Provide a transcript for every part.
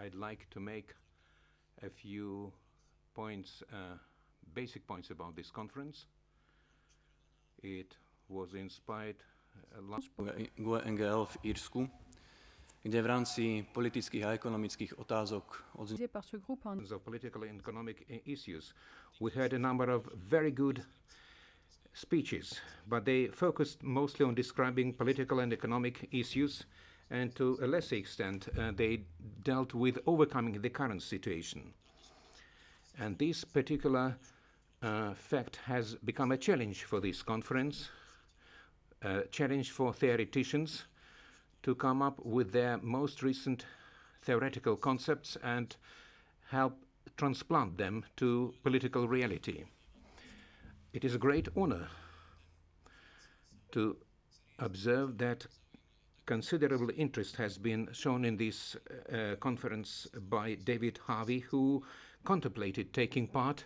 I'd like to make a few points, basic points about this conference. It was inspired GUE-NGL v Írsku, kde v rámci politických a ekonomických otázok of political and economic issues. We heard a number of very good speeches, but they focused mostly on describing political and economic issues, and to a lesser extent, they dealt with overcoming the current situation. And this particular fact has become a challenge for this conference, a challenge for theoreticians to come up with their most recent theoretical concepts and help transplant them to political reality. It is a great honor to observe that considerable interest has been shown in this conference by David Harvey, who contemplated taking part,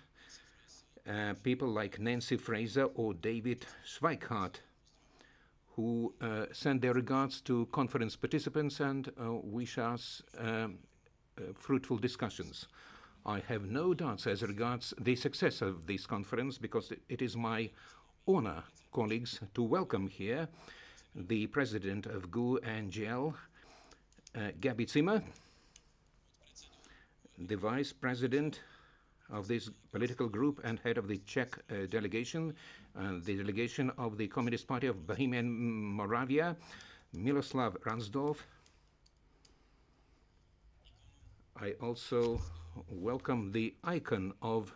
people like Nancy Fraser or David Schweikhardt, who send their regards to conference participants and wish us fruitful discussions. I have no doubts as regards the success of this conference, because it is my honor, colleagues, to welcome here the president of GUE-NGL, Gabi Zimmer, the vice president of this political group and head of the Czech delegation, the delegation of the Communist Party of Bohemia and Moravia, Miloslav Ransdorf. I also welcome the icon of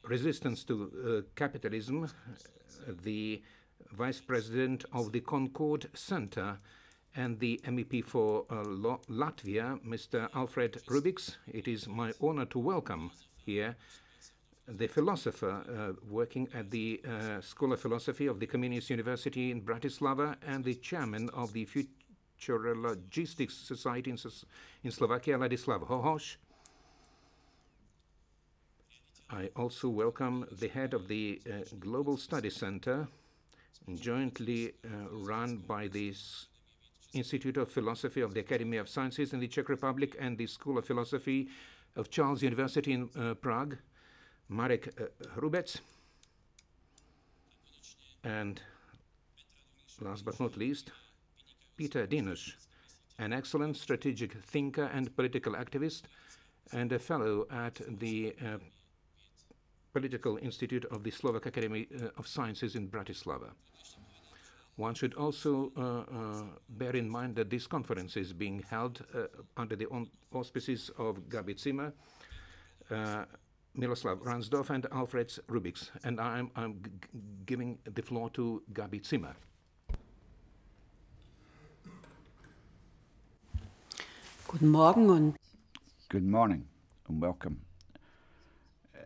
resistance to capitalism, the vice president of the Concord Center and the MEP for Latvia, Mr. Alfred Rubiks. It is my honor to welcome here the philosopher working at the School of Philosophy of the Communist University in Bratislava and the chairman of the Futurologistics Society in Slovakia, Ladislav Hohoš. I also welcome the head of the Global Study Center, jointly run by the Institute of Philosophy of the Academy of Sciences in the Czech Republic and the School of Philosophy of Charles University in Prague, Marek Hrubec. And last but not least, Peter Dinuš, an excellent strategic thinker and political activist, and a fellow at the Political Institute of the Slovak Academy of Sciences in Bratislava. One should also bear in mind that this conference is being held under the auspices of Gabi Zimmer, Miloslav Ransdorf, and Alfred Rubiks. And I'm giving the floor to Gabi Zimmer. Guten Morgen Good morning and welcome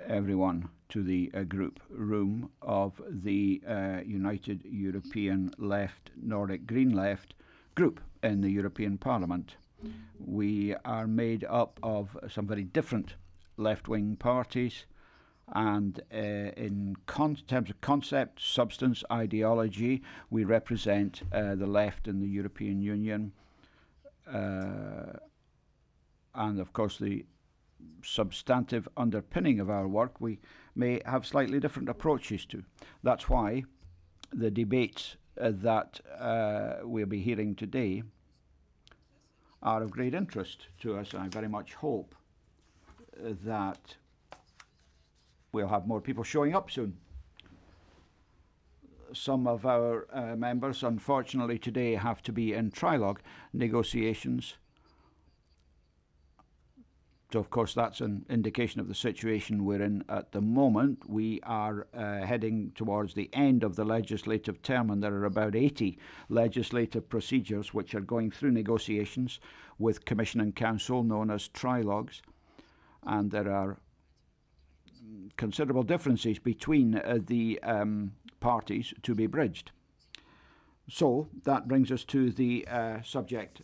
everyone to the group room of the United European Left, Nordic Green Left group in the European Parliament. We are made up of some very different left-wing parties, and in terms of concept, substance, ideology, we represent the left in the European Union, and of course the substantive underpinning of our work we may have slightly different approaches to. That's why the debates that we'll be hearing today are of great interest to us. I very much hope that we'll have more people showing up soon. Some of our members, unfortunately, today have to be in trilogue negotiations. So, of course, that's an indication of the situation we're in at the moment. We are heading towards the end of the legislative term, and there are about 80 legislative procedures which are going through negotiations with Commission and Council, known as trilogues. And there are considerable differences between the parties to be bridged. So that brings us to the subject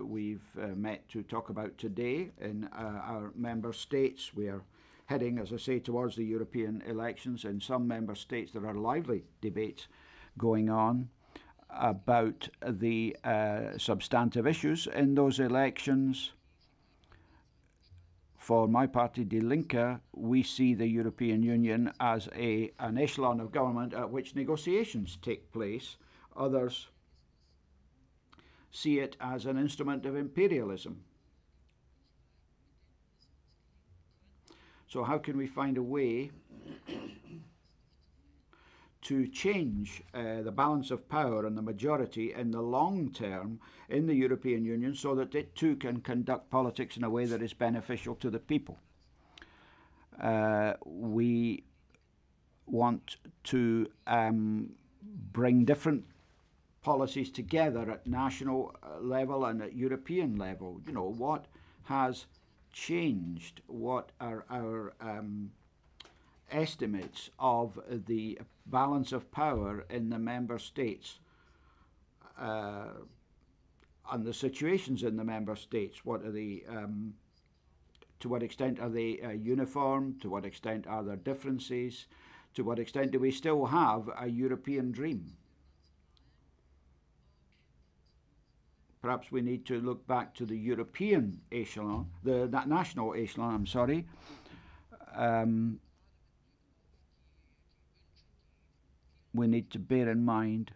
we've met to talk about today in our member states. We are heading, as I say, towards the European elections. In some member states there are lively debates going on about the substantive issues in those elections. for my party, Die Linke, we see the European Union as an echelon of government at which negotiations take place. Others see it as an instrument of imperialism. So how can we find a way to change the balance of power and the majority in the long term in the European Union so that it too can conduct politics in a way that is beneficial to the people? We want to bring different policies together at national level and at European level. You know, what has changed? What are our estimates of the balance of power in the member states and the situations in the member states? What are the to what extent are they uniform? To what extent are there differences? To what extent do we still have a European dream? Perhaps we need to look back to the European echelon, the national echelon, I'm sorry. We need to bear in mind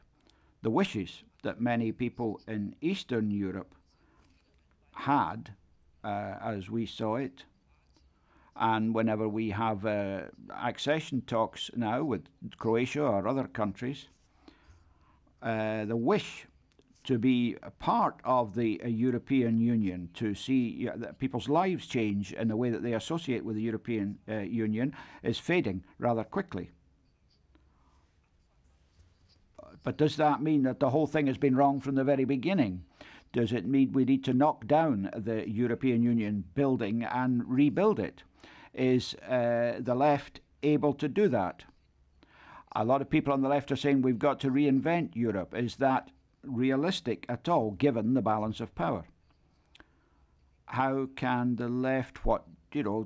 the wishes that many people in Eastern Europe had as we saw it. And whenever we have accession talks now with Croatia or other countries, the wish to be a part of the European Union, to see that people's lives change in the way that they associate with the European Union, is fading rather quickly. But does that mean that the whole thing has been wrong from the very beginning? Does it mean we need to knock down the European Union building and rebuild it? Is the left able to do that? A lot of people on the left are saying we've got to reinvent Europe. Is that realistic at all, given the balance of power? How can the left, what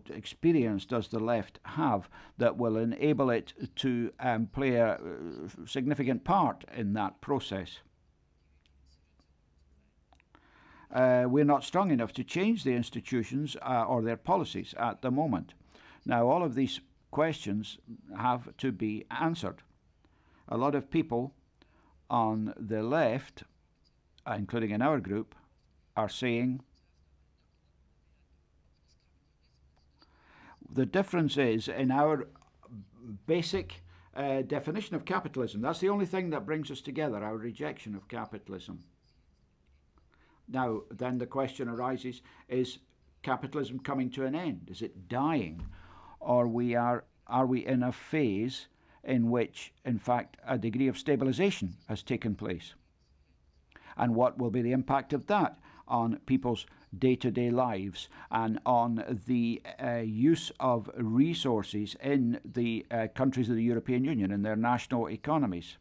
experience does the left have that will enable it to play a significant part in that process? We're not strong enough to change the institutions or their policies at the moment. Now, all of these questions have to be answered. A lot of people on the left, including in our group, are saying the difference is in our basic definition of capitalism. That's the only thing that brings us together, our rejection of capitalism. Now, then the question arises, is capitalism coming to an end? Is it dying? Or are we in a phase in which, in fact, a degree of stabilization has taken place? And what will be the impact of that on people's day-to-day lives and on the use of resources in the countries of the European Union and their national economies?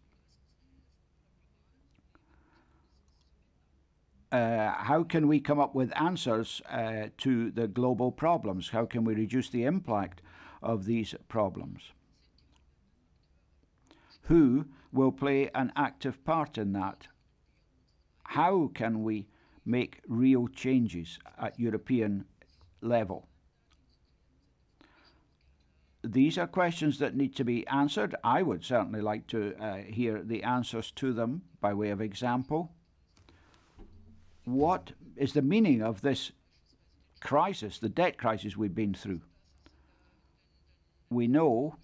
How can we come up with answers to the global problems? How can we reduce the impact of these problems? Who will play an active part in that? How can we make real changes at European level? These are questions that need to be answered. I would certainly like to hear the answers to them by way of example. What is the meaning of this crisis, the debt crisis we've been through? We know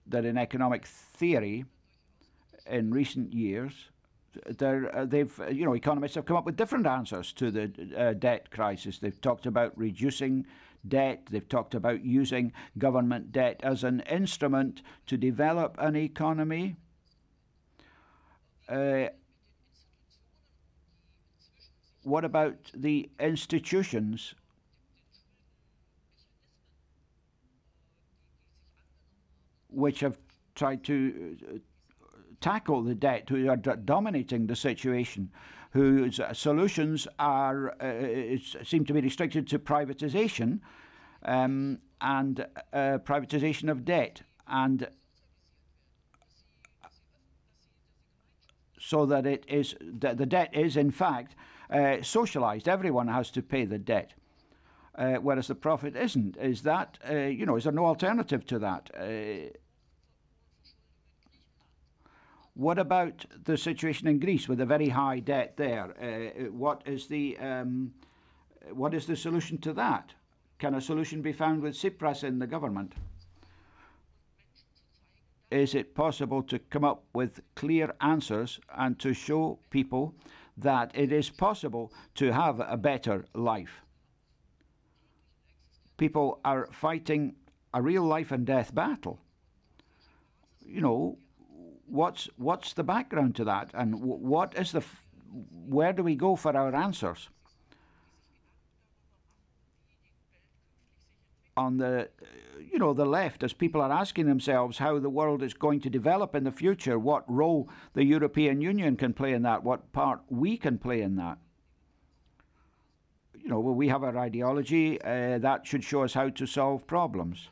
that in economic theory, in recent years, economists have come up with different answers to the debt crisis. They've talked about reducing debt. They've talked about using government debt as an instrument to develop an economy. What about the institutions which have tried to tackle the debt, who are dominating the situation, whose solutions seem to be restricted to privatization and privatization of debt, and so that the debt is in fact socialized. Everyone has to pay the debt. whereas the profit isn't. Is that, is there no alternative to that? What about the situation in Greece with a very high debt there? What is the solution to that? Can a solution be found with Tsipras in the government? Is it possible to come up with clear answers and to show people that it is possible to have a better life? People are fighting a real life and death battle. What's the background to that, and what is where do we go for our answers? On the left, as people are asking themselves how the world is going to develop in the future, what role the European Union can play in that, what part we can play in that. We have our ideology that should show us how to solve problems.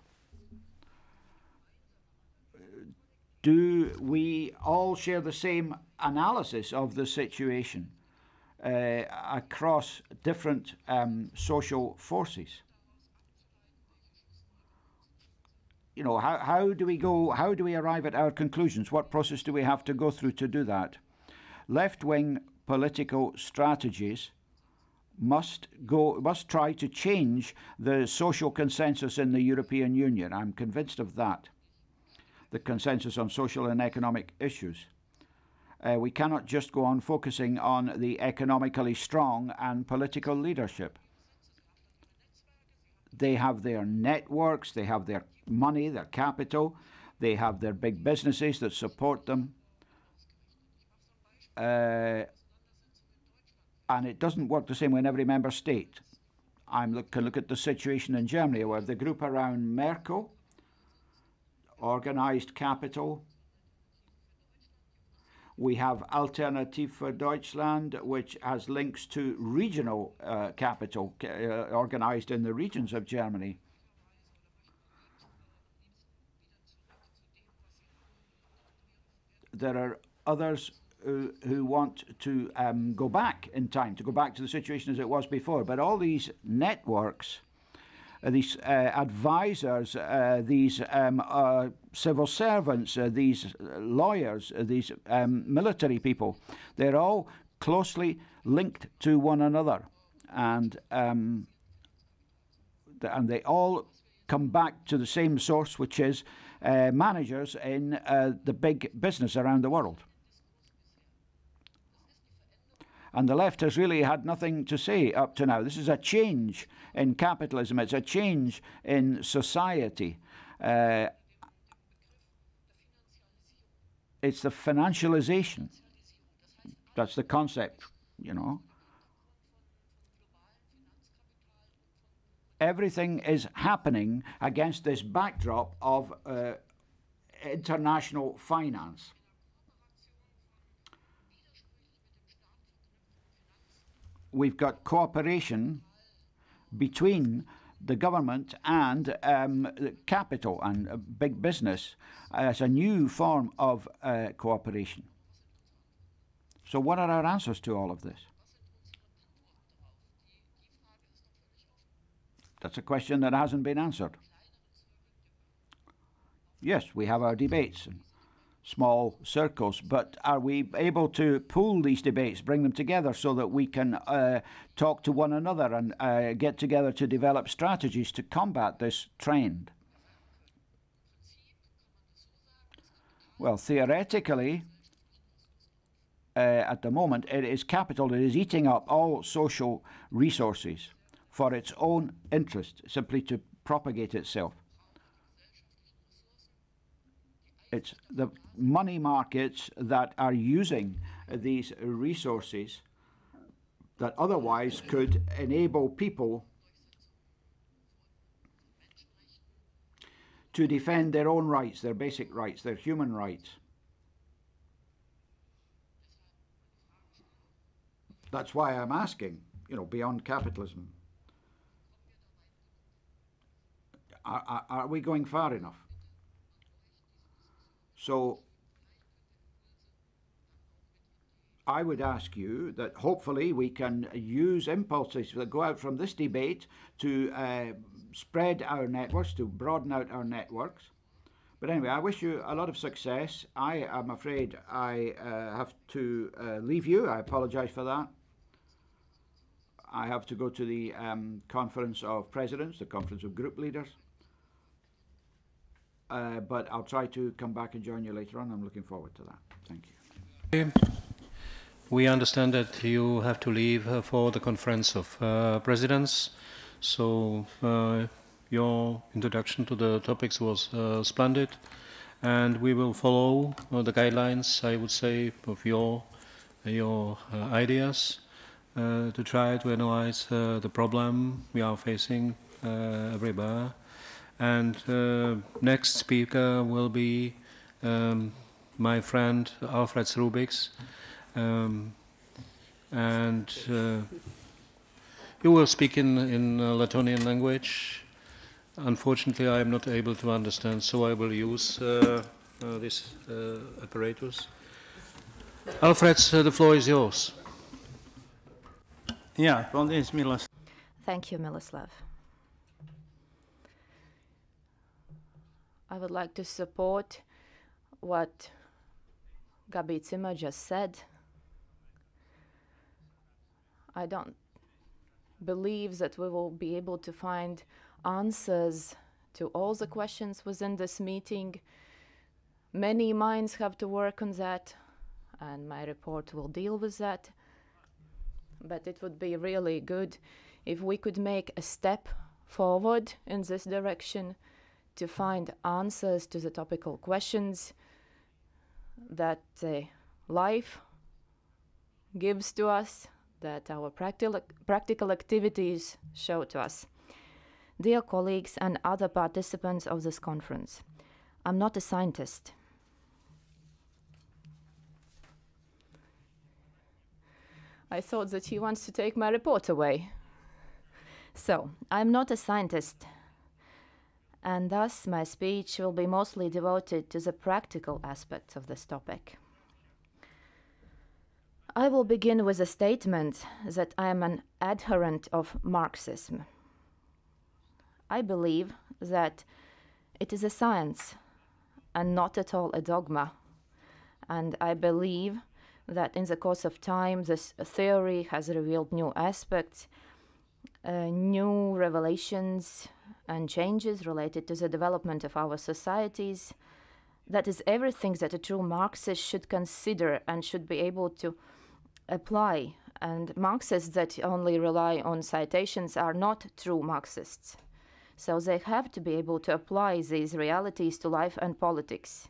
Do we all share the same analysis of the situation across different social forces? How do we arrive at our conclusions? What process do we have to go through to do that? Left-wing political strategies must try to change the social consensus in the European Union. I'm convinced of that. The consensus on social and economic issues. We cannot just go on focusing on the economically strong and political leadership. They have their networks, they have their money, their capital, they have their big businesses that support them. And it doesn't work the same way in every member state. I can look at the situation in Germany, where the group around Merkel, organized capital. We have Alternative for Deutschland, which has links to regional capital, organized in the regions of Germany. There are others who want to go back in time, to go back to the situation as it was before. But all these networks, these advisors, these civil servants, these lawyers, these military people, they're all closely linked to one another, and they all come back to the same source, which is managers in the big business around the world. And the left has really had nothing to say up to now. This is a change in capitalism. It's a change in society. It's the financialization. That's the concept, Everything is happening against this backdrop of international finance. We've got cooperation between the government and capital and big business as a new form of cooperation. So what are our answers to all of this? That's a question that hasn't been answered. Yes, we have our debates and small circles, but are we able to pool these debates, bring them together so that we can talk to one another and get together to develop strategies to combat this trend? Well, theoretically, at the moment, it is capital that is eating up all social resources for its own interest, simply to propagate itself. It's the money markets that are using these resources that otherwise could enable people to defend their own rights, their basic rights, their human rights. That's why I'm asking, beyond capitalism, are we going far enough? So I would ask you that hopefully we can use impulses that go out from this debate to spread our networks, to broaden out our networks. But anyway, I wish you a lot of success. I am afraid I have to leave you. I apologize for that. I have to go to the Conference of Presidents, the Conference of Group Leaders. But I'll try to come back and join you later on. I'm looking forward to that. Thank you. We understand that you have to leave for the Conference of Presidents. So your introduction to the topics was splendid. And we will follow the guidelines, I would say, of your ideas to try to analyze the problem we are facing everywhere. And next speaker will be my friend Alfred Rubiks, and you will speak in Latonian language. Unfortunately, I am not able to understand, so I will use this apparatus. Alfred, the floor is yours. Yeah, paldies, Milos. Thank you, Miloslav. I would like to support what Gabi Zimmer just said. I don't believe that we will be able to find answers to all the questions within this meeting. Many minds have to work on that, and my report will deal with that. But it would be really good if we could make a step forward in this direction to find answers to the topical questions that life gives to us, that our practical activities show to us. Dear colleagues and other participants of this conference, I'm not a scientist. I thought that he wants to take my report away. So, I'm not a scientist, and thus my speech will be mostly devoted to the practical aspects of this topic. I will begin with a statement that I am an adherent of Marxism. I believe that it is a science and not at all a dogma, and I believe that in the course of time this theory has revealed new aspects, new revelations and changes related to the development of our societies. That is everything that a true Marxist should consider and should be able to apply. And Marxists that only rely on citations are not true Marxists. So they have to be able to apply these realities to life and politics.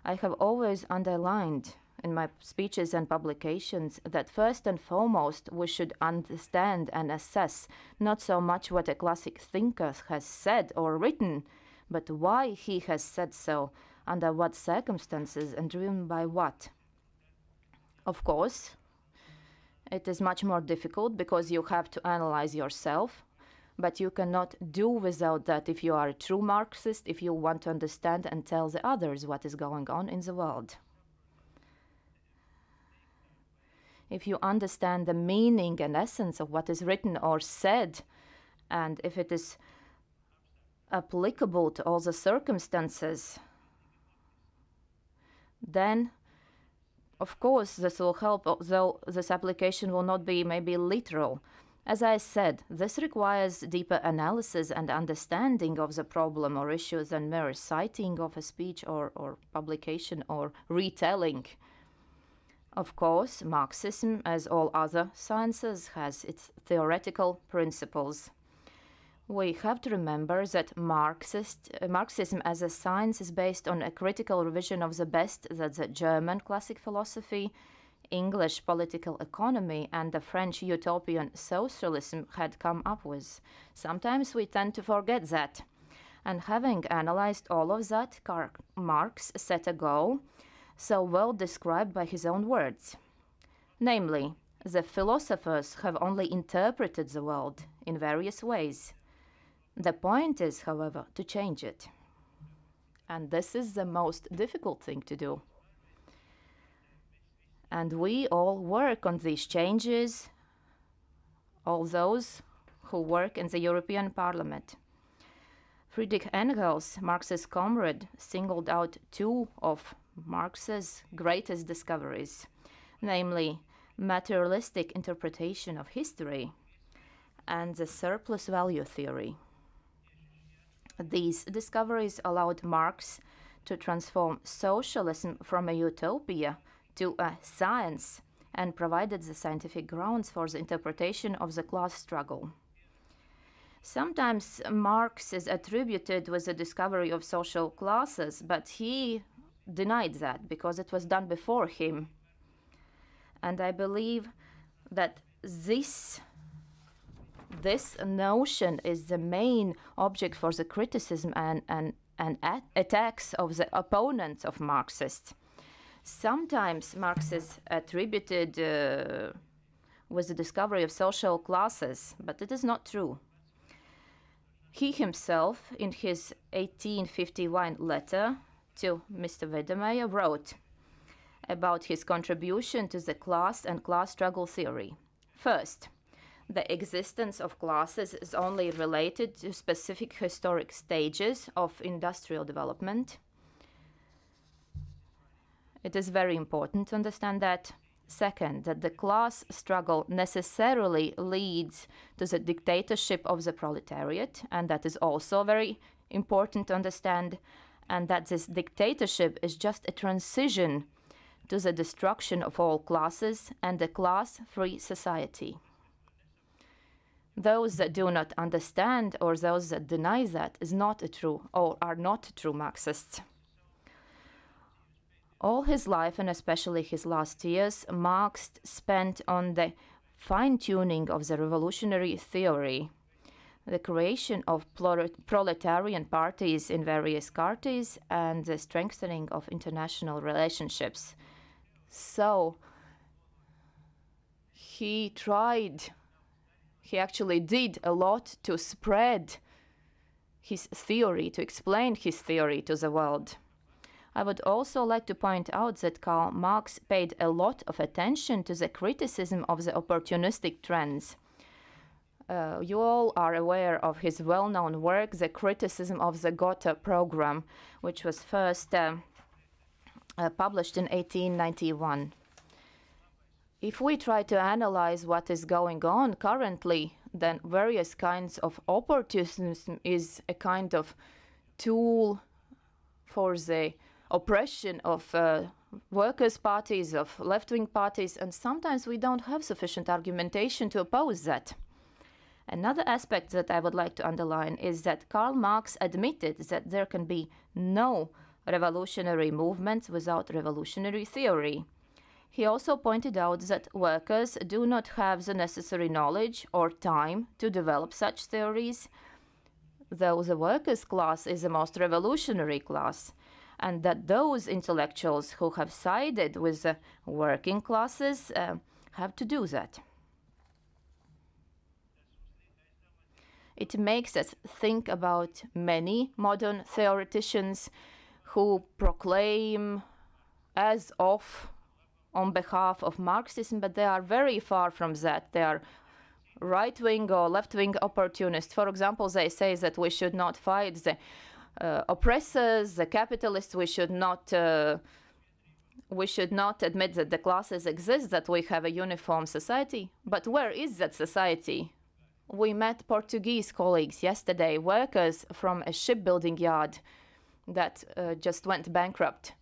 I have always underlined in my speeches and publications that first and foremost we should understand and assess not so much what a classic thinker has said or written, but why he has said so, under what circumstances and driven by what. Of course, it is much more difficult because you have to analyze yourself, but you cannot do without that if you are a true Marxist, if you want to understand and tell the others what is going on in the world. If you understand the meaning and essence of what is written or said, and if it is applicable to all the circumstances, then of course this will help, though this application will not be maybe literal. As I said, this requires deeper analysis and understanding of the problem or issue than mere citing of a speech or publication or retelling. Of course, Marxism, as all other sciences, has its theoretical principles. We have to remember that Marxism as a science is based on a critical revision of the best that the German classic philosophy, English political economy, and the French utopian socialism had come up with. Sometimes we tend to forget that. And having analyzed all of that, Karl Marx set a goal so well described by his own words. Namely, the philosophers have only interpreted the world in various ways. The point is, however, to change it. And this is the most difficult thing to do. And we all work on these changes, all those who work in the European Parliament. Friedrich Engels, Marx's comrade, singled out two of Marx's greatest discoveries, namely materialistic interpretation of history and the surplus value theory. These discoveries allowed Marx to transform socialism from a utopia to a science and provided the scientific grounds for the interpretation of the class struggle. Sometimes Marx is attributed with the discovery of social classes, but he denied that because it was done before him. And I believe that this notion is the main object for the criticism and attacks of the opponents of Marxists. Sometimes Marx is attributed with the discovery of social classes, but it is not true. He himself, in his 1851 letter to Mr. Wedemeyer, wrote about his contribution to the class and class struggle theory. First, the existence of classes is only related to specific historic stages of industrial development. It is very important to understand that. Second, that the class struggle necessarily leads to the dictatorship of the proletariat, and that is also very important to understand, and that this dictatorship is just a transition to the destruction of all classes and a class-free society. Those that do not understand or those that deny that is not a true or are not true Marxists. All his life, and especially his last years, Marx spent on the fine-tuning of the revolutionary theory, the creation of proletarian parties in various countries, and the strengthening of international relationships. So he actually did a lot to spread his theory, to explain his theory to the world. I would also like to point out that Karl Marx paid a lot of attention to the criticism of the opportunistic trends. You all are aware of his well-known work, The Criticism of the Gotha Program, which was first published in 1891. If we try to analyze what is going on currently, then various kinds of opportunism is a kind of tool for the oppression of workers' parties, of left-wing parties, and sometimes we don't have sufficient argumentation to oppose that. Another aspect that I would like to underline is that Karl Marx admitted that there can be no revolutionary movement without revolutionary theory. He also pointed out that workers do not have the necessary knowledge or time to develop such theories, though the workers' class is the most revolutionary class, and that those intellectuals who have sided with the working classes have to do that. It makes us think about many modern theoreticians who proclaim as of on behalf of Marxism, but they are very far from that. They are right-wing or left-wing opportunists. For example, they say that we should not fight the oppressors, the capitalists. We should not admit that the classes exist, that we have a uniform society. But where is that society? We met Portuguese colleagues yesterday, workers from a shipbuilding yard that just went bankrupt.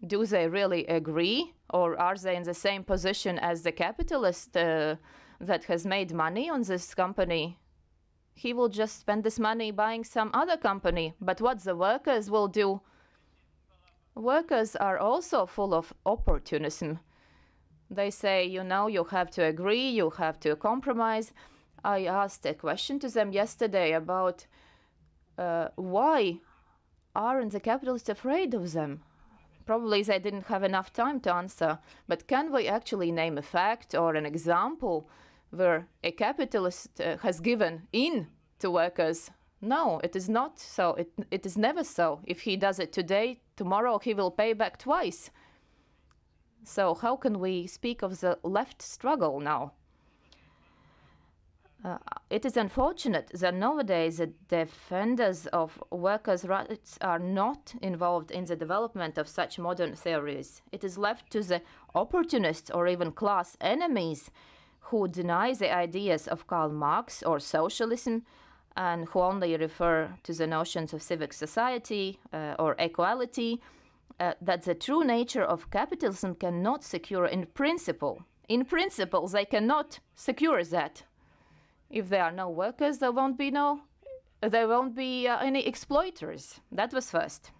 Do they really agree, or are they in the same position as the capitalist that has made money on this company? He will just spend this money buying some other company. But what the workers will do? Workers are also full of opportunism. They say, you know, you have to agree, you have to compromise. I asked a question to them yesterday about why aren't the capitalists afraid of them? Probably they didn't have enough time to answer. But can we actually name a fact or an example where a capitalist has given in to workers? No, it is not so. It is never so. If he does it today, tomorrow he will pay back twice. So how can we speak of the left struggle now? It is unfortunate that nowadays the defenders of workers' rights are not involved in the development of such modern theories. It is left to the opportunists or even class enemies who deny the ideas of Karl Marx or socialism and who only refer to the notions of civic society or equality, that the true nature of capitalism cannot secure in principle. In principle, they cannot secure that. If there are no workers, there won't be any exploiters. That was first.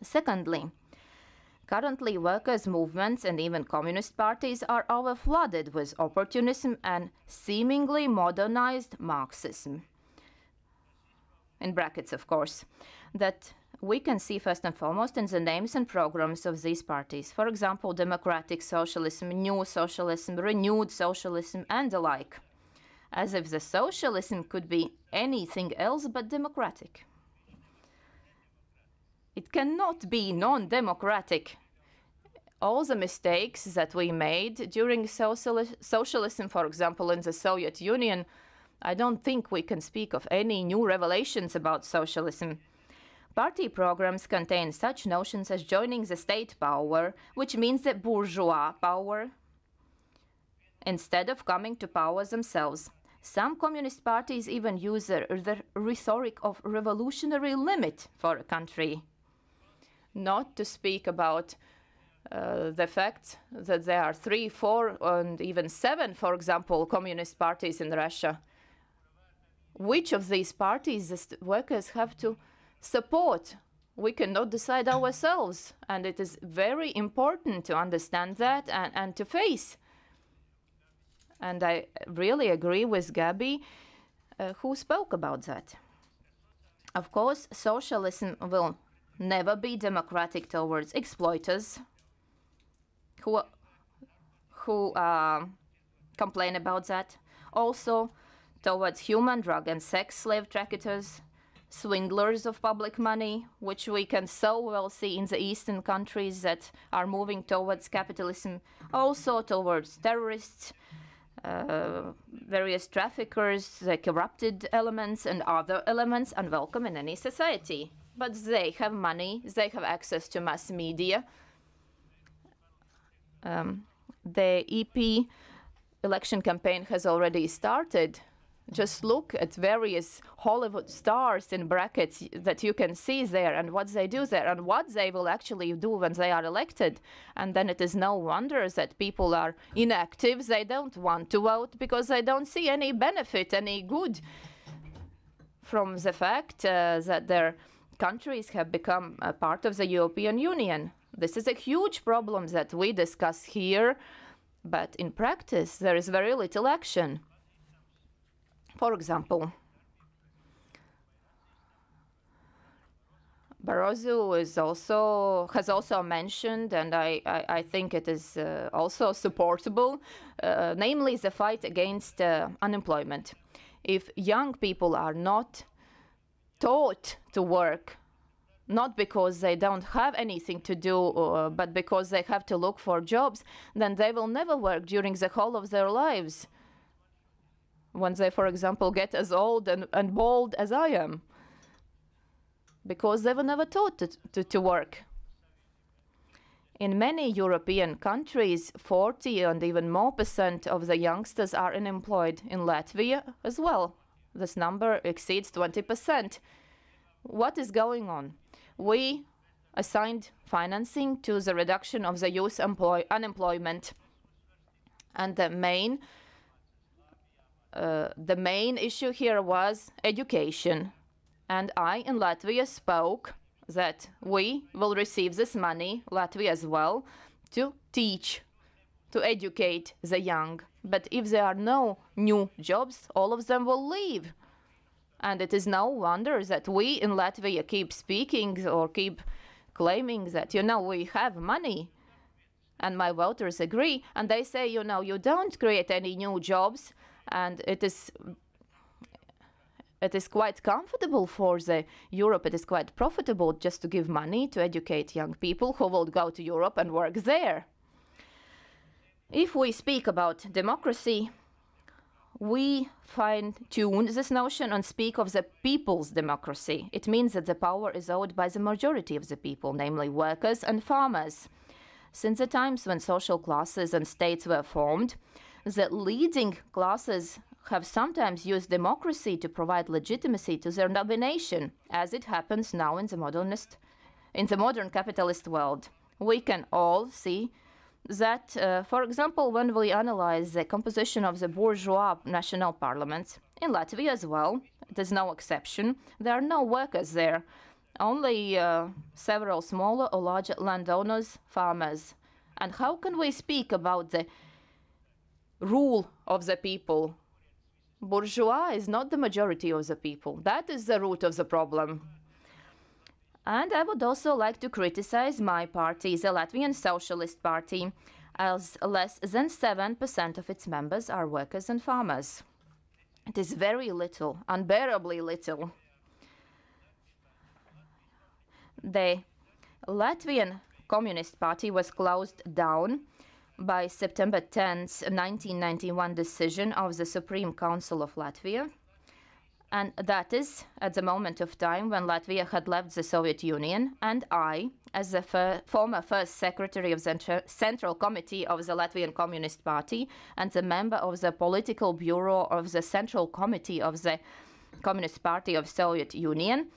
Secondly, currently workers' movements and even communist parties are overflooded with opportunism and seemingly modernized Marxism. In brackets, of course, that we can see first and foremost in the names and programs of these parties. For example, democratic socialism, new socialism, renewed socialism, and the like. As if the socialism could be anything else but democratic. It cannot be non-democratic. All the mistakes that we made during socialism, for example, in the Soviet Union, I don't think we can speak of any new revelations about socialism. Party programs contain such notions as joining the state power, which means the bourgeois power, instead of coming to power themselves. Some communist parties even use the rhetoric of revolutionary limit for a country. Not to speak about the fact that there are 3, 4, and even 7, for example, communist parties in Russia. Which of these parties the workers have to support? We cannot decide ourselves, and it is very important to understand that and to face. And I really agree with Gabi, who spoke about that. Of course, socialism will never be democratic towards exploiters who complain about that. Also, towards human, drug, and sex slave traffickers, swindlers of public money, which we can so well see in the eastern countries that are moving towards capitalism. Also towards terrorists, various traffickers, the corrupted elements and other elements unwelcome in any society. But they have money, they have access to mass media. The EP election campaign has already started. Just look at various Hollywood stars in brackets that you can see there and what they do there and what they will actually do when they are elected. And then it is no wonder that people are inactive. They don't want to vote because they don't see any benefit, any good from the fact that their countries have become a part of the European Union. This is a huge problem that we discuss here, but in practice there is very little action. For example, Barroso has also mentioned, and I think it is also supportable, namely the fight against unemployment. If young people are not taught to work, not because they don't have anything to do, but because they have to look for jobs, then they will never work during the whole of their lives. When they, for example, get as old and bald as I am, because they were never taught to work. In many European countries, 40 and even more % of the youngsters are unemployed. In Latvia as well, this number exceeds 20%. What is going on? We assigned financing to the reduction of the youth unemployment, and the main issue here was education. And I, in Latvia, spoke that we will receive this money, Latvia as well, to teach, to educate the young. But if there are no new jobs, all of them will leave. And it is no wonder that we in Latvia keep speaking or keep claiming that, we have money. And my voters agree, and they say, you don't create any new jobs. And it is quite comfortable for Europe. It is quite profitable just to give money to educate young people who will go to Europe and work there. If we speak about democracy, we fine-tune this notion and speak of the people's democracy. It means that the power is owned by the majority of the people, namely workers and farmers. Since the times when social classes and states were formed, the leading classes have sometimes used democracy to provide legitimacy to their domination, as it happens now in the modern capitalist world. We can all see that, for example, when we analyze the composition of the bourgeois national parliaments, in Latvia as well, it is no exception, there are no workers there, only several smaller or larger landowners, farmers. And how can we speak about the rule of the people? Bourgeois is not the majority of the people. That is the root of the problem. And I would also like to criticize my party, the Latvian Socialist Party, as less than 7% of its members are workers and farmers. It is very little, unbearably little. The Latvian Communist Party was closed down by September 10th, 1991 decision of the Supreme Council of Latvia. And that is at the moment of time when Latvia had left the Soviet Union, and I, as the former first secretary of the Central Committee of the Latvian Communist Party and the member of the political bureau of the Central Committee of the Communist Party of Soviet Union,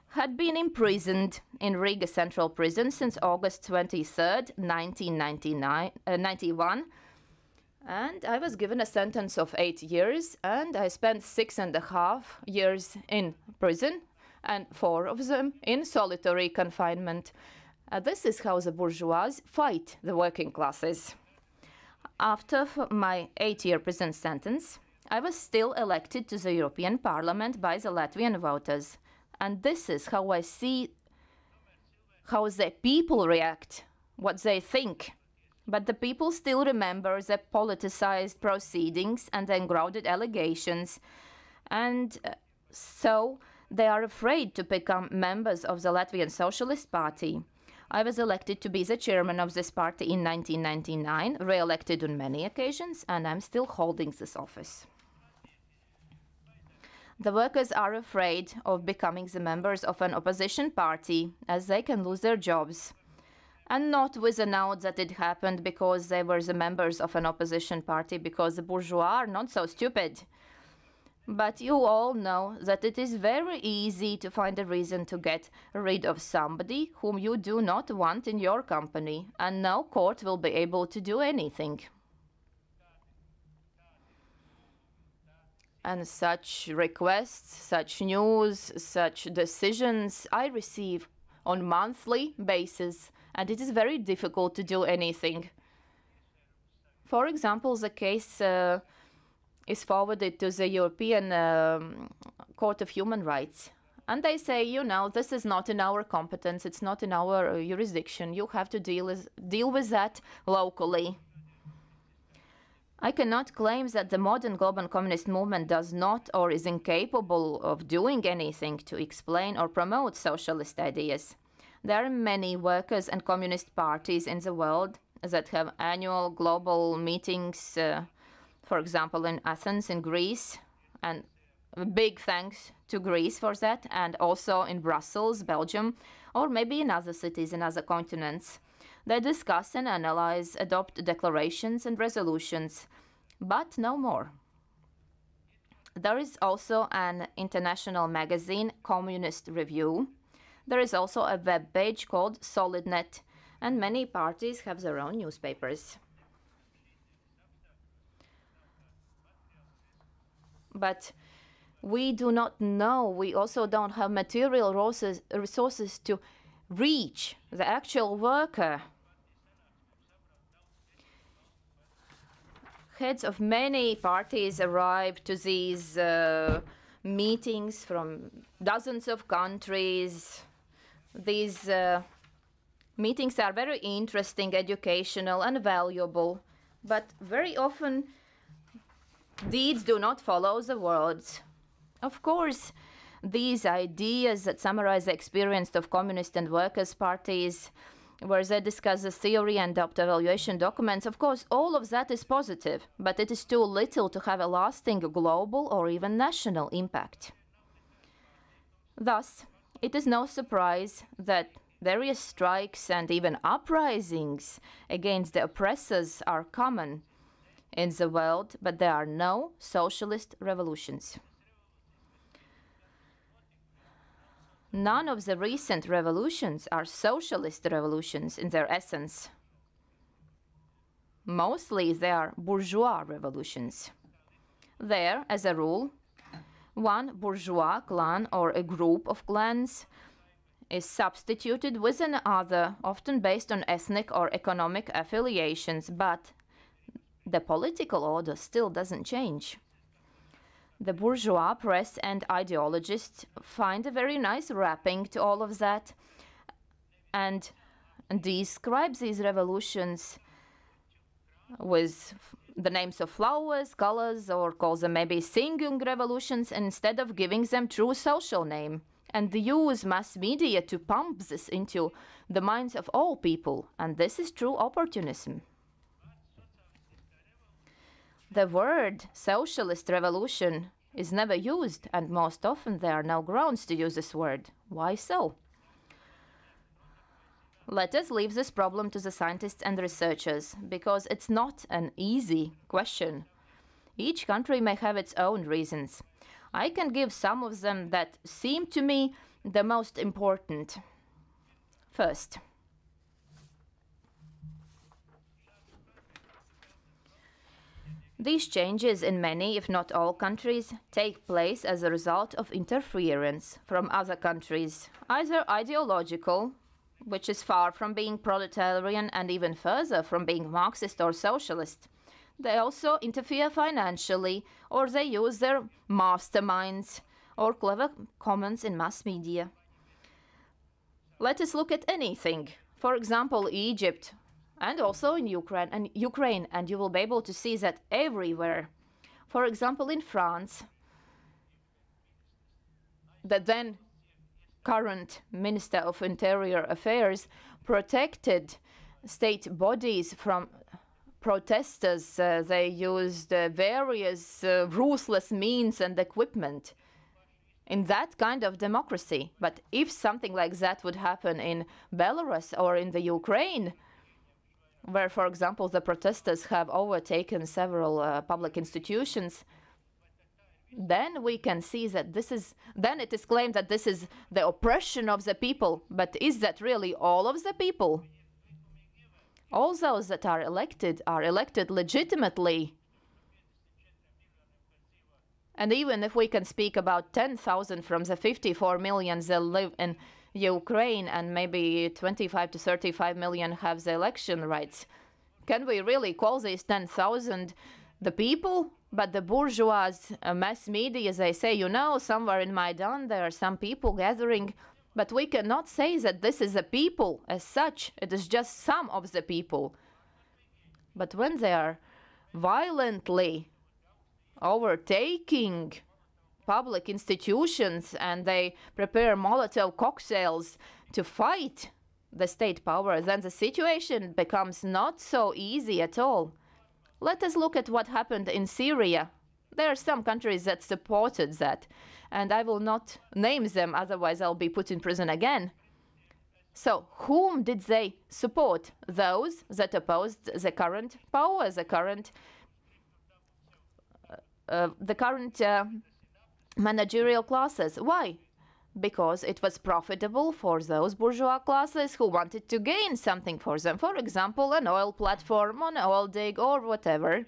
had been imprisoned in Riga Central Prison since August 23rd, 1991. And I was given a sentence of 8 years, and I spent 6.5 years in prison, and 4 of them in solitary confinement. This is how the bourgeois fight the working classes. After my 8-year prison sentence, I was still elected to the European Parliament by the Latvian voters. And this is how I see how the people react, what they think. But the people still remember the politicized proceedings and the engrounded allegations. And so they are afraid to become members of the Latvian Socialist Party. I was elected to be the chairman of this party in 1999, re-elected on many occasions, and I'm still holding this office. The workers are afraid of becoming the members of an opposition party, as they can lose their jobs. And not with a note that it happened because they were the members of an opposition party, because the bourgeois are not so stupid. But you all know that it is very easy to find a reason to get rid of somebody whom you do not want in your company, and no court will be able to do anything. And such requests, such news, such decisions I receive on monthly basis, and it is very difficult to do anything. For example, the case is forwarded to the European Court of Human Rights. And they say, you know, this is not in our competence, it's not in our jurisdiction, you have to deal with that locally. I cannot claim that the modern global communist movement does not or is incapable of doing anything to explain or promote socialist ideas. There are many workers and communist parties in the world that have annual global meetings, for example, in Athens, in Greece, and big thanks to Greece for that, and also in Brussels, Belgium, or maybe in other cities in other continents. They discuss and analyze, adopt declarations and resolutions, but no more. There is also an international magazine, Communist Review. There is also a web page called SolidNet, and many parties have their own newspapers. But we do not know, we also don't have material resources to reach the actual worker. Heads of many parties arrive to these meetings from dozens of countries. These meetings are very interesting, educational, and valuable, but very often deeds do not follow the words. Of course, these ideas that summarize the experience of communist and workers' parties where they discuss the theory and adopt evaluation documents. Of course, all of that is positive, but it is too little to have a lasting global or even national impact. Thus, it is no surprise that various strikes and even uprisings against the oppressors are common in the world, but there are no socialist revolutions. None of the recent revolutions are socialist revolutions in their essence. Mostly they are bourgeois revolutions. There, as a rule, one bourgeois clan or a group of clans is substituted with another, often based on ethnic or economic affiliations, but the political order still doesn't change. The bourgeois press and ideologists find a very nice wrapping to all of that and describe these revolutions with the names of flowers, colors, or calls them maybe singing revolutions instead of giving them true social name. And they use mass media to pump this into the minds of all people, and this is true opportunism. The word socialist revolution is never used, and most often there are no grounds to use this word. Why so? Let us leave this problem to the scientists and researchers, because it's not an easy question. Each country may have its own reasons. I can give some of them that seem to me the most important. First, these changes in many, if not all countries, take place as a result of interference from other countries, either ideological, which is far from being proletarian and even further from being Marxist or socialist. They also interfere financially, or they use their masterminds or clever comments in mass media. Let us look at anything. For example, Egypt, and also in Ukraine, and you will be able to see that everywhere. For example, in France, the then current Minister of Interior Affairs protected state bodies from protesters. They used various ruthless means and equipment in that kind of democracy. But if something like that would happen in Belarus or in the Ukraine, where, for example, the protesters have overtaken several public institutions, then we can see that then it is claimed that this is the oppression of the people. But is that really all of the people? All those that are elected legitimately. And even if we can speak about 10,000 from the 54 million that live in Ukraine, and maybe 25 to 35 million have the election rights, can we really call these 10,000 the people? But the bourgeois mass media, they say, somewhere in Maidan there are some people gathering, but we cannot say that this is a people as such. It is just some of the people. But when they are violently overtaking public institutions and they prepare Molotov cocktails to fight the state power, then the situation becomes not so easy at all. Let us look at what happened in Syria. There are some countries that supported that, and I will not name them, otherwise I'll be put in prison again. So, whom did they support? Those that opposed the current power, the current managerial classes. Why? Because it was profitable for those bourgeois classes who wanted to gain something for them. For example, an oil platform, an oil dig, or whatever.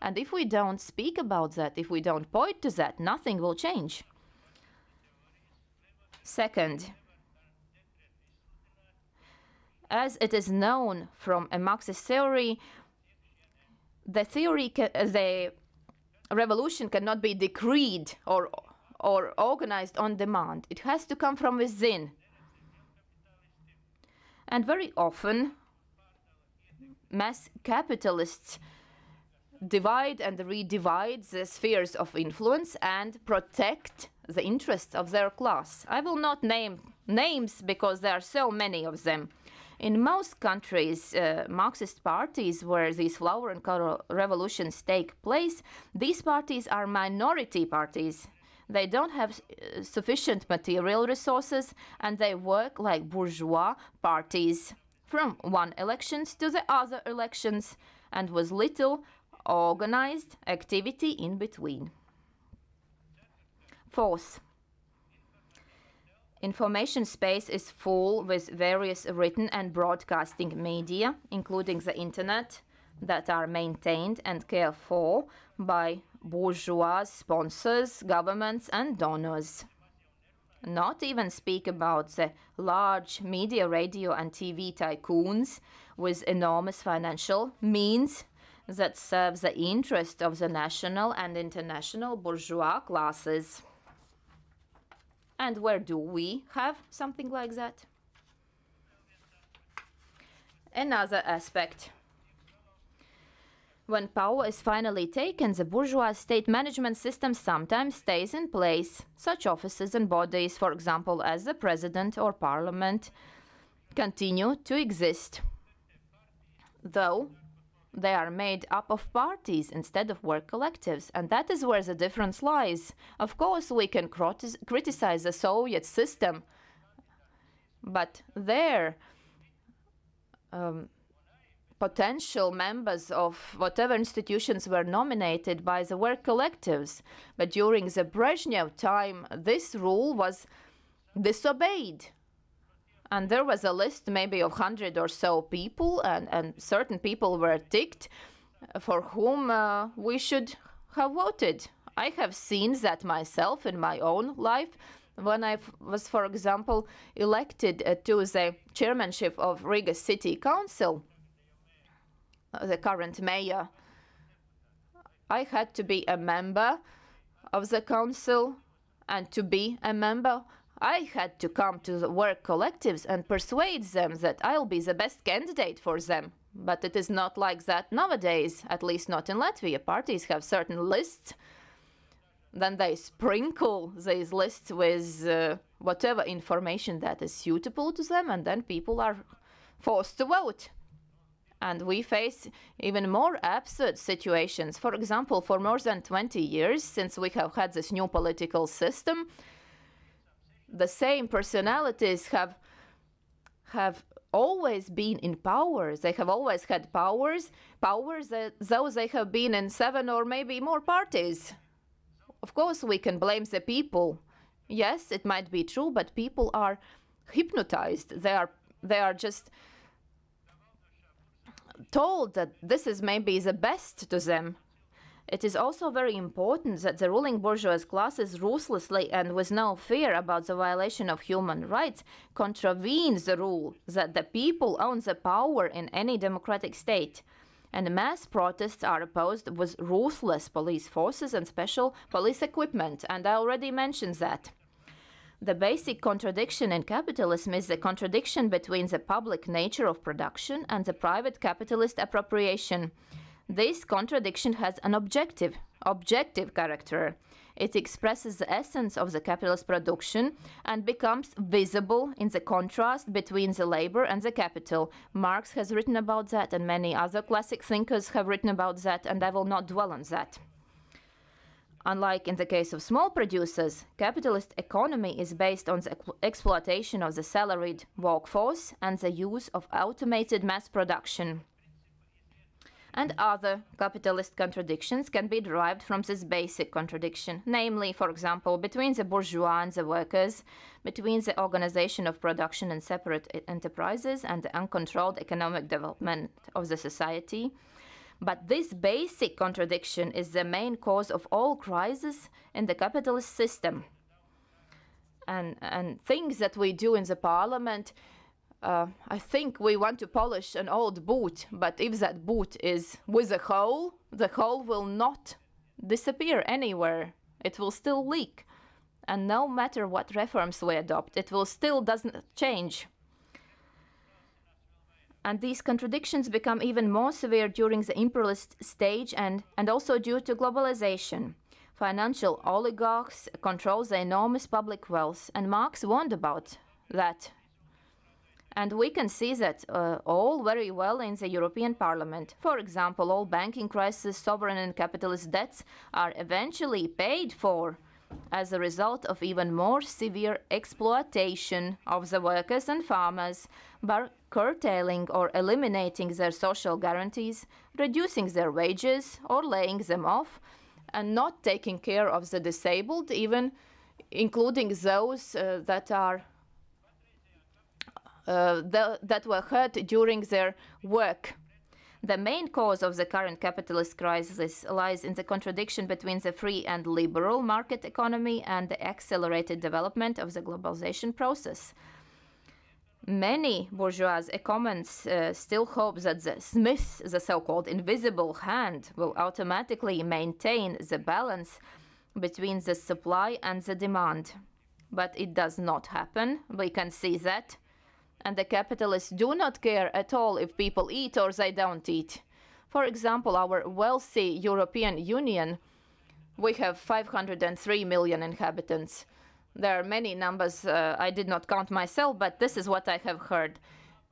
And if we don't speak about that, if we don't point to that, nothing will change. Second, as it is known from a Marxist theory, the revolution cannot be decreed or organized on demand. It has to come from within. And very often, mass capitalists divide and redivide the spheres of influence and protect the interests of their class. I will not name names because there are so many of them. In most countries, Marxist parties where these flower and color revolutions take place, these parties are minority parties. They don't have sufficient material resources, and they work like bourgeois parties from one elections to the other elections, and with little organized activity in between. Fourth, information space is full with various written and broadcasting media, including the internet, that are maintained and cared for by bourgeois sponsors, governments, and donors. Not even speak about the large media, radio, and TV tycoons with enormous financial means that serve the interest of the national and international bourgeois classes. And where do we have something like that? Another aspect. When power is finally taken, the bourgeois state management system sometimes stays in place. Such offices and bodies, for example, as the president or parliament, continue to exist, though they are made up of parties instead of work collectives, and that is where the difference lies. Of course, we can criticize the Soviet system, but there potential members of whatever institutions were nominated by the work collectives. But during the Brezhnev time, this rule was disobeyed. And there was a list maybe of 100 or so people, and certain people were ticked for whom we should have voted. I have seen that myself in my own life when I was, for example, elected to the chairmanship of Riga City Council. The current mayor, I had to be a member of the council, and to be a member, I had to come to the work collectives and persuade them that I'll be the best candidate for them. But it is not like that nowadays, at least not in Latvia. Parties have certain lists, then they sprinkle these lists with whatever information that is suitable to them, and then people are forced to vote. And we face even more absurd situations. For example, for more than 20 years, since we have had this new political system, the same personalities have always been in power. They have always had powers though they have been in 7 or maybe more parties. Of course, we can blame the people. Yes, it might be true, but people are hypnotized. They are just told that this is maybe the best to them. It is also very important that the ruling bourgeois classes ruthlessly and with no fear about the violation of human rights contravenes the rule that the people own the power in any democratic state. And mass protests are opposed with ruthless police forces and special police equipment, and I already mentioned that. The basic contradiction in capitalism is the contradiction between the public nature of production and the private capitalist appropriation. This contradiction has an objective character. It expresses the essence of the capitalist production and becomes visible in the contrast between the labor and the capital. Marx has written about that, and many other classic thinkers have written about that, and I will not dwell on that. Unlike in the case of small producers, capitalist economy is based on the exploitation of the salaried workforce and the use of automated mass production. And other capitalist contradictions can be derived from this basic contradiction, namely, for example, between the bourgeois and the workers, between the organization of production and separate enterprises and the uncontrolled economic development of the society. But this basic contradiction is the main cause of all crises in the capitalist system. And things that we do in the parliament, I think we want to polish an old boot, but if that boot is with a hole, the hole will not disappear anywhere. It will still leak. And no matter what reforms we adopt, it will still doesn't change. And these contradictions become even more severe during the imperialist stage and also due to globalization. Financial oligarchs control the enormous public wealth, and Marx warned about that. And we can see that all very well in the European Parliament. For example, all banking crises, sovereign and capitalist debts are eventually paid for as a result of even more severe exploitation of the workers and farmers by curtailing or eliminating their social guarantees, reducing their wages or laying them off, and not taking care of the disabled, even including those that were hurt during their work. The main cause of the current capitalist crisis lies in the contradiction between the free and liberal market economy and the accelerated development of the globalization process. Many bourgeois economists still hope that the Smith, the so-called invisible hand, will automatically maintain the balance between the supply and the demand. But it does not happen. We can see that. And the capitalists do not care at all if people eat or they don't eat. For example, our wealthy European Union, we have 503 million inhabitants. There are many numbers I did not count myself, but this is what I have heard.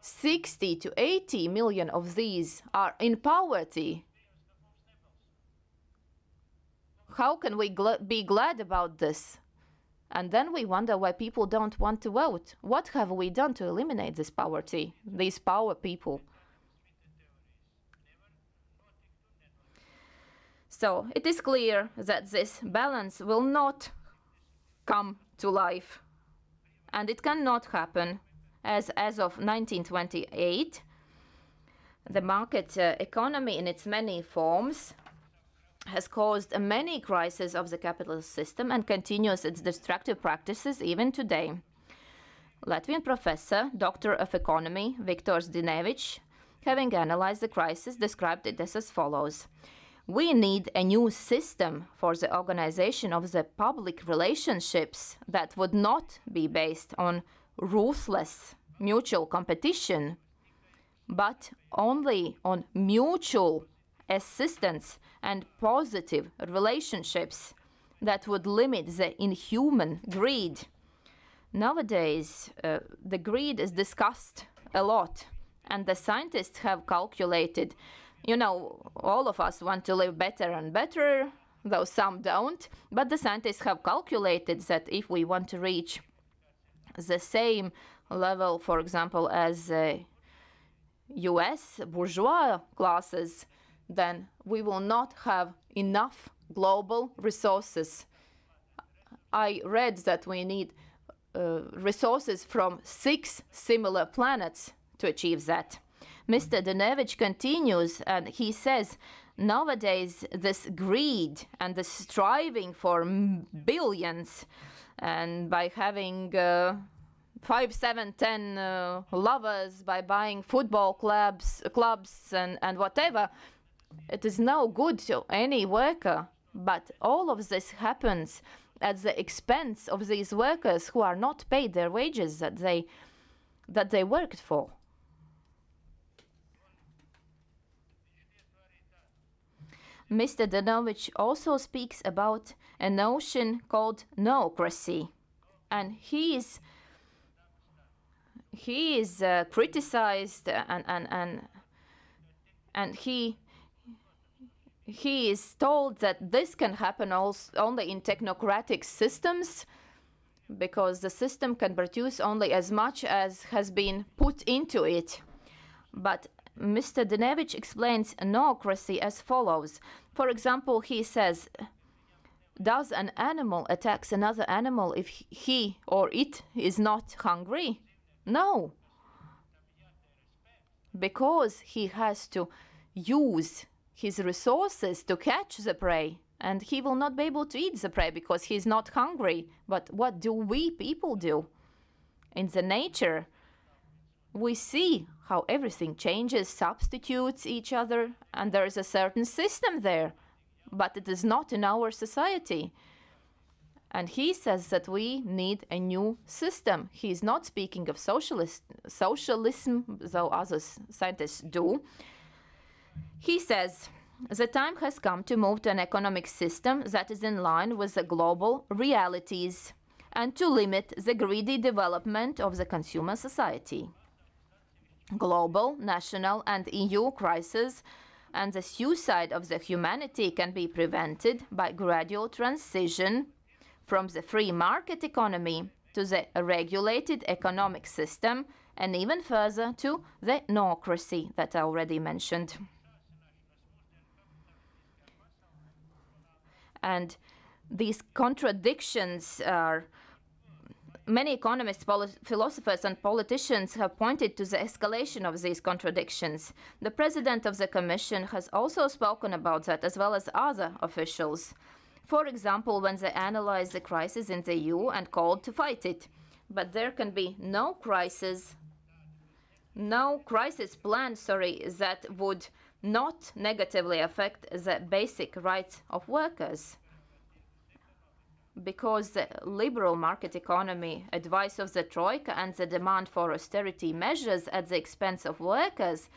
60 to 80 million of these are in poverty. How can we be glad about this? And then we wonder why people don't want to vote. What have we done to eliminate this poverty, these poor people? So it is clear that this balance will not come to life. And it cannot happen as of 1928. The market economy in its many forms has caused many crises of the capitalist system and continues its destructive practices even today. Latvian professor, Doctor of Economy, Viktor Zdinevič, having analyzed the crisis, described it as follows. We need a new system for the organization of the public relationships that would not be based on ruthless mutual competition, but only on mutual assistance and positive relationships that would limit the inhuman greed. Nowadays, the greed is discussed a lot, and the scientists have calculated, you know, all of us want to live better and better, though some don't, but the scientists have calculated that if we want to reach the same level, for example, as US bourgeois classes, then we will not have enough global resources. I read that we need resources from 6 similar planets to achieve that. Mr. Zdinevič continues and he says, nowadays this greed and the striving for billions and by having 5, 7, 10 lovers, by buying football clubs and whatever, it is no good to any worker, but all of this happens at the expense of these workers who are not paid their wages that they worked for. Mr. Zdinevič also speaks about a notion called noocracy, and he is criticized and he is told that this can happen only in technocratic systems because the system can produce only as much as has been put into it. But Mr. Zdinevič explains noocracy as follows. For example, he says, does an animal attack another animal if he or it is not hungry? No. Because he has to use his resources to catch the prey, and he will not be able to eat the prey because he's not hungry. But what do we people do? In the nature, we see how everything changes, substitutes each other, and there is a certain system there, but it is not in our society. And he says that we need a new system. He is not speaking of socialism, though other scientists do. He says, the time has come to move to an economic system that is in line with the global realities and to limit the greedy development of the consumer society. Global, national, and EU crises and the suicide of the humanity can be prevented by gradual transition from the free market economy to the regulated economic system, and even further to the noocracy that I already mentioned. And these contradictions are, many economists, philosophers and politicians have pointed to the escalation of these contradictions. The President of the Commission has also spoken about that, as well as other officials. For example, when they analyzed the crisis in the EU and called to fight it. But there can be no crisis plan, that would not negatively affect the basic rights of workers. Because the liberal market economy, advice of the Troika, and the demand for austerity measures at the expense of workers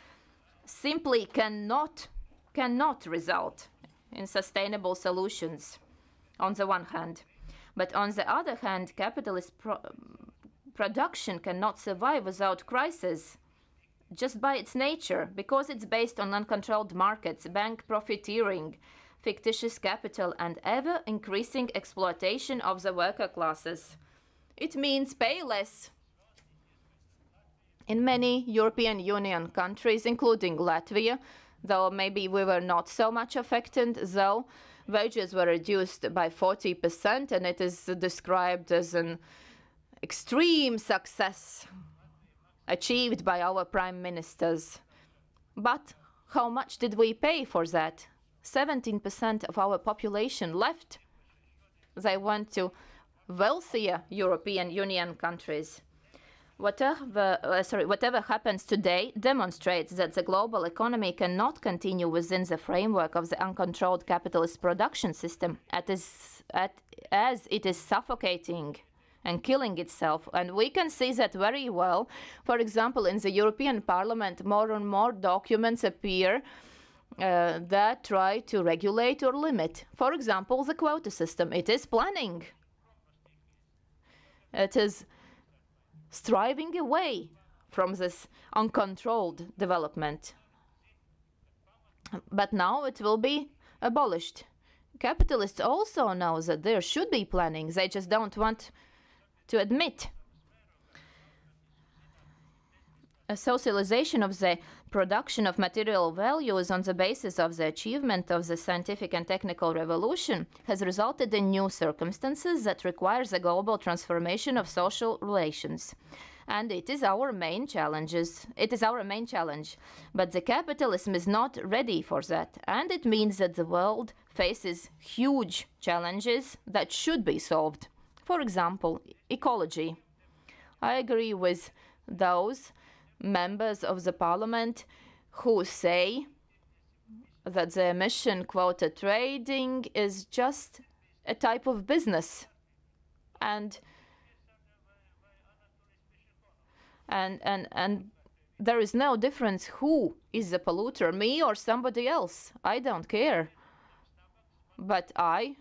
simply cannot result in sustainable solutions, on the one hand. But on the other hand, capitalist production cannot survive without crisis, just by its nature, because it's based on uncontrolled markets, bank profiteering, fictitious capital, and ever-increasing exploitation of the worker classes. It means pay less. In many European Union countries, including Latvia, though maybe we were not so much affected, though wages were reduced by 40%, and it is described as an extreme success achieved by our prime ministers. But how much did we pay for that? 17% of our population left. They went to wealthier European Union countries. Whatever happens today demonstrates that the global economy cannot continue within the framework of the uncontrolled capitalist production system, as it is suffocating and killing itself. And we can see that very well. For example, in the European Parliament, more and more documents appear that try to regulate or limit. For example, the quota system. It is planning. It is striving away from this uncontrolled development. But now it will be abolished. Capitalists also know that there should be planning. They just don't want to admit. A socialization of the production of material values on the basis of the achievement of the scientific and technical revolution has resulted in new circumstances that requires a global transformation of social relations. And it is our main challenge. But the capitalism is not ready for that. And it means that the world faces huge challenges that should be solved. For example, ecology. I agree with those members of the parliament who say that the emission quota trading is just a type of business, and there is no difference who is the polluter, me or somebody else. I don't care. But I,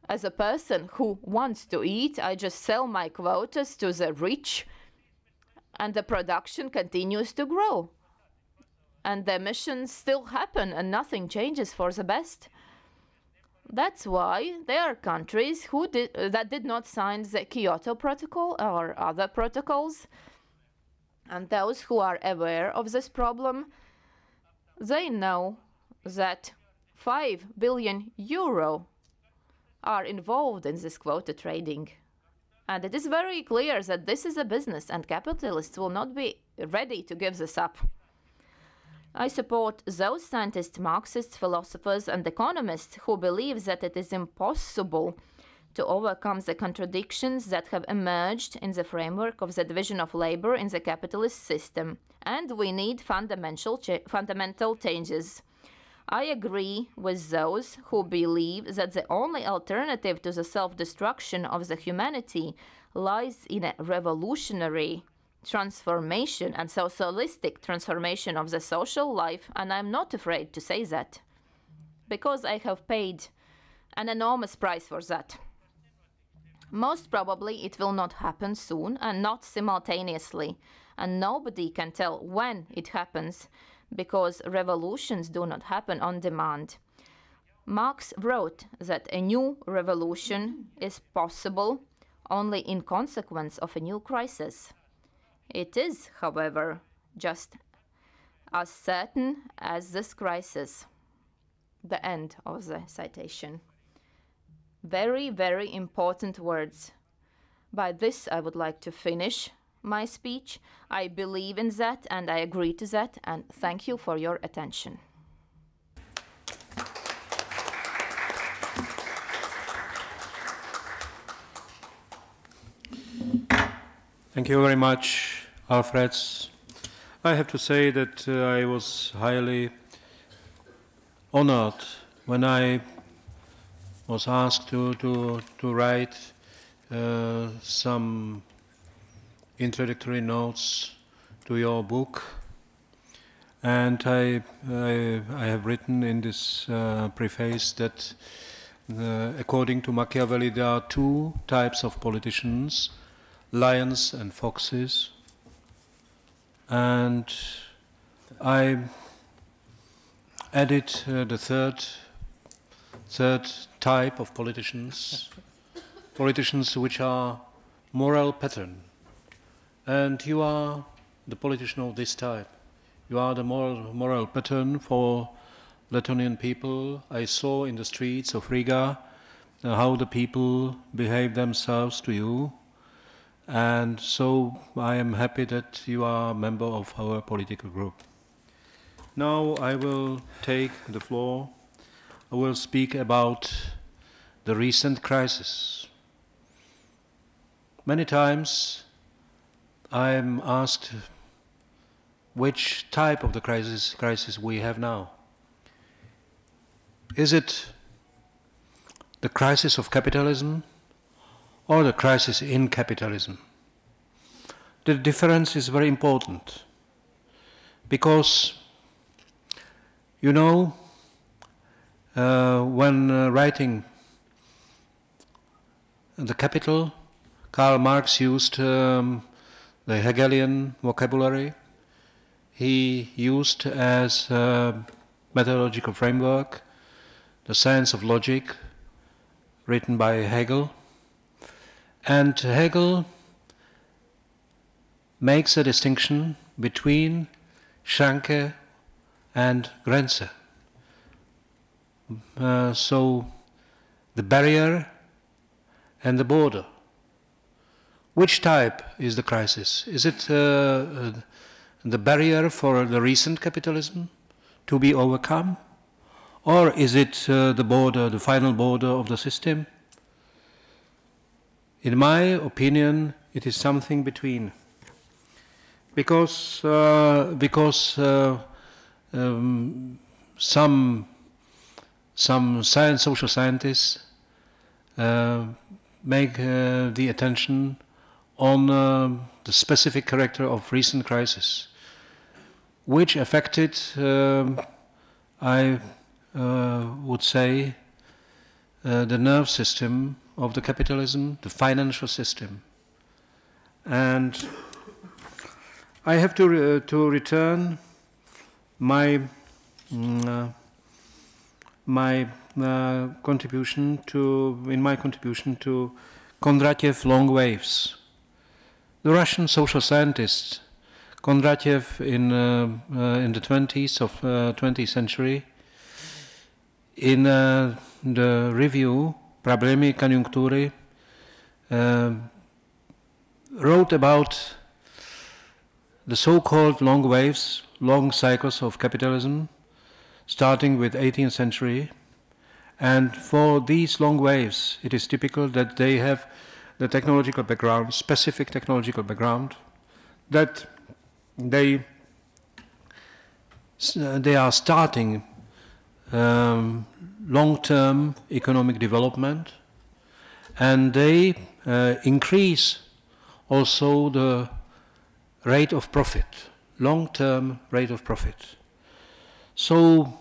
as a person who wants to eat, I just sell my quotas to the rich, and the production continues to grow. And the emissions still happen, and nothing changes for the best. That's why there are countries that did not sign the Kyoto Protocol or other protocols. And those who are aware of this problem, they know that 5 billion euro are involved in this quota trading. And it is very clear that this is a business, and capitalists will not be ready to give this up. I support those scientists, Marxists, philosophers, and economists who believe that it is impossible to overcome the contradictions that have emerged in the framework of the division of labor in the capitalist system, and we need fundamental changes. I agree with those who believe that the only alternative to the self-destruction of the humanity lies in a revolutionary transformation and socialistic transformation of the social life, and I'm not afraid to say that, because I have paid an enormous price for that. Most probably it will not happen soon and not simultaneously, and nobody can tell when it happens, because revolutions do not happen on demand. Marx wrote that a new revolution is possible only in consequence of a new crisis. It is, however, just as certain as this crisis. The end of the citation. Very, very important words. By this, I would like to finish my speech. I believe in that and I agree to that, and thank you for your attention. Thank you very much, Alfred. I have to say that I was highly honored when I was asked to write some introductory notes to your book. And I have written in this preface that according to Machiavelli there are two types of politicians, lions and foxes. And I added the third type of politicians, politicians which are moral pattern. And you are the politician of this type. You are the moral pattern for Letonian people. I saw in the streets of Riga how the people behave themselves to you. And so I am happy that you are a member of our political group. Now I will take the floor. I will speak about the recent crisis. Many times I am asked which type of the crisis we have now. Is it the crisis of capitalism or the crisis in capitalism? The difference is very important because, you know, when writing The Capital, Karl Marx used the Hegelian vocabulary. He used as a methodological framework the Science of Logic, written by Hegel. And Hegel makes a distinction between Schranke and Grenze. So the barrier and the border. Which type is the crisis? Is it the barrier for the recent capitalism to be overcome? Or is it the border, the final border of the system? In my opinion, it is something between. Because some social scientists make the attention on the specific character of recent crisis, which affected, I would say, the nerve system of the capitalism, the financial system. And I have to return my contribution to Kondratiev long waves. The Russian social scientist Kondratiev in the 20s of 20th century, in the review Problémy konjunktury, wrote about the so-called long waves, long cycles of capitalism, starting with 18th century. And for these long waves, it is typical that they have the technological background, specific technological background, that they are starting long-term economic development, and they increase also the rate of profit, long-term rate of profit. So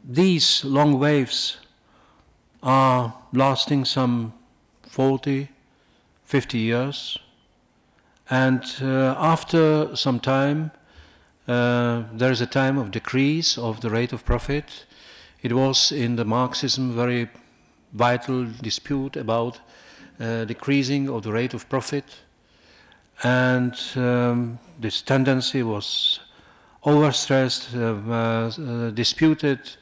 these long waves are lasting some 40, 50 years. And after some time, there is a time of decrease of the rate of profit. It was in the Marxism very vital dispute about decreasing of the rate of profit. And this tendency was overstressed, disputed,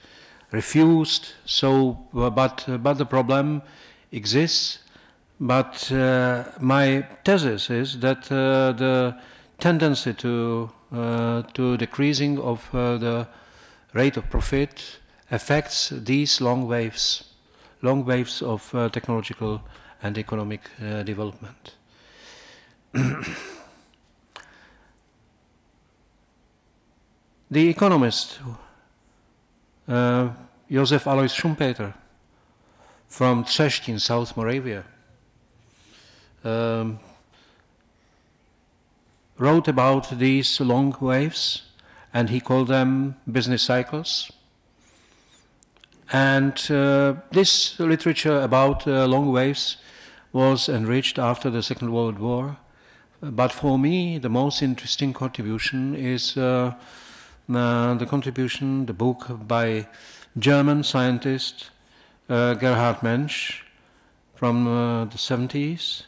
refused. So, but the problem exists. But my thesis is that the tendency to decreasing of the rate of profit affects these long waves of technological and economic development. The economist Josef Alois Schumpeter from Trzeszcz in South Moravia wrote about these long waves, and he called them business cycles. And this literature about long waves was enriched after the Second World War. But for me, the most interesting contribution is the book by German scientist Gerhard Mensch from the 70s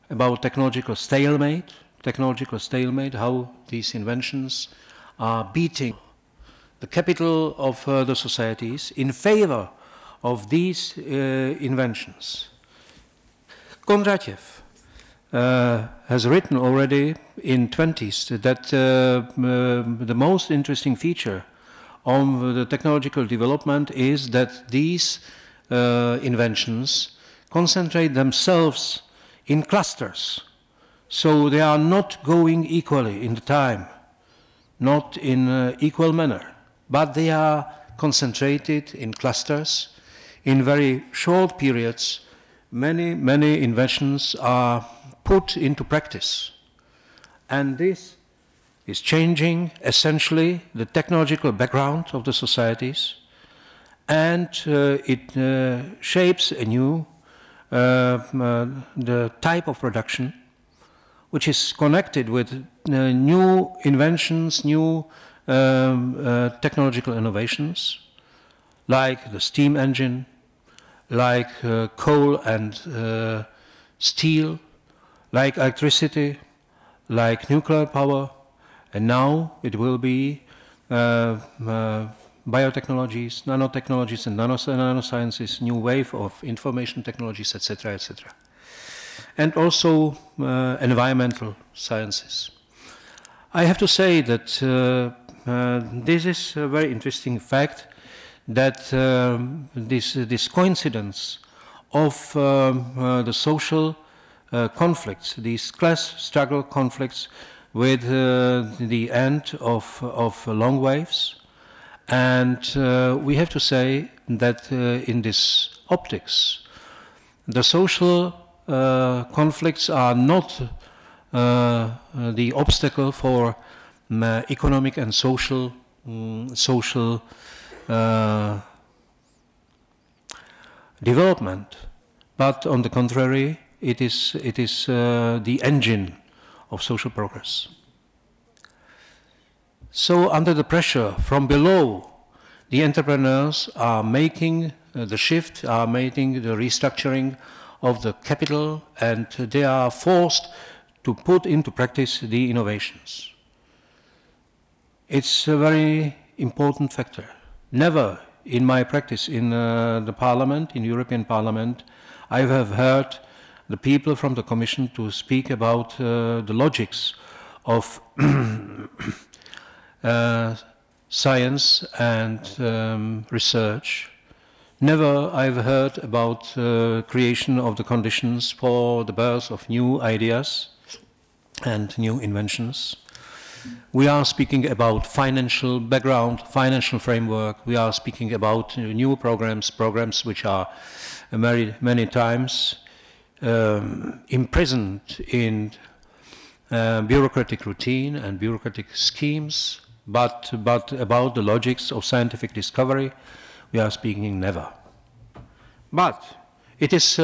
about technological stalemate, how these inventions are beating the capital of the societies in favor of these inventions. Kondratiev has written already in 20s that the most interesting feature of the technological development is that these inventions concentrate themselves in clusters. So they are not going equally in the time, not in equal manner, but they are concentrated in clusters. In very short periods, many inventions are put into practice. And this is changing essentially the technological background of the societies, and it shapes anew the type of production which is connected with new inventions, new technological innovations, like the steam engine, like coal and steel, like electricity, like nuclear power, and now it will be biotechnologies, nanotechnologies, and nanosciences, new wave of information technologies, etc., etc. And also environmental sciences. I have to say that this is a very interesting fact, that this coincidence of the social conflicts, these class struggle conflicts, with the end of long waves. And we have to say that in this optics, the social conflicts are not the obstacle for economic and social development, but on the contrary, it is the engine of social progress. So under the pressure from below, the entrepreneurs are making the shift, are making the restructuring of the capital, and they are forced to put into practice the innovations. It's a very important factor. Never in my practice in the Parliament, in European Parliament, I have heard the people from the Commission to speak about the logics of science and research. Never I've heard about creation of the conditions for the birth of new ideas and new inventions. We are speaking about financial background, financial framework. We are speaking about new programs which are many times imprisoned in bureaucratic routine and bureaucratic schemes, but about the logics of scientific discovery, we are speaking never. But It is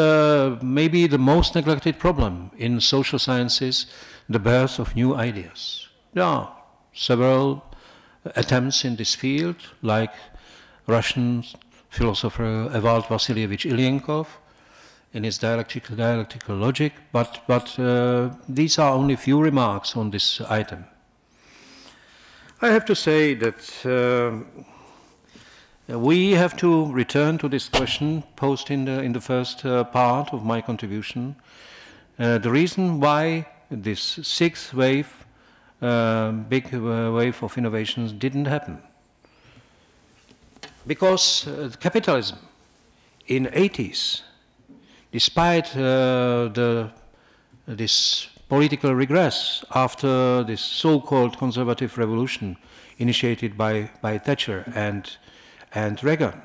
maybe the most neglected problem in social sciences, the birth of new ideas. There are several attempts in this field, like Russian philosopher Evald Vassilievich Ilyenkov in his dialectical logic, but these are only few remarks on this item. I have to say that we have to return to this question posed in the first part of my contribution. The reason why this sixth wave, big wave of innovations didn't happen. Because capitalism in 80s, despite this political regress after this so-called conservative revolution initiated by Thatcher and Reagan,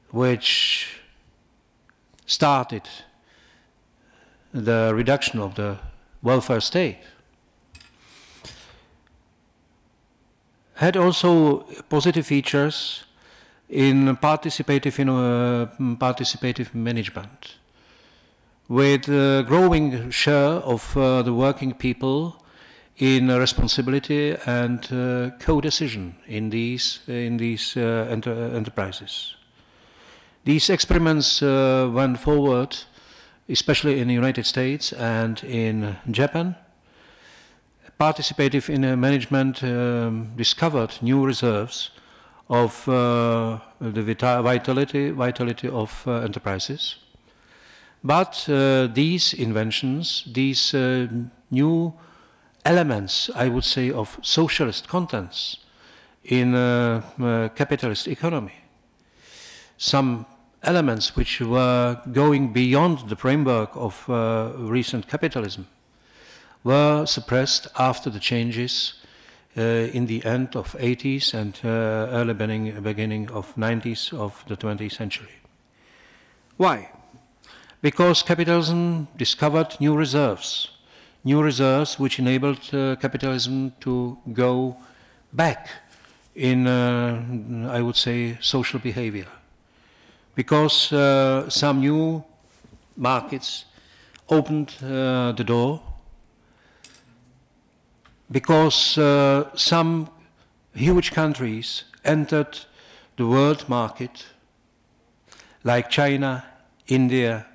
which started the reduction of the welfare state, had also positive features in participative management, with a growing share of the working people in responsibility and co-decision in these enterprises. These experiments went forward, especially in the United States and in Japan. Participative management discovered new reserves of the vitality of enterprises. But these inventions, these new elements, I would say, of socialist contents in capitalist economy, some elements which were going beyond the framework of recent capitalism, were suppressed after the changes in the end of 80s and early beginning of 90s of the 20th century. Why? Because capitalism discovered new reserves which enabled capitalism to go back in, I would say, social behavior. Because some new markets opened the door, because some huge countries entered the world market, like China, India,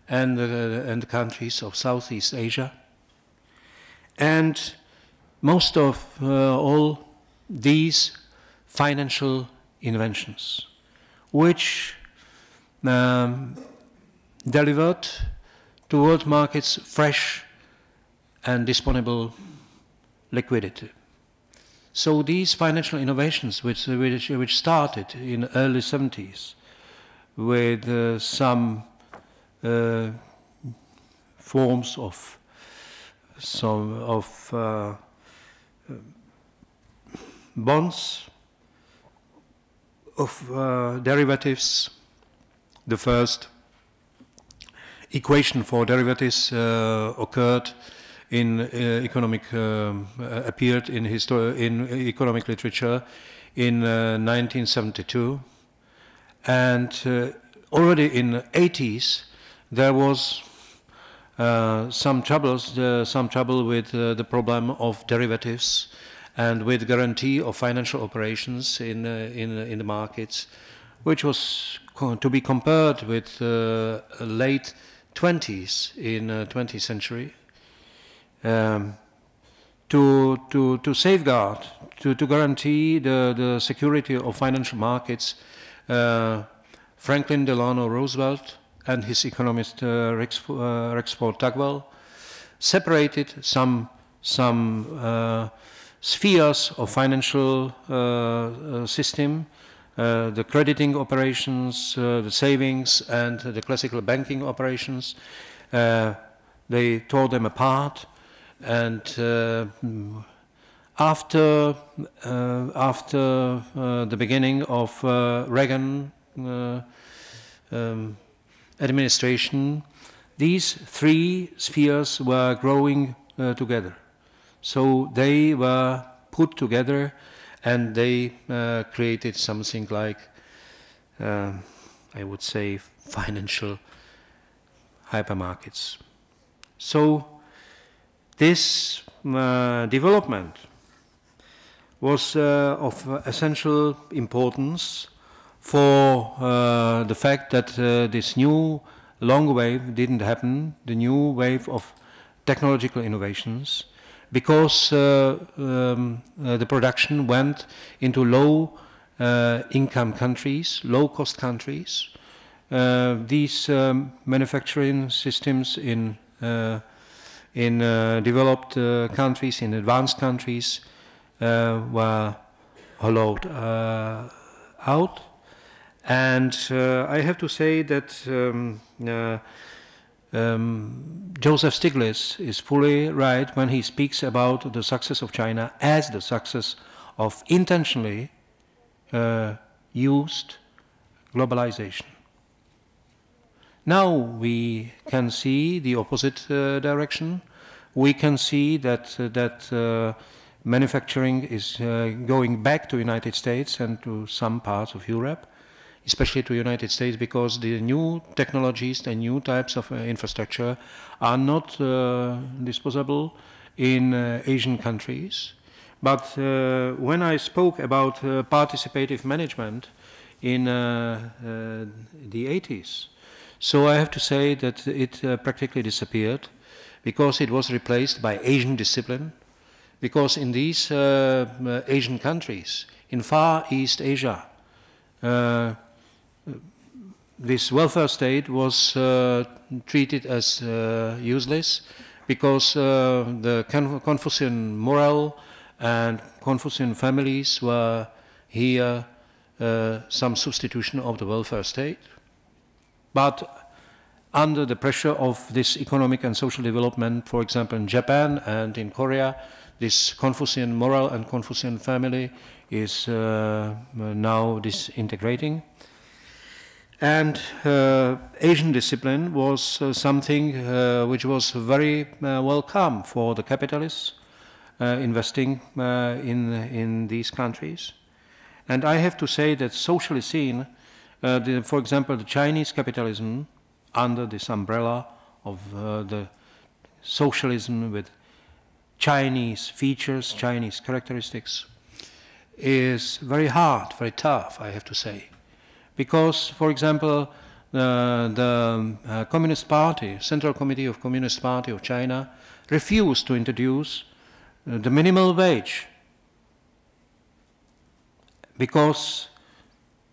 and the countries of Southeast Asia. And most of all these financial inventions, which delivered to world markets fresh and disponible liquidity. So these financial innovations, which started in the early 70s with some forms of bonds, of derivatives. The first equation for derivatives occurred in appeared in economic literature in 1972, and already in the 80s there was some trouble with the problem of derivatives and with guarantee of financial operations in the markets, which was to be compared with late 20s in 20th century. To safeguard, to guarantee the security of financial markets, Franklin Delano Roosevelt and his economist Rexford Tugwell separated some spheres of financial system, the crediting operations, the savings, and the classical banking operations. They tore them apart, and after the beginning of Reagan administration, these three spheres were growing together. So they were put together, and they created something like I would say, financial hypermarkets. So this development was of essential importance for the fact that this new long wave didn't happen, the new wave of technological innovations, because the production went into low income countries, low cost countries. These manufacturing systems in developed countries, in advanced countries, were hollowed out. And I have to say that Joseph Stiglitz is fully right when he speaks about the success of China as the success of intentionally used globalization. Now we can see the opposite direction. We can see that manufacturing is going back to the United States and to some parts of Europe, especially to the United States, because the new technologies, the new types of infrastructure are not disposable in Asian countries. But when I spoke about participative management in the 80s, so I have to say that it practically disappeared because it was replaced by Asian discipline, because in these Asian countries, in Far East Asia, this welfare state was treated as useless because the Confucian moral and Confucian families were here some substitution of the welfare state. But under the pressure of this economic and social development, for example, in Japan and in Korea, this Confucian moral and Confucian family is now disintegrating. And Asian discipline was something which was very welcome for the capitalists investing in these countries. And I have to say that socially seen, for example, the Chinese capitalism under this umbrella of the socialism with Chinese features, Chinese characteristics, is very hard, very tough, I have to say. Because, for example, the Communist Party, Central Committee of Communist Party of China, refused to introduce the minimal wage because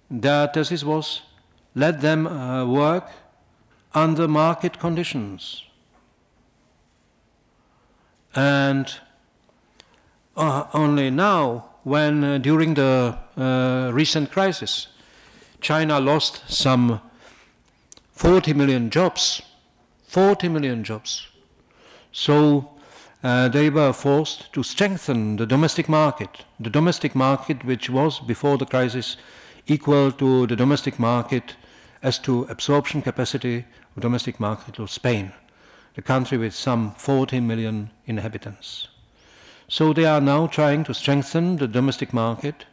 their thesis was, let them work under market conditions. And only now, when during the recent crisis, China lost some 40 million jobs, 40 million jobs. So they were forced to strengthen the domestic market which was before the crisis equal to the domestic market as to absorption capacity of domestic market of Spain, the country with some 40 million inhabitants. So they are now trying to strengthen the domestic market.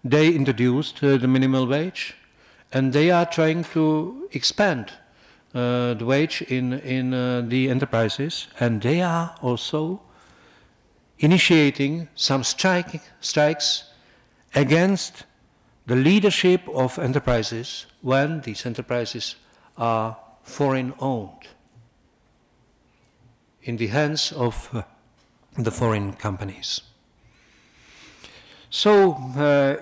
They introduced the minimal wage, and they are trying to expand the wage in the enterprises, and they are also initiating some strikes against the leadership of enterprises when these enterprises are foreign-owned, in the hands of the foreign companies. So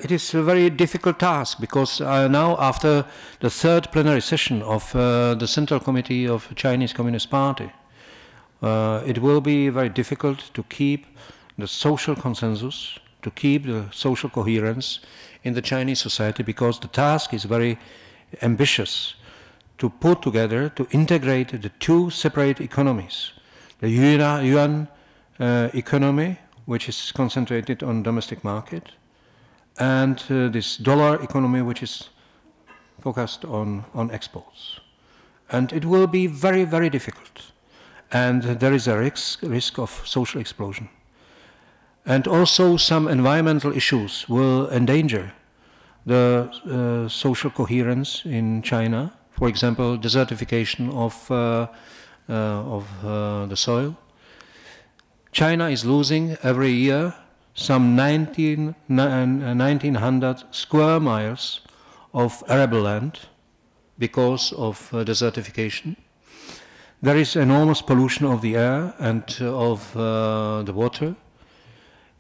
it is a very difficult task, because now after the third plenary session of the Central Committee of the Chinese Communist Party, it will be very difficult to keep the social consensus, to keep the social coherence in the Chinese society, because the task is very ambitious to put together, to integrate the two separate economies. The yuan economy, which is concentrated on domestic market, and this dollar economy, which is focused on exports. And it will be very, very difficult. And there is a risk of social explosion. And also some environmental issues will endanger the social coherence in China. For example, desertification of the soil. China is losing every year some 1900 square miles of arable land because of desertification. There is enormous pollution of the air and of the water.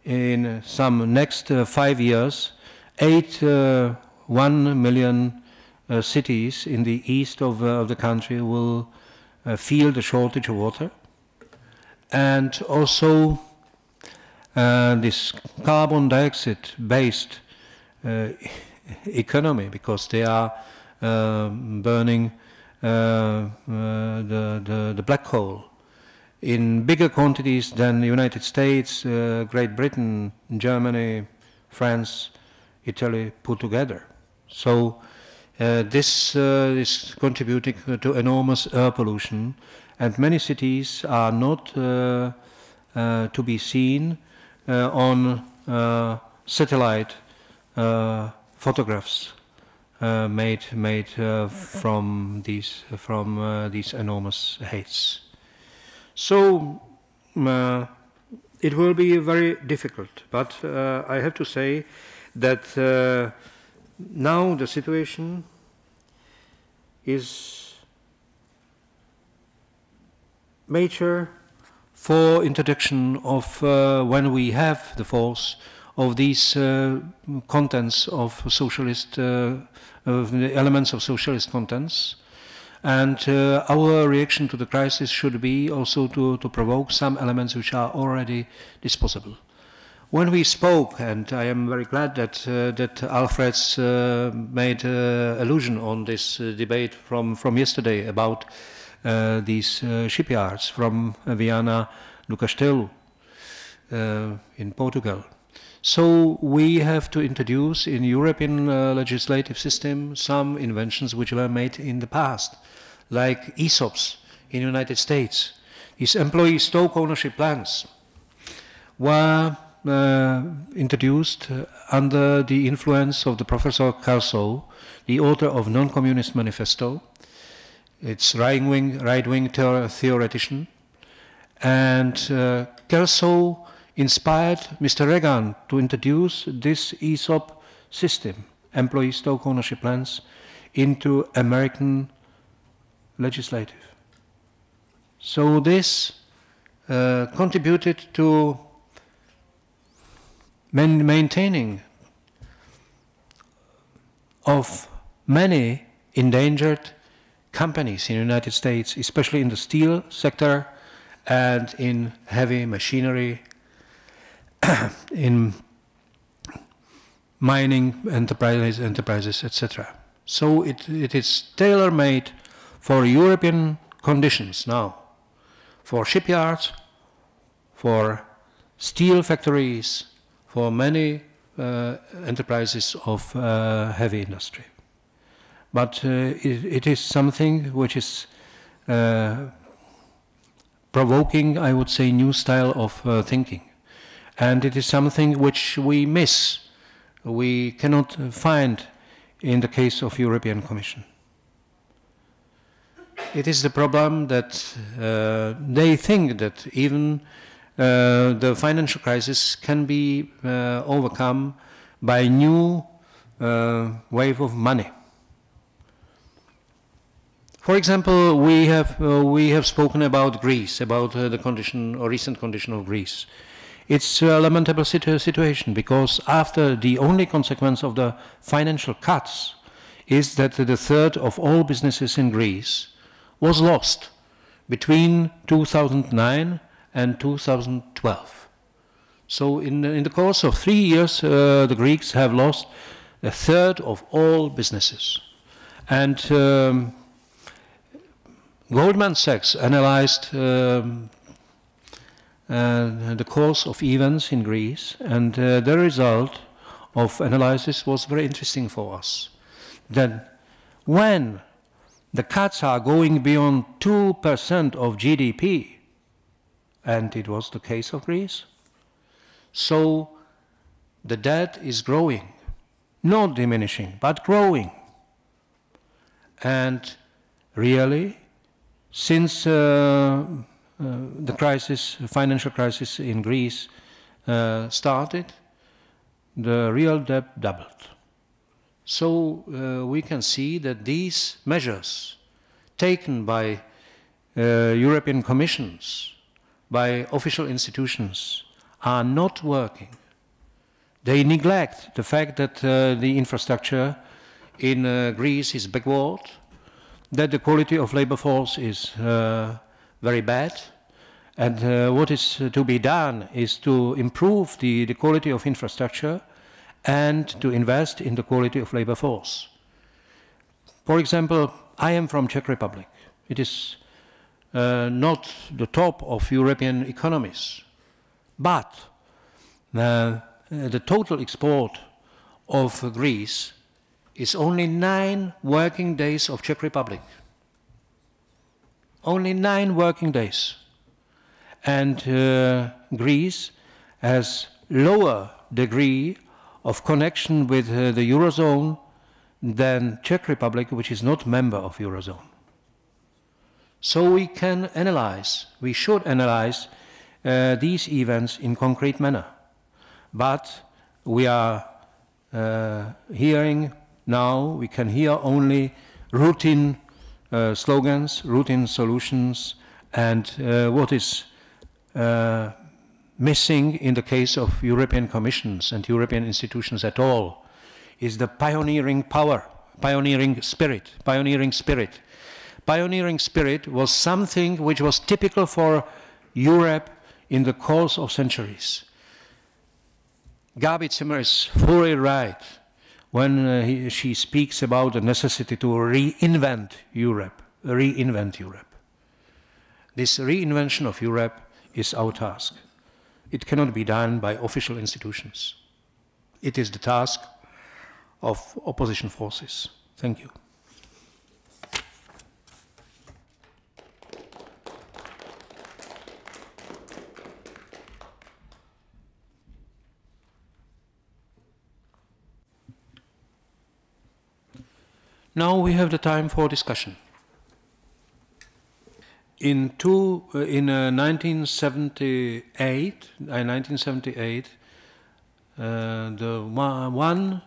In some next 5 years, 1 million cities in the east of the country will feel the shortage of water. And also this carbon dioxide-based economy, because they are burning the black coal in bigger quantities than the United States, Great Britain, Germany, France, Italy put together. So this is contributing to enormous air pollution, and many cities are not to be seen on satellite photographs made from these enormous heights. So it will be very difficult, but I have to say that now the situation is major for introduction of when we have the force of these contents of socialist, the elements of socialist contents. And our reaction to the crisis should be also to provoke some elements which are already disposable. When we spoke, and I am very glad that Alfred's made allusion on this debate from yesterday about these shipyards from Viana do Castelo in Portugal. So we have to introduce in European legislative system some inventions which were made in the past, like ESOPs in the United States. These employee stock ownership plans were introduced under the influence of the Professor Kelso, the author of Non-Communist Manifesto. It's right-wing theoretician. And Kelso inspired Mr. Reagan to introduce this ESOP system, employee stock ownership plans, into American legislative. So this contributed to maintaining of many endangered companies in the United States, especially in the steel sector and in heavy machinery, in mining enterprises, etc. So it is tailor-made for European conditions now, for shipyards, for steel factories, for many enterprises of heavy industry. But it is something which is provoking, I would say, new style of thinking. And it is something which we miss, we cannot find in the case of European Commission. It is the problem that they think that even the financial crisis can be overcome by a new wave of money. For example, we have spoken about Greece, about the condition or recent condition of Greece. It's a lamentable situation because after the only consequence of the financial cuts is that the third of all businesses in Greece was lost between 2009 and 2012. So in the course of 3 years, the Greeks have lost a third of all businesses. And Goldman Sachs analyzed the course of events in Greece, and the result of analysis was very interesting for us. That when the cuts are going beyond 2% of GDP, and it was the case of Greece, so the debt is growing. not diminishing, but growing. And really, since the financial crisis in Greece started, the real debt doubled. So we can see that these measures taken by European Commissions, by official institutions, are not working. They neglect the fact that the infrastructure in Greece is backward, that the quality of labor force is very bad, and what is to be done is to improve the quality of infrastructure and to invest in the quality of labor force. For example, I am from Czech Republic. It is not the top of European economies, but the total export of Greece is only 9 working days of Czech Republic. Only 9 working days. And Greece has lower degree of connection with the Eurozone than Czech Republic, which is not member of Eurozone. So we can analyze, we should analyze these events in concrete manner. But we are hearing now, we can hear only routine slogans, routine solutions, and what is missing in the case of European Commissions and European institutions at all is the pioneering power, pioneering spirit. Pioneering spirit was something which was typical for Europe in the course of centuries. Gabi Zimmer is fully right when she speaks about the necessity to reinvent Europe. This reinvention of Europe is our task. It cannot be done by official institutions. It is the task of opposition forces. Thank you. Now we have the time for discussion. In 1978, the one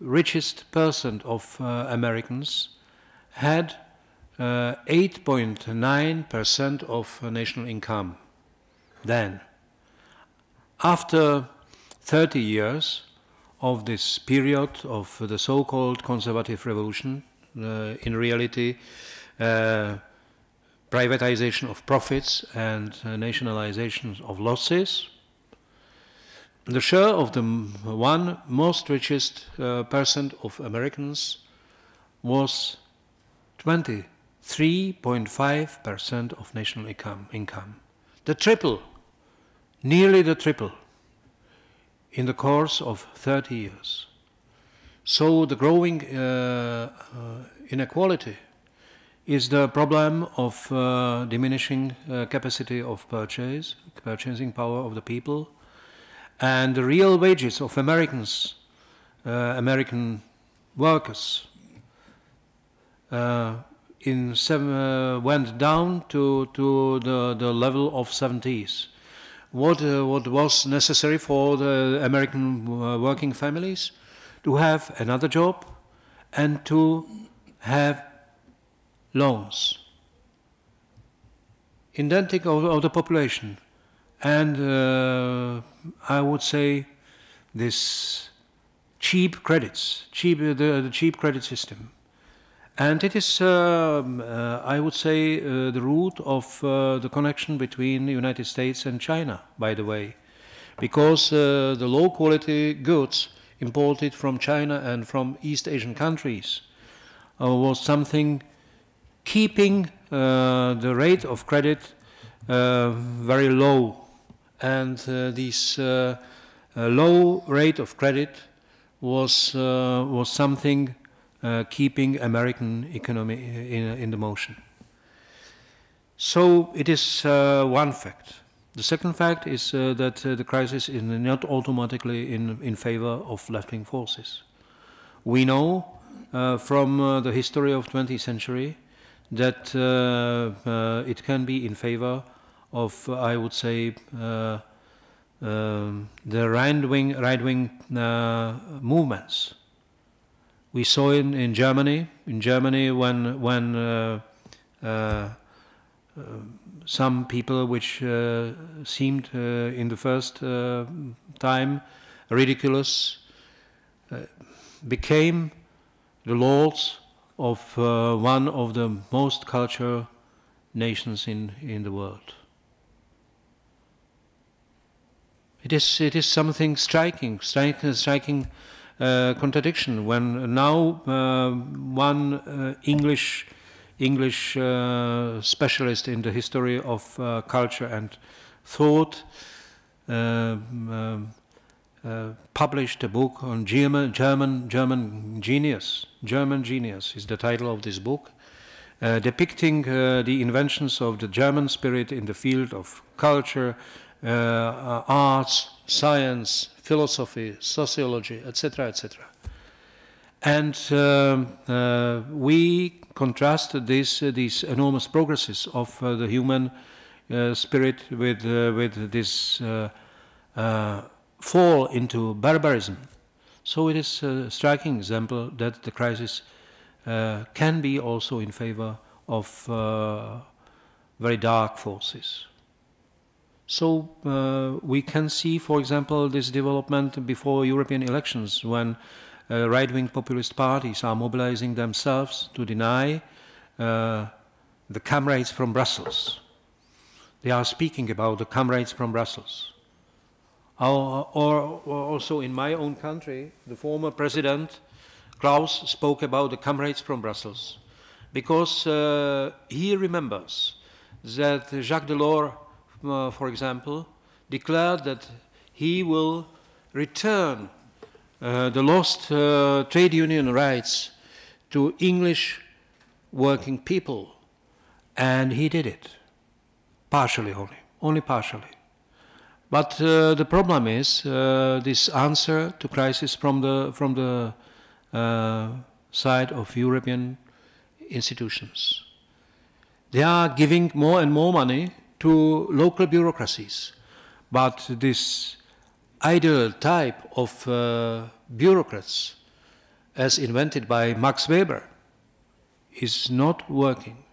richest person of Americans had 8.9% of national income. Then, after 30 years of this period of the so-called conservative revolution, in reality, privatization of profits and nationalization of losses, the share of the one most richest percent of Americans was 23.5% of national income. The triple, nearly the triple, in the course of 30 years. So the growing inequality is the problem of diminishing capacity of purchasing power of the people, and the real wages of American workers went down to the level of 70s. What was necessary for the American working families? To have another job and to have loans. Indenting of the population. And I would say this cheap credits, the cheap credit system. And it is, I would say, the root of the connection between the United States and China, by the way. Because the low quality goods imported from China and from East Asian countries was something keeping the rate of credit very low. And this low rate of credit was something keeping American economy in the motion. So it is one fact. The second fact is that the crisis is not automatically in favor of left-wing forces. We know from the history of 20th century that it can be in favor of, I would say, the right-wing movements. We saw it in Germany. In Germany, when some people which seemed in the first time ridiculous became the lords of one of the most cultured nations in the world. It is something striking contradiction when now one English specialist in the history of culture and thought published a book on German genius. German genius is the title of this book, depicting the inventions of the German spirit in the field of culture, arts, science, philosophy, sociology, etc., etc. And we contrast these enormous progresses of the human spirit with this fall into barbarism. So it is a striking example that the crisis can be also in favor of very dark forces. So we can see, for example, this development before European elections when right-wing populist parties are mobilizing themselves to deny the comrades from Brussels. They are speaking about the comrades from Brussels. Or also in my own country, the former president, Klaus, spoke about the comrades from Brussels because he remembers that Jacques Delors, for example, declared that he will return the lost trade union rights to English working people, and he did it, partially only partially. But the problem is this answer to crisis from the side of European institutions. They are giving more and more money to local bureaucracies, but this ideal type of bureaucrats, as invented by Max Weber, is not working.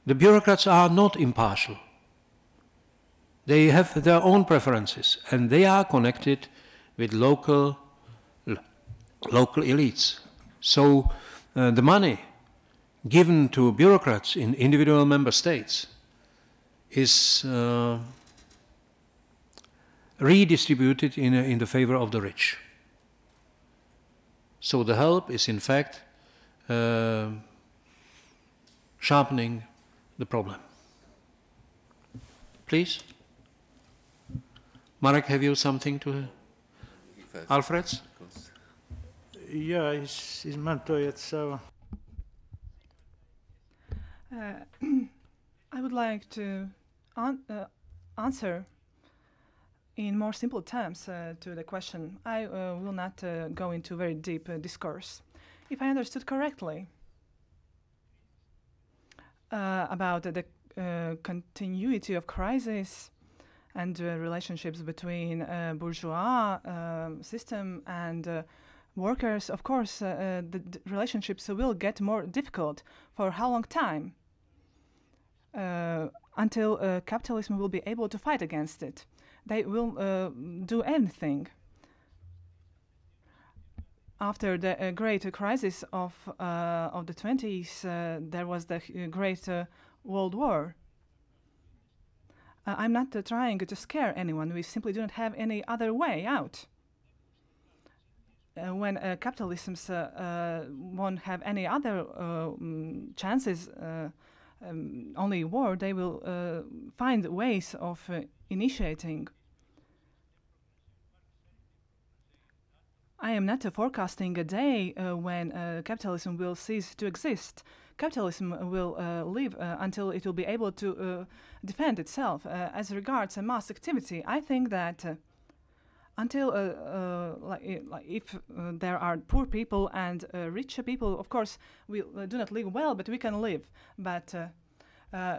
The bureaucrats are not impartial. They have their own preferences, and they are connected with local elites. So the money given to bureaucrats in individual member states is redistributed in the favor of the rich. So the help is in fact sharpening the problem. Please? Marek, have you something to... Alfreds? Jā, izmantojiet savu. I would like to answer in more simple terms to the question. I will not go into very deep discourse. If I understood correctly about the continuity of crisis and relationships between bourgeois system and workers, of course, the relationships will get more difficult. For how long time? Until capitalism will be able to fight against it. They will do anything. After the great crisis of the 20s, there was the Great World War. I'm not trying to scare anyone. We simply do not have any other way out. When capitalism won't have any other chances, only war, they will find ways of initiating. I am not forecasting a day when capitalism will cease to exist. Capitalism will live until it will be able to defend itself. As regards mass activity, I think that until if there are poor people and rich people, of course we do not live well, but we can live. But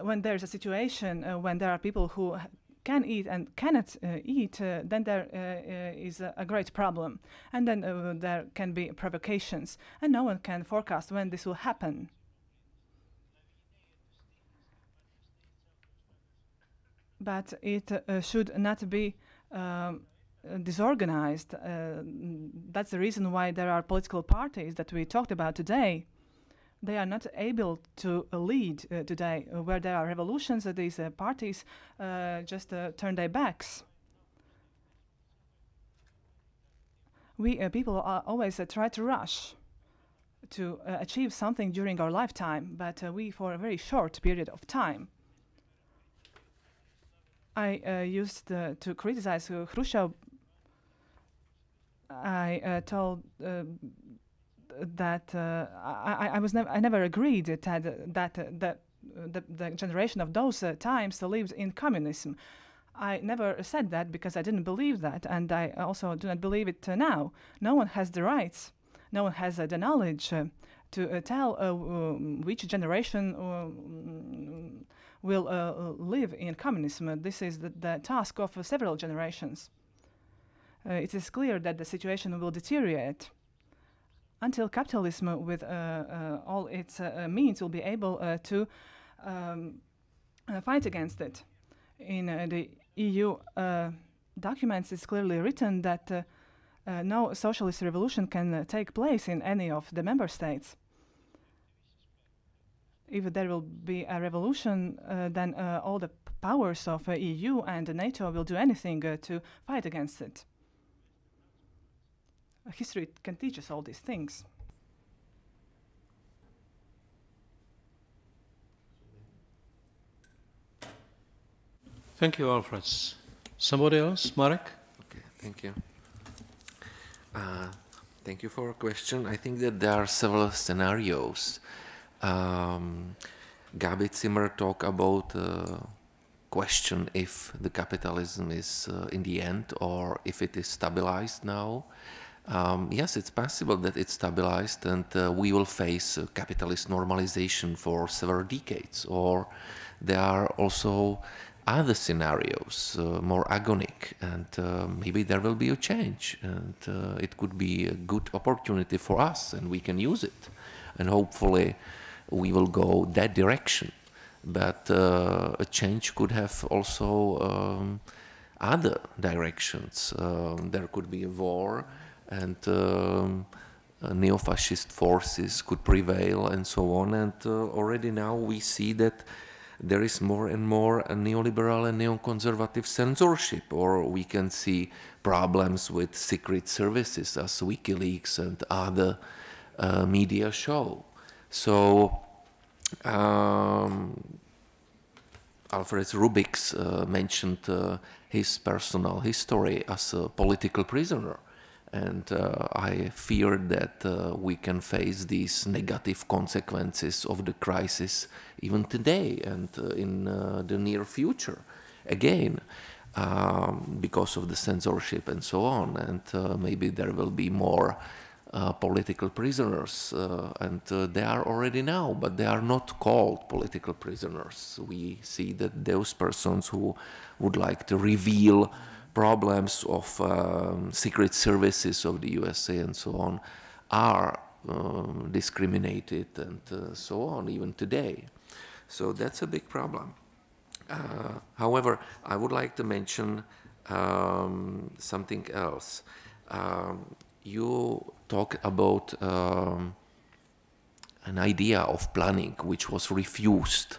when there's a situation when there are people who can eat and cannot eat, then there is a great problem. And then there can be provocations, and no one can forecast when this will happen. But it should not be disorganized. That's the reason why there are political parties that we talked about today. They are not able to lead today. Where there are revolutions, these parties just turn their backs. We people always try to rush to achieve something during our lifetime, but we for a very short period of time. I used to criticize Khrushchev. I told that I never agreed that the generation of those times lives in communism. I never said that because I didn't believe that, and I also do not believe it now. No one has the rights, no one has the knowledge to tell which generation will live in communism. This is the task of several generations. It is clear that the situation will deteriorate until capitalism, with all its means, will be able to fight against it. In the EU documents, it's clearly written that no socialist revolution can take place in any of the member states. If there will be a revolution, then all the powers of EU and NATO will do anything to fight against it. History can teach us all these things. Thank you, Alfred. Somebody else? Marek? Okay, thank you. Thank you for your question. I think that there are several scenarios. Gabi Zimmer talked about question if the capitalism is in the end or if it is stabilized now. Yes, it's possible that it's stabilized and we will face capitalist normalization for several decades. Or there are also other scenarios, more agonic, and maybe there will be a change, and it could be a good opportunity for us, and we can use it, and hopefully we will go that direction. But a change could have also other directions. There could be a war, and neo-fascist forces could prevail, and so on. And already now we see that there is more and more a neoliberal and neoconservative censorship, or we can see problems with secret services as WikiLeaks and other media show. So Alfred Rubix mentioned his personal history as a political prisoner. And I fear that we can face these negative consequences of the crisis even today and in the near future, again, because of the censorship and so on. And maybe there will be more political prisoners, and they are already now, but they are not called political prisoners. We see that those persons who would like to reveal problems of secret services of the USA and so on are discriminated and so on, even today. So that's a big problem. However, I would like to mention something else. You talk about an idea of planning which was refused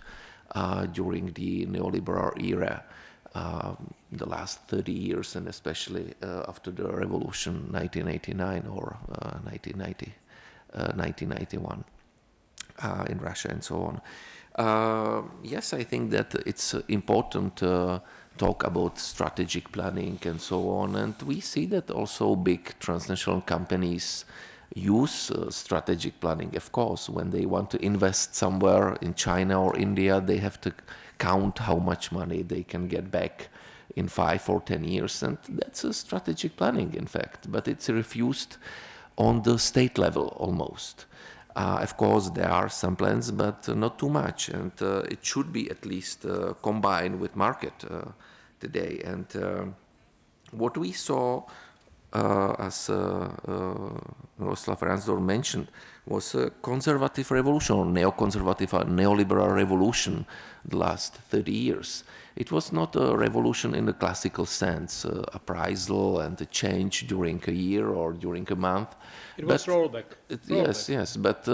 during the neoliberal era. The last 30 years, and especially after the revolution 1989 or 1991 in Russia and so on. Yes, I think that it's important to talk about strategic planning and so on, and we see that also big transnational companies use strategic planning. Of course, when they want to invest somewhere in China or India, they have to count how much money they can get back in 5 or 10 years, and that's a strategic planning, in fact, but it's refused on the state level almost. Of course, there are some plans, but not too much, and it should be at least combined with market today. And what we saw, as Miroslav Ransdorf mentioned, was a conservative revolution, or neoconservative, neoliberal revolution the last 30 years. It was not a revolution in the classical sense, appraisal and a change during a year or during a month. It was rollback. Yes, but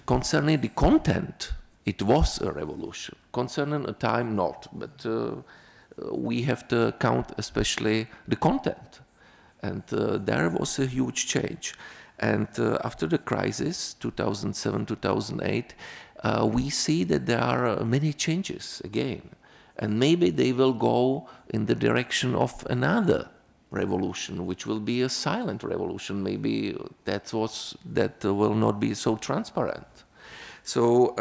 concerning the content, it was a revolution. Concerning a time, not. But we have to count especially the content. And there was a huge change. And after the crisis, 2007, 2008, we see that there are many changes again. And maybe they will go in the direction of another revolution, which will be a silent revolution. Maybe that will not be so transparent. So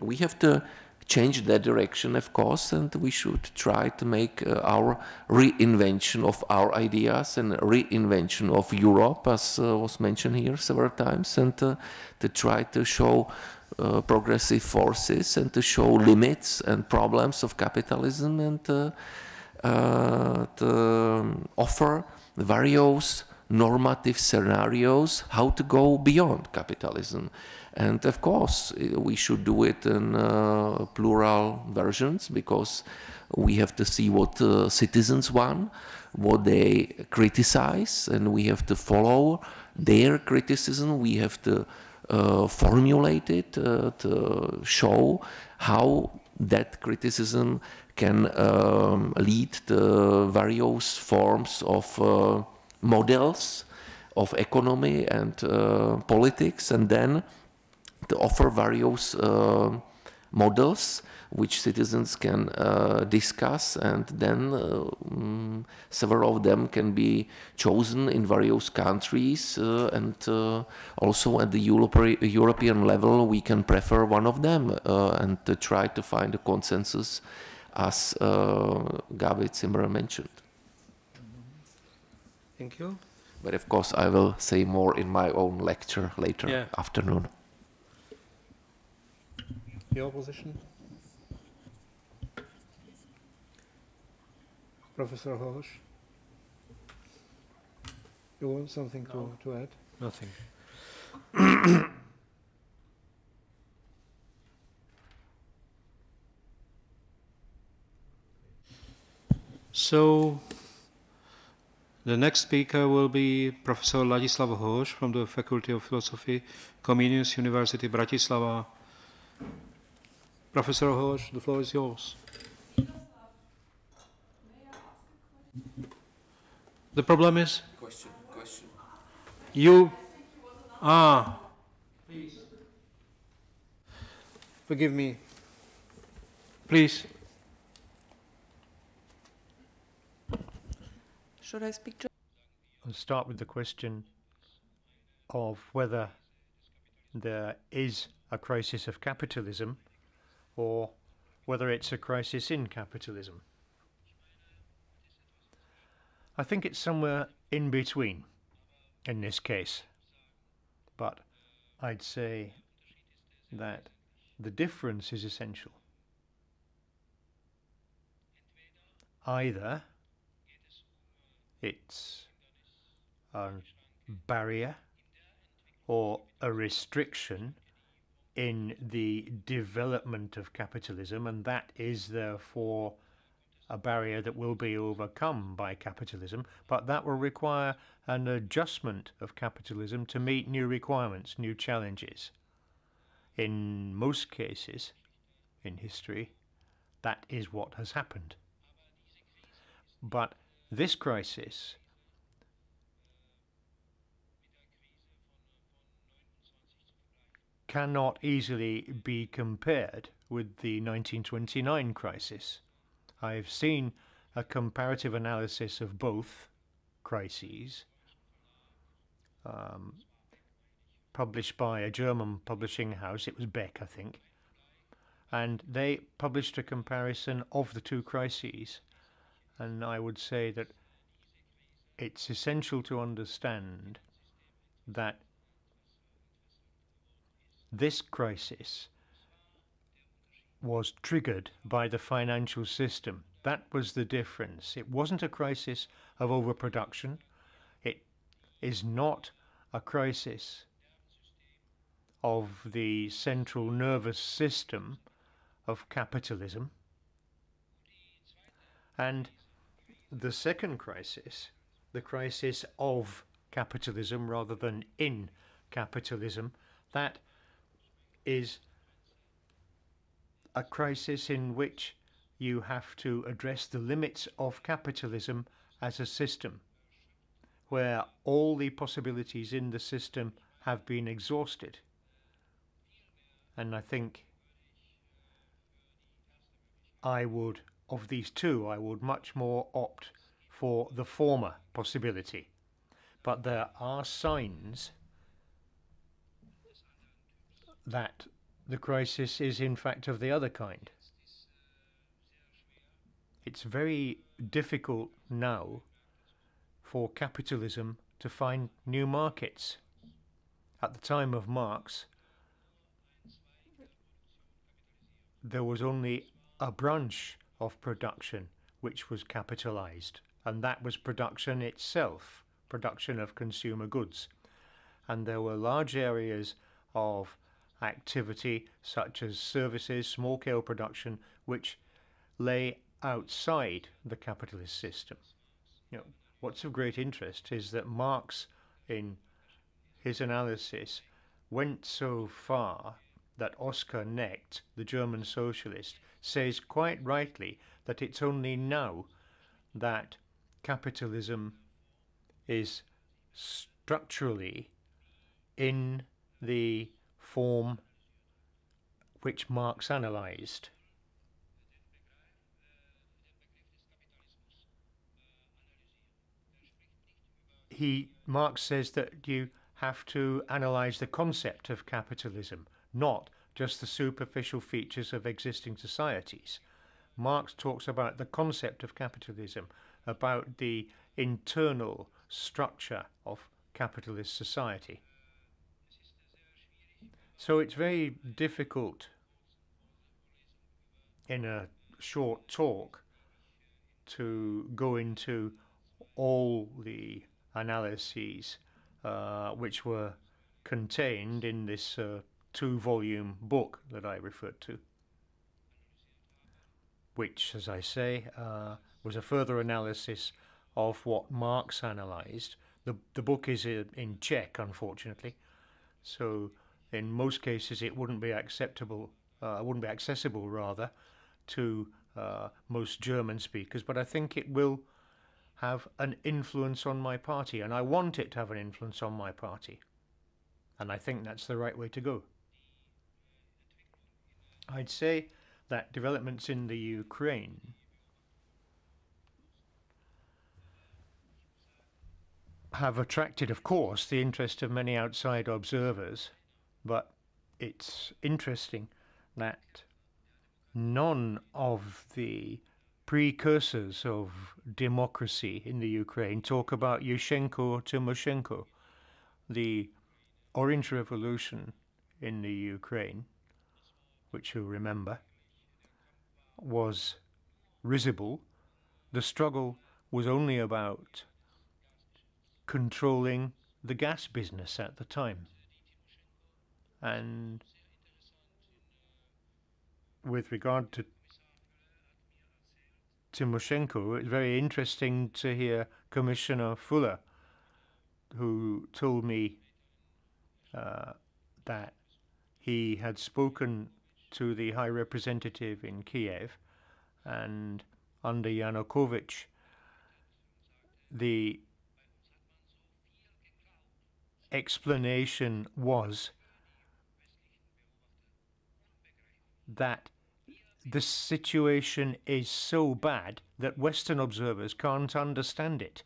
we have to change that direction, of course, and we should try to make our reinvention of our ideas and reinvention of Europe, as was mentioned here several times, and to try to show progressive forces and to show limits and problems of capitalism, and to offer various normative scenarios how to go beyond capitalism. And of course, we should do it in plural versions, because we have to see what citizens want, what they criticize, and we have to follow their criticism. We have to formulate it to show how that criticism can lead to various forms of models of economy and politics, and then to offer various models which citizens can discuss, and then several of them can be chosen in various countries, and also at the European level we can prefer one of them and to try to find a consensus, as Gabi Zimmer mentioned. Thank you. But of course I will say more in my own lecture later afternoon. Your position? Professor Hosch? You want something to add? Nothing. So, the next speaker will be Professor Ladislav Hosch from the Faculty of Philosophy, Comenius University, Bratislava. Professor Hosch, the floor is yours. The problem is? Question. You... Please. Forgive me. Please. Should I speak German? I'll start with the question of whether there is a crisis of capitalism, or whether it's a crisis in capitalism. I think it's somewhere in between in this case, but I'd say that the difference is essential. Either it's a barrier or a restriction in the development of capitalism, and that is therefore a barrier that will be overcome by capitalism, but that will require an adjustment of capitalism to meet new requirements, new challenges. In most cases in history, that is what has happened. But this crisis cannot easily be compared with the 1929 crisis. I've seen a comparative analysis of both crises published by a German publishing house. It was Beck, I think. And they published a comparison of the two crises. And I would say that it's essential to understand that this crisis was triggered by the financial system. That was the difference. It wasn't a crisis of overproduction. It is not a crisis of the central nervous system of capitalism. And the second crisis, the crisis of capitalism rather than in capitalism, that is a crisis in which you have to address the limits of capitalism as a system, where all the possibilities in the system have been exhausted. And I think of these two, I would much more opt for the former possibility. But there are signs that the crisis is in fact of the other kind. It's very difficult now for capitalism to find new markets. At the time of Marx, there was only a branch of production which was capitalized, and that was production itself, production of consumer goods. And there were large areas of activity such as services, small-scale production, which lay outside the capitalist system. What's of great interest is that Marx, in his analysis, went so far that Oskar Necht, the German socialist, says quite rightly that it's only now that capitalism is structurally in the form which Marx analyzed. Marx says that you have to analyze the concept of capitalism, not just the superficial features of existing societies. Marx talks about the concept of capitalism, about the internal structure of capitalist society. So it's very difficult in a short talk to go into all the analyses which were contained in this two-volume book that I referred to, which, as I say, was a further analysis of what Marx analyzed. The book is in Czech, unfortunately, so in most cases it wouldn't be accessible rather to most German speakers, but I think it will have an influence on my party, and I want it to have an influence on my party, and I think that's the right way to go. I'd say that developments in the Ukraine have attracted, of course, the interest of many outside observers, but it's interesting that none of the precursors of democracy in the Ukraine talk about Yushchenko, Tymoshenko. The Orange Revolution in the Ukraine, which you remember, was risible. The struggle was only about controlling the gas business at the time. And with regard to Tymoshenko, it's very interesting to hear Commissioner Fuller, who told me that he had spoken to the High Representative in Kiev, and under Yanukovych, the explanation was that the situation is so bad that Western observers can't understand it.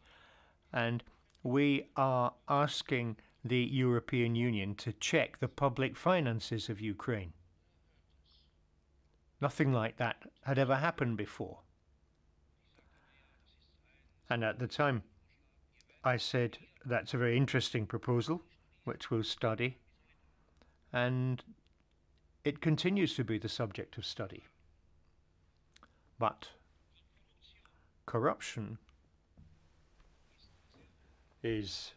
And we are asking the European Union to check the public finances of Ukraine. Nothing like that had ever happened before. And at the time, I said that's a very interesting proposal, which we'll study. And it continues to be the subject of study. But corruption is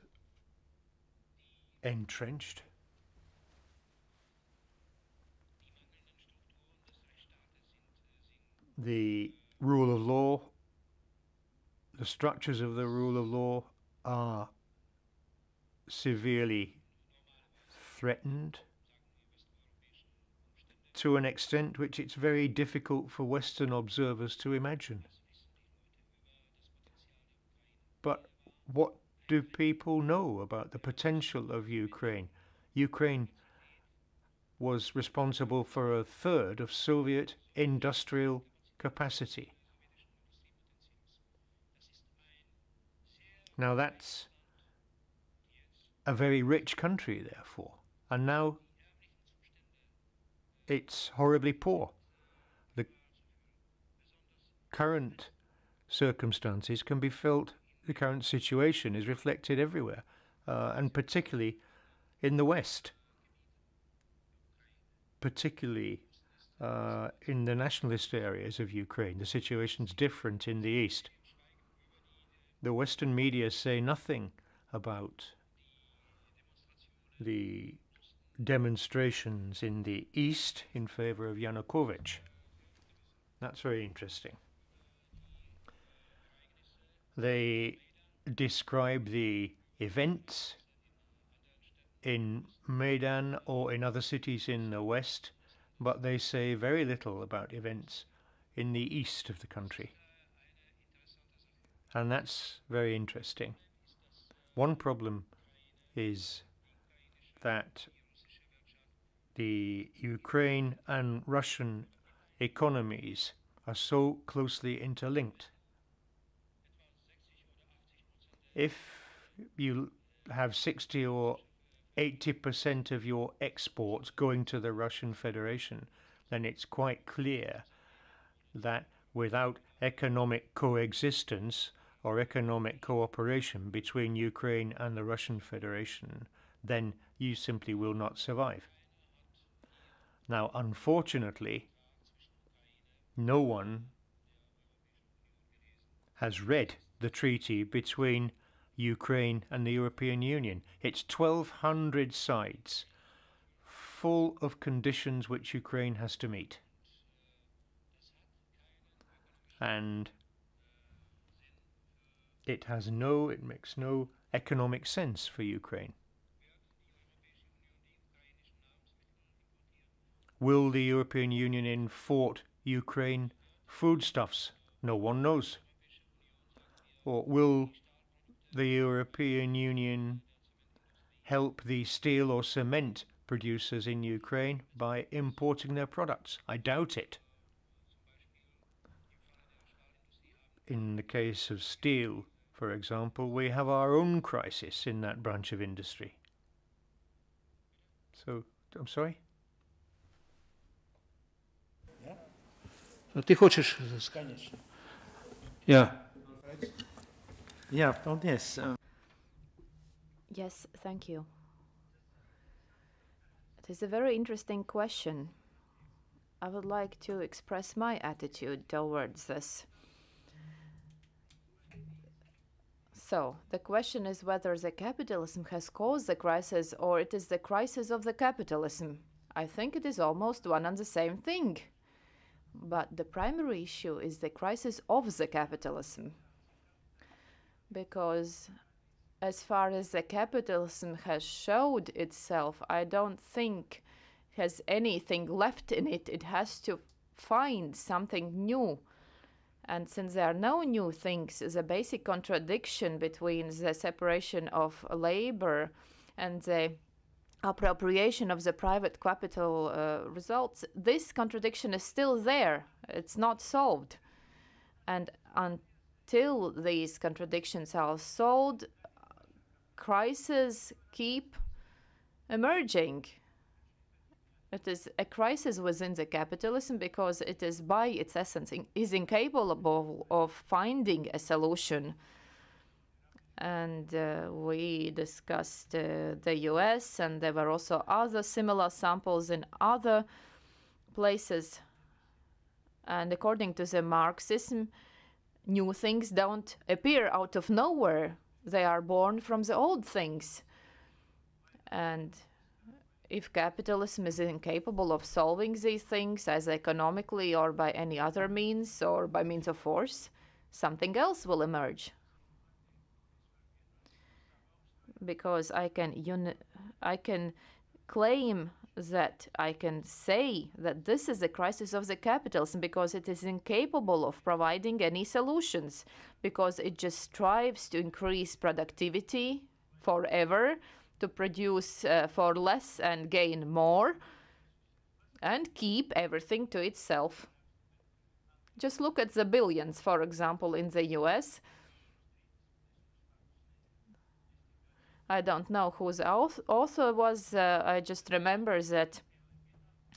entrenched. The rule of law, the structures of the rule of law are severely threatened to an extent which it's very difficult for Western observers to imagine. But what do people know about the potential of Ukraine? Ukraine was responsible for a third of Soviet industrial capacity. Now that's a very rich country, therefore, and now it's horribly poor. The current circumstances can be felt, the current situation is reflected everywhere, and particularly in the West, particularly in the nationalist areas of Ukraine. The situation's different in the East. The Western media say nothing about the demonstrations in the East in favor of Yanukovych. That's very interesting. They describe the events in Maidan or in other cities in the West, but they say very little about events in the east of the country. And that's very interesting. One problem is that the Ukraine and Russian economies are so closely interlinked. If you have 60 or 80% of your exports going to the Russian Federation, then it's quite clear that without economic coexistence or economic cooperation between Ukraine and the Russian Federation, then you simply will not survive. Now, unfortunately, no one has read the treaty between Ukraine and the European Union. It's 1,200 sides, full of conditions which Ukraine has to meet. And it makes no economic sense for Ukraine. Will the European Union import Ukraine foodstuffs? No one knows. Or will the European Union help the steel or cement producers in Ukraine by importing their products? I doubt it. In the case of steel, for example, we have our own crisis in that branch of industry. So, I'm sorry? Ty хочешь? Yeah. Yeah, yes. Yes, thank you. It is a very interesting question. I would like to express my attitude towards this. So, the question is whether the capitalism has caused the crisis or it is the crisis of the capitalism. I think it is almost one and the same thing. But the primary issue is the crisis of the capitalism. Because as far as the capitalism has showed itself, I don't think has anything left in it. It has to find something new. And since there are no new things, the basic contradiction between the separation of labor and the appropriation of the private capital results, this contradiction is still there. It's not solved. And until these contradictions are solved, crises keep emerging. It is a crisis within the capitalism because it is by its essence is incapable of finding a solution And we discussed the US, and there were also other similar samples in other places. And according to the Marxism, new things don't appear out of nowhere. They are born from the old things. And if capitalism is incapable of solving these things, as economically or by any other means or by means of force, something else will emerge. Because I can claim that I can say that this is the crisis of the capitalism because it is incapable of providing any solutions, because it just strives to increase productivity forever, to produce for less and gain more, and keep everything to itself. Just look at the billions, for example, in the US. I don't know who the author was. I just remember that.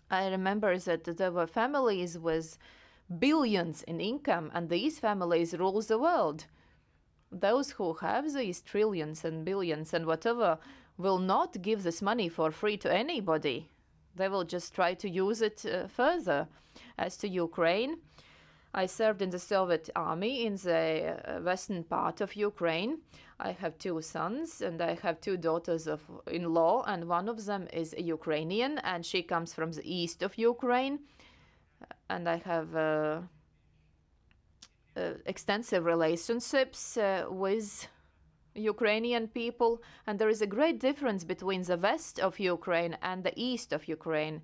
There were families with billions in income, and these families rule the world. Those who have these trillions and billions and whatever will not give this money for free to anybody. They will just try to use it further. As to Ukraine, I served in the Soviet army in the western part of Ukraine. I have 2 sons and I have 2 daughters-in-law, and one of them is a Ukrainian, and she comes from the east of Ukraine. And I have extensive relationships with Ukrainian people, and there is a great difference between the west of Ukraine and the east of Ukraine.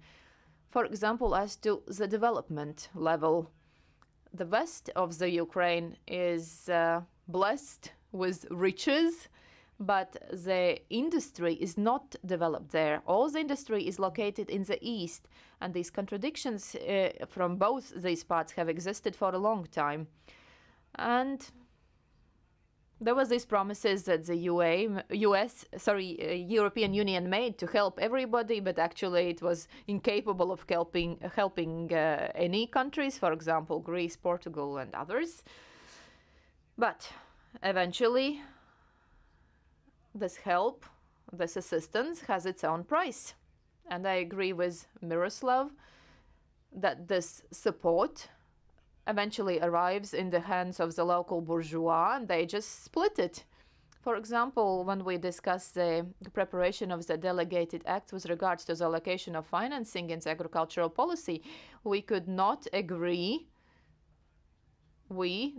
For example, as to the development level. The west of the Ukraine is blessed with riches, but the industry is not developed there. All the industry is located in the east, and these contradictions from both these parts have existed for a long time. And there was these promises that the European Union made to help everybody, but actually it was incapable of helping any countries, for example, Greece, Portugal, and others. But eventually, this help, this assistance has its own price. And I agree with Miroslav that this support eventually arrives in the hands of the local bourgeois, and they just split it. For example, when we discussed the preparation of the delegated acts with regards to the allocation of financing in the agricultural policy, we could not agree. We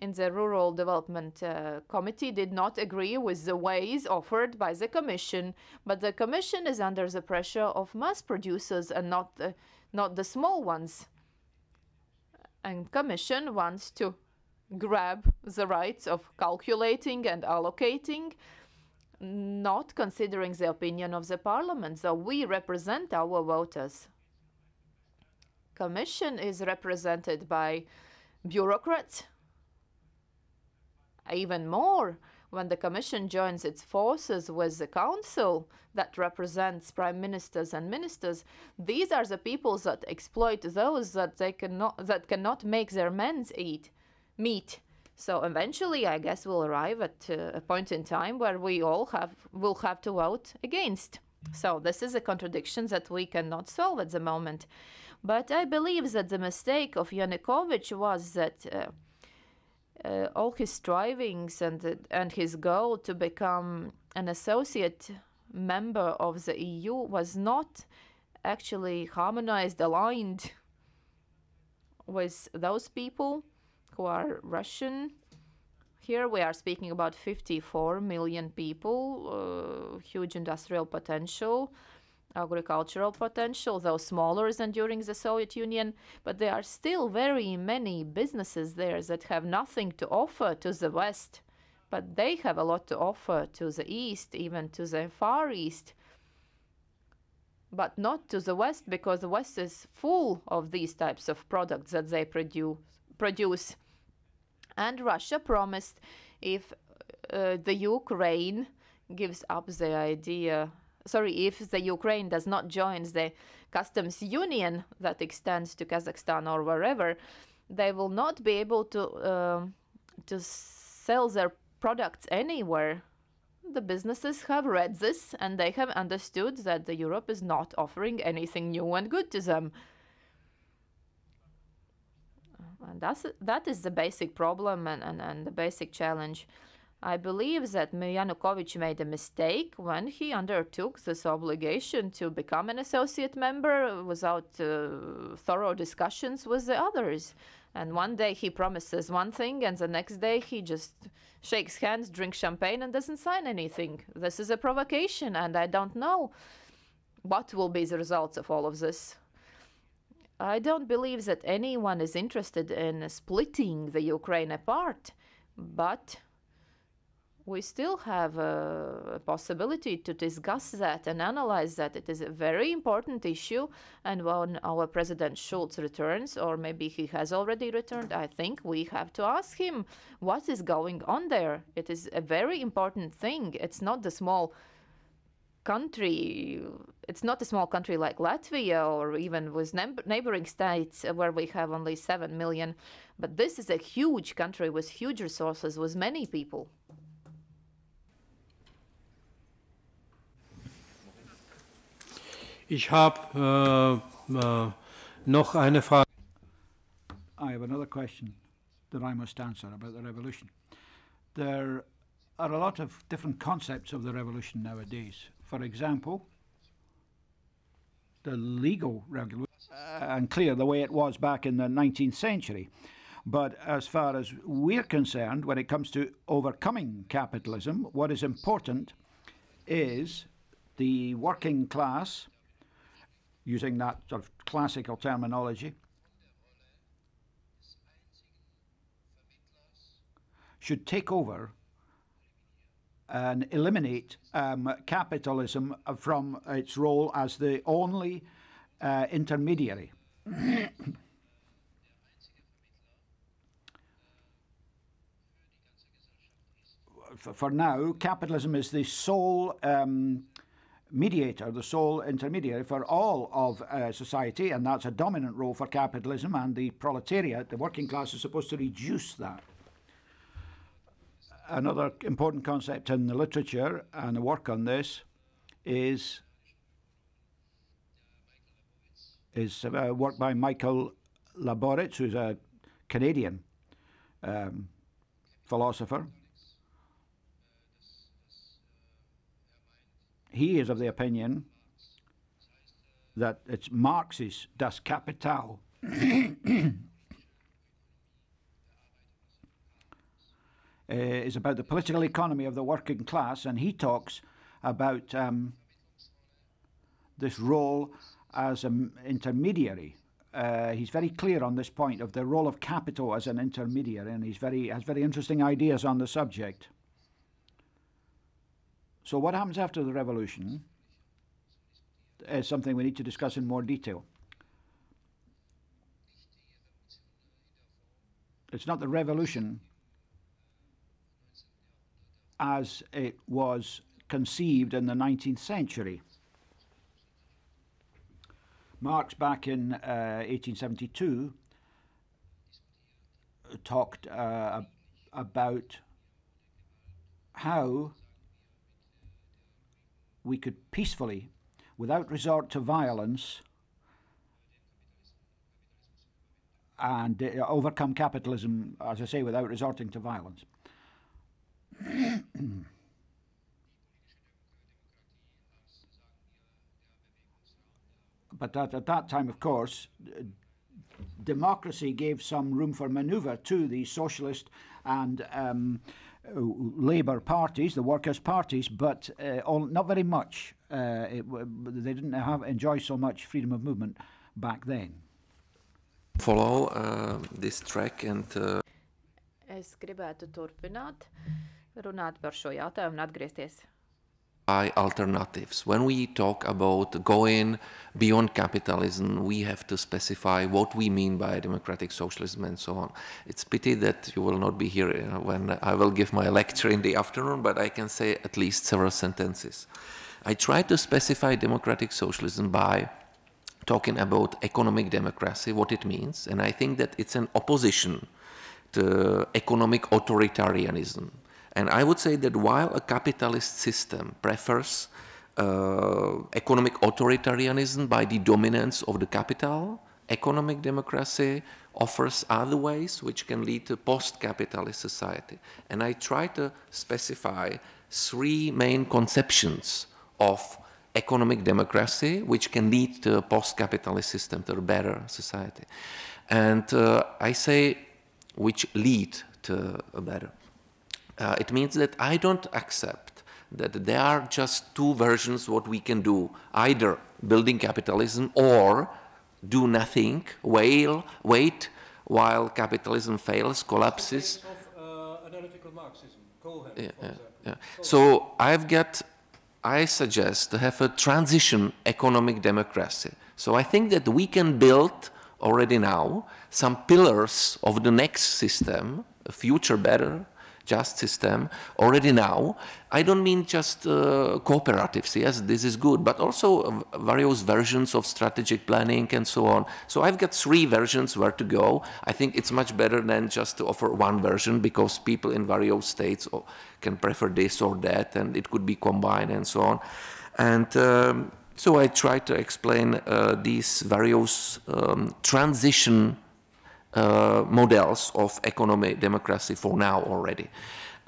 in the Rural Development Committee did not agree with the ways offered by the Commission, but the Commission is under the pressure of mass producers and not the small ones. And Commission wants to grab the rights of calculating and allocating, not considering the opinion of the Parliament. So we represent our voters. Commission is represented by bureaucrats. Even more, when the Commission joins its forces with the Council that represents prime ministers and ministers, these are the people that exploit those that cannot make their men eat meat. So eventually, I guess we'll arrive at a point in time where we all will have to vote against. So this is a contradiction that we cannot solve at the moment. But I believe that the mistake of Yanukovych was that all his strivings and his goal to become an associate member of the EU was not actually harmonized, aligned with those people who are Russian. Here we are speaking about 54 million people, huge industrial potential, agricultural potential, though smaller than during the Soviet Union, but there are still very many businesses there that have nothing to offer to the West, but they have a lot to offer to the East, even to the Far East, but not to the West, because the West is full of these types of products that they produce. And Russia promised if the Ukraine gives up the idea if the Ukraine does not join the customs union that extends to Kazakhstan or wherever, they will not be able to sell their products anywhere. The businesses have read this and they have understood that the Europe is not offering anything new and good to them. And that is the basic problem and the basic challenge. I believe that Yanukovych made a mistake when he undertook this obligation to become an associate member without thorough discussions with the others. And one day he promises one thing and the next day he just shakes hands, drinks champagne and doesn't sign anything. This is a provocation and I don't know what will be the results of all of this. I don't believe that anyone is interested in splitting the Ukraine apart, but we still have a possibility to discuss that and analyze that. It is a very important issue, and when our President Schulz returns, or maybe he has already returned, I think we have to ask him what is going on there. It is a very important thing. It's not the small country. It's not a small country like Latvia or even with neighboring states where we have only 7 million, but this is a huge country with huge resources, with many people. Ich habe noch eine Frage. I have another question that I must answer about the revolution. There are a lot of different concepts of the revolution nowadays. For example, the legal revolution, unclear the way it was back in the 19th century. But as far as we're concerned, when it comes to overcoming capitalism, what is important is the working class, using that sort of classical terminology, should take over and eliminate capitalism from its role as the only intermediary. For now, capitalism is the sole mediator, the sole intermediary for all of society, and that's a dominant role for capitalism, and the proletariat, the working class, is supposed to reduce that. Another important concept in the literature and the work on this is work by Michael Laboritz, who's a Canadian philosopher. He is of the opinion that it's Marx's Das Kapital is about the political economy of the working class, and he talks about this role as an intermediary. He's very clear on this point of the role of capital as an intermediary, and has very interesting ideas on the subject. So what happens after the revolution is something we need to discuss in more detail. It's not the revolution as it was conceived in the 19th century. Marx, back in 1872, talked about how we could peacefully, without resort to violence, and overcome capitalism, as I say, without resorting to violence. But at that time, of course, democracy gave some room for maneuver to the socialist and Labour parties, the workers' parties, but not very much. They didn't enjoy so much freedom of movement back then. Follow this track and. Es gribētu turpināt, runāt par šo jautājumu un atgriezties. By alternatives. When we talk about going beyond capitalism, we have to specify what we mean by democratic socialism and so on. It's pity that you will not be here when I will give my lecture in the afternoon, but I can say at least several sentences. I try to specify democratic socialism by talking about economic democracy, what it means, and I think that it's an opposition to economic authoritarianism. And I would say that while a capitalist system prefers economic authoritarianism by the dominance of the capital, economic democracy offers other ways which can lead to post-capitalist society. And I try to specify three main conceptions of economic democracy which can lead to a post-capitalist system, to a better society. And I say which lead to a better. It means that I don't accept that there are just two versions what we can do, either building capitalism or do nothing, wait while capitalism fails, collapses. Of analytical Marxism, Cohen, Yeah. So I suggest to have a transition economic democracy. So I think that we can build already now some pillars of the next system, a future better, just system, already now. I don't mean just cooperatives, yes, this is good, but also various versions of strategic planning and so on. So I've got three versions where to go. I think it's much better than just to offer one version, because people in various states can prefer this or that, and it could be combined and so on. And so I try to explain these various transition models of economic democracy for now already.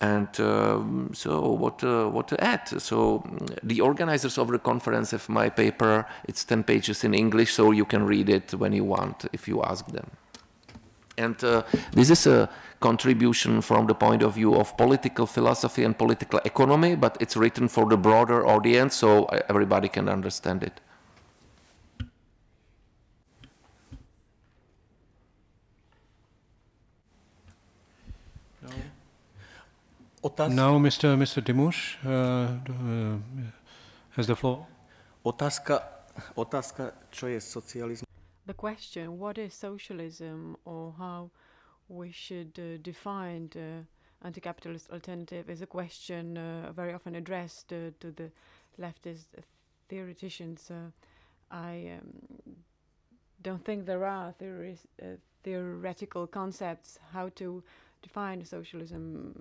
And so what to add? So the organizers of the conference have my paper. It's 10 pages in English, so you can read it when you want, if you ask them. And this is a contribution from the point of view of political philosophy and political economy, but it's written for the broader audience, so everybody can understand it. Now Mr. Dimush has the floor. Otázka, čo je socializmus? The question, what is socialism, or how we should define the anti-capitalist alternative, is a question very often addressed to the leftist theoreticians. I don't think there are theoretical concepts how to define socialism.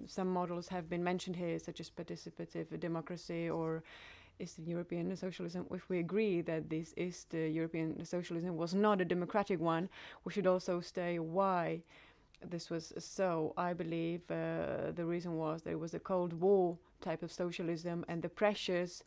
Some models have been mentioned here, such as participative democracy or Eastern European socialism. If we agree that this East European socialism was not a democratic one, we should also say why this was so. I believe the reason was there was a Cold War type of socialism, and the pressures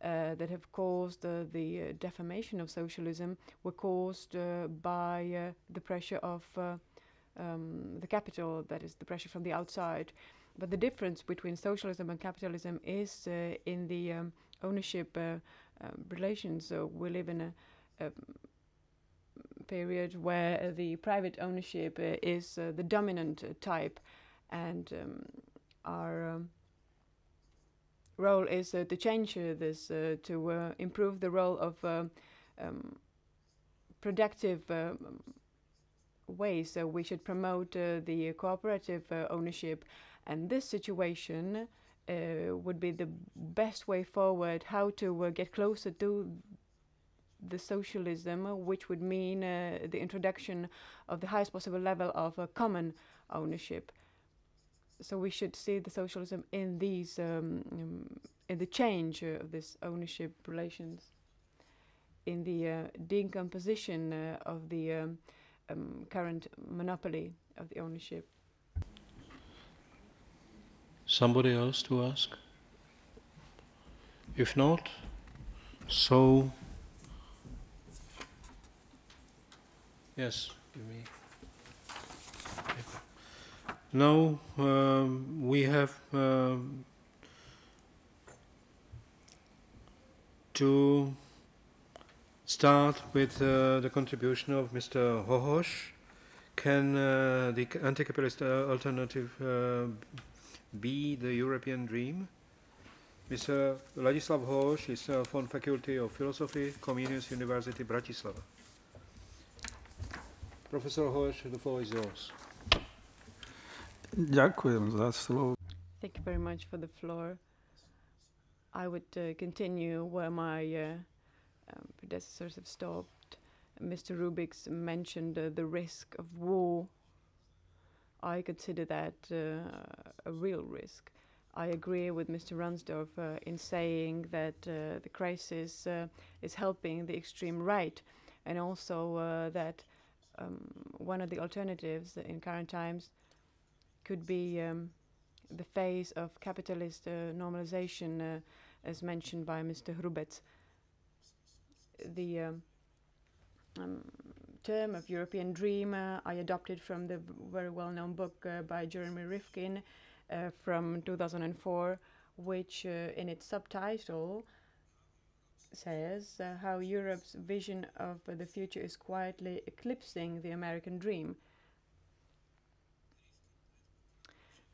that have caused the defamation of socialism were caused by the pressure of the capital, that is the pressure from the outside. But the difference between socialism and capitalism is in the ownership relations. So we live in a period where the private ownership is the dominant type, and our role is to change this, to improve the role of productive ways. So we should promote the cooperative ownership, and this situation would be the best way forward, how to get closer to the socialism, which would mean the introduction of the highest possible level of common ownership. So we should see the socialism in these, in the change of this ownership relations, in the decomposition of the current monopoly of the ownership. Somebody else to ask? If not, so yes, give me paper. Now we have to start with the contribution of Mr. Hohosh. Can the anti-capitalist alternative be the European dream? Mr. Ladislav Hohosh is from Faculty of Philosophy, Comenius University, Bratislava. Professor Hohosh, the floor is yours. Ďakujem za slovo. Thank you very much for the floor. I would continue where my predecessors have stopped. Mr. Rubix mentioned the risk of war I consider that a real risk. I agree with Mr. Ransdorf in saying that the crisis is helping the extreme right, and also that one of the alternatives in current times could be the phase of capitalist normalization, as mentioned by Mr. Hrubec. The term of European dream I adopted from the very well-known book by Jeremy Rifkin from 2004, which in its subtitle says how Europe's vision of the future is quietly eclipsing the American dream.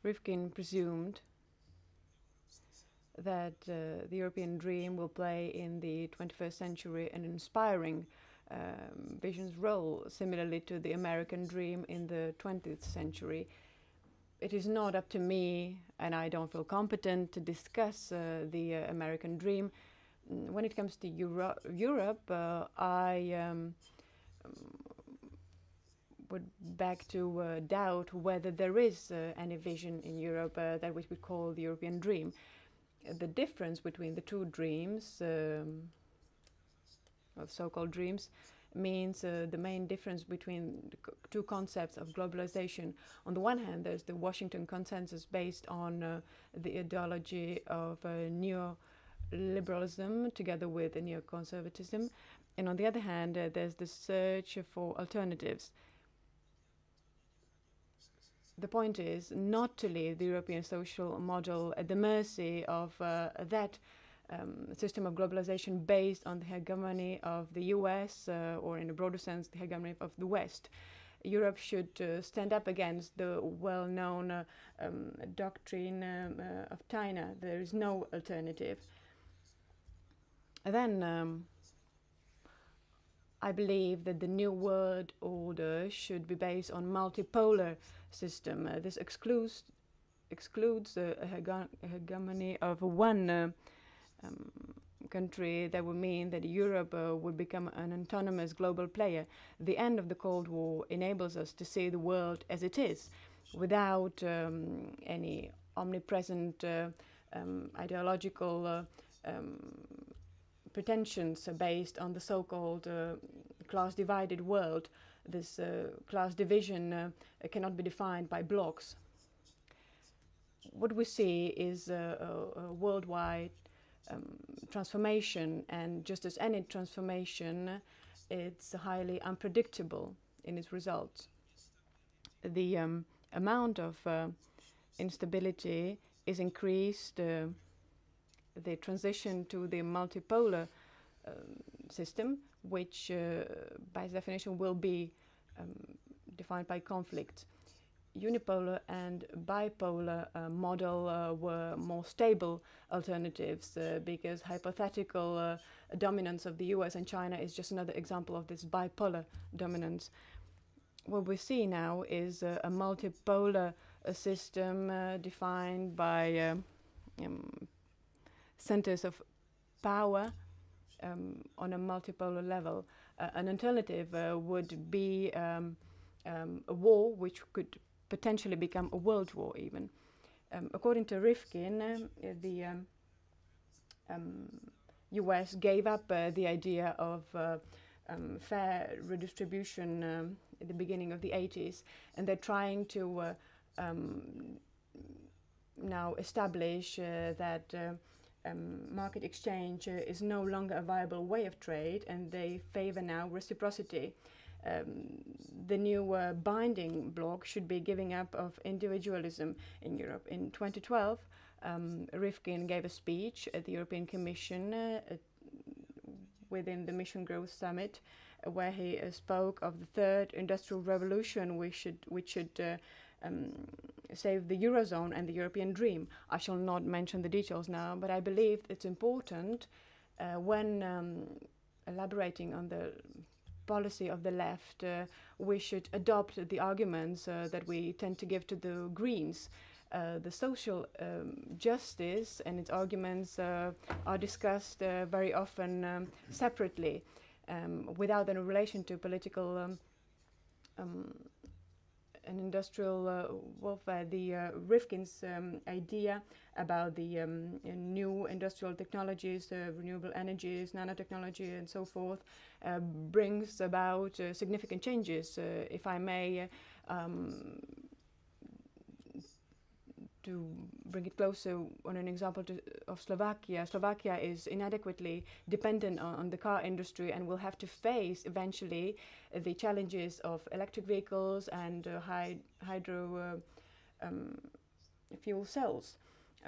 Rifkin presumed that the European dream will play in the 21st century an inspiring vision's role, similarly to the American dream in the 20th century. It is not up to me, and I don't feel competent to discuss the American dream. When it comes to Europe, I would beg to doubt whether there is any vision in Europe that we could call the European dream. The difference between the two dreams, of so-called dreams, means the main difference between the two concepts of globalization. On the one hand, there's the Washington Consensus based on the ideology of neoliberalism together with neoconservatism, and on the other hand, there's the search for alternatives. The point is not to leave the European social model at the mercy of that system of globalization based on the hegemony of the US, or in a broader sense, the hegemony of the West. Europe should stand up against the well-known doctrine of China. There is no alternative. And then I believe that the new world order should be based on multipolar system. This excludes the hegemony of one country. That would mean that Europe would become an autonomous global player. The end of the Cold War enables us to see the world as it is, without any omnipresent ideological pretensions based on the so-called class-divided world. This class division cannot be defined by blocks. What we see is a worldwide transformation, and just as any transformation, it's highly unpredictable in its results. The amount of instability is increased. The transition to the multipolar system, which by definition will be defined by conflict. Unipolar and bipolar model were more stable alternatives because hypothetical dominance of the US and China is just another example of this bipolar dominance. What we see now is a multipolar system defined by centers of power on a multipolar level. An alternative would be a war which could potentially become a world war even. According to Rifkin, the US gave up the idea of fair redistribution at the beginning of the 80s, and they're trying to now establish that market exchange is no longer a viable way of trade, and they favor now reciprocity. The new binding bloc should be giving up of individualism in Europe. In 2012, Rifkin gave a speech at the European Commission within the Mission Growth Summit, where he spoke of the third industrial revolution which should save the Eurozone and the European dream. I shall not mention the details now, but I believe it's important when elaborating on the policy of the left, we should adopt the arguments that we tend to give to the Greens. The social justice and its arguments are discussed very often separately, without any relation to political an industrial welfare. The Rifkin's idea about the new industrial technologies, renewable energies, nanotechnology, and so forth, brings about significant changes. If I may, to bring it closer on an example of Slovakia. Slovakia is inadequately dependent on the car industry and will have to face eventually the challenges of electric vehicles and hydro fuel cells.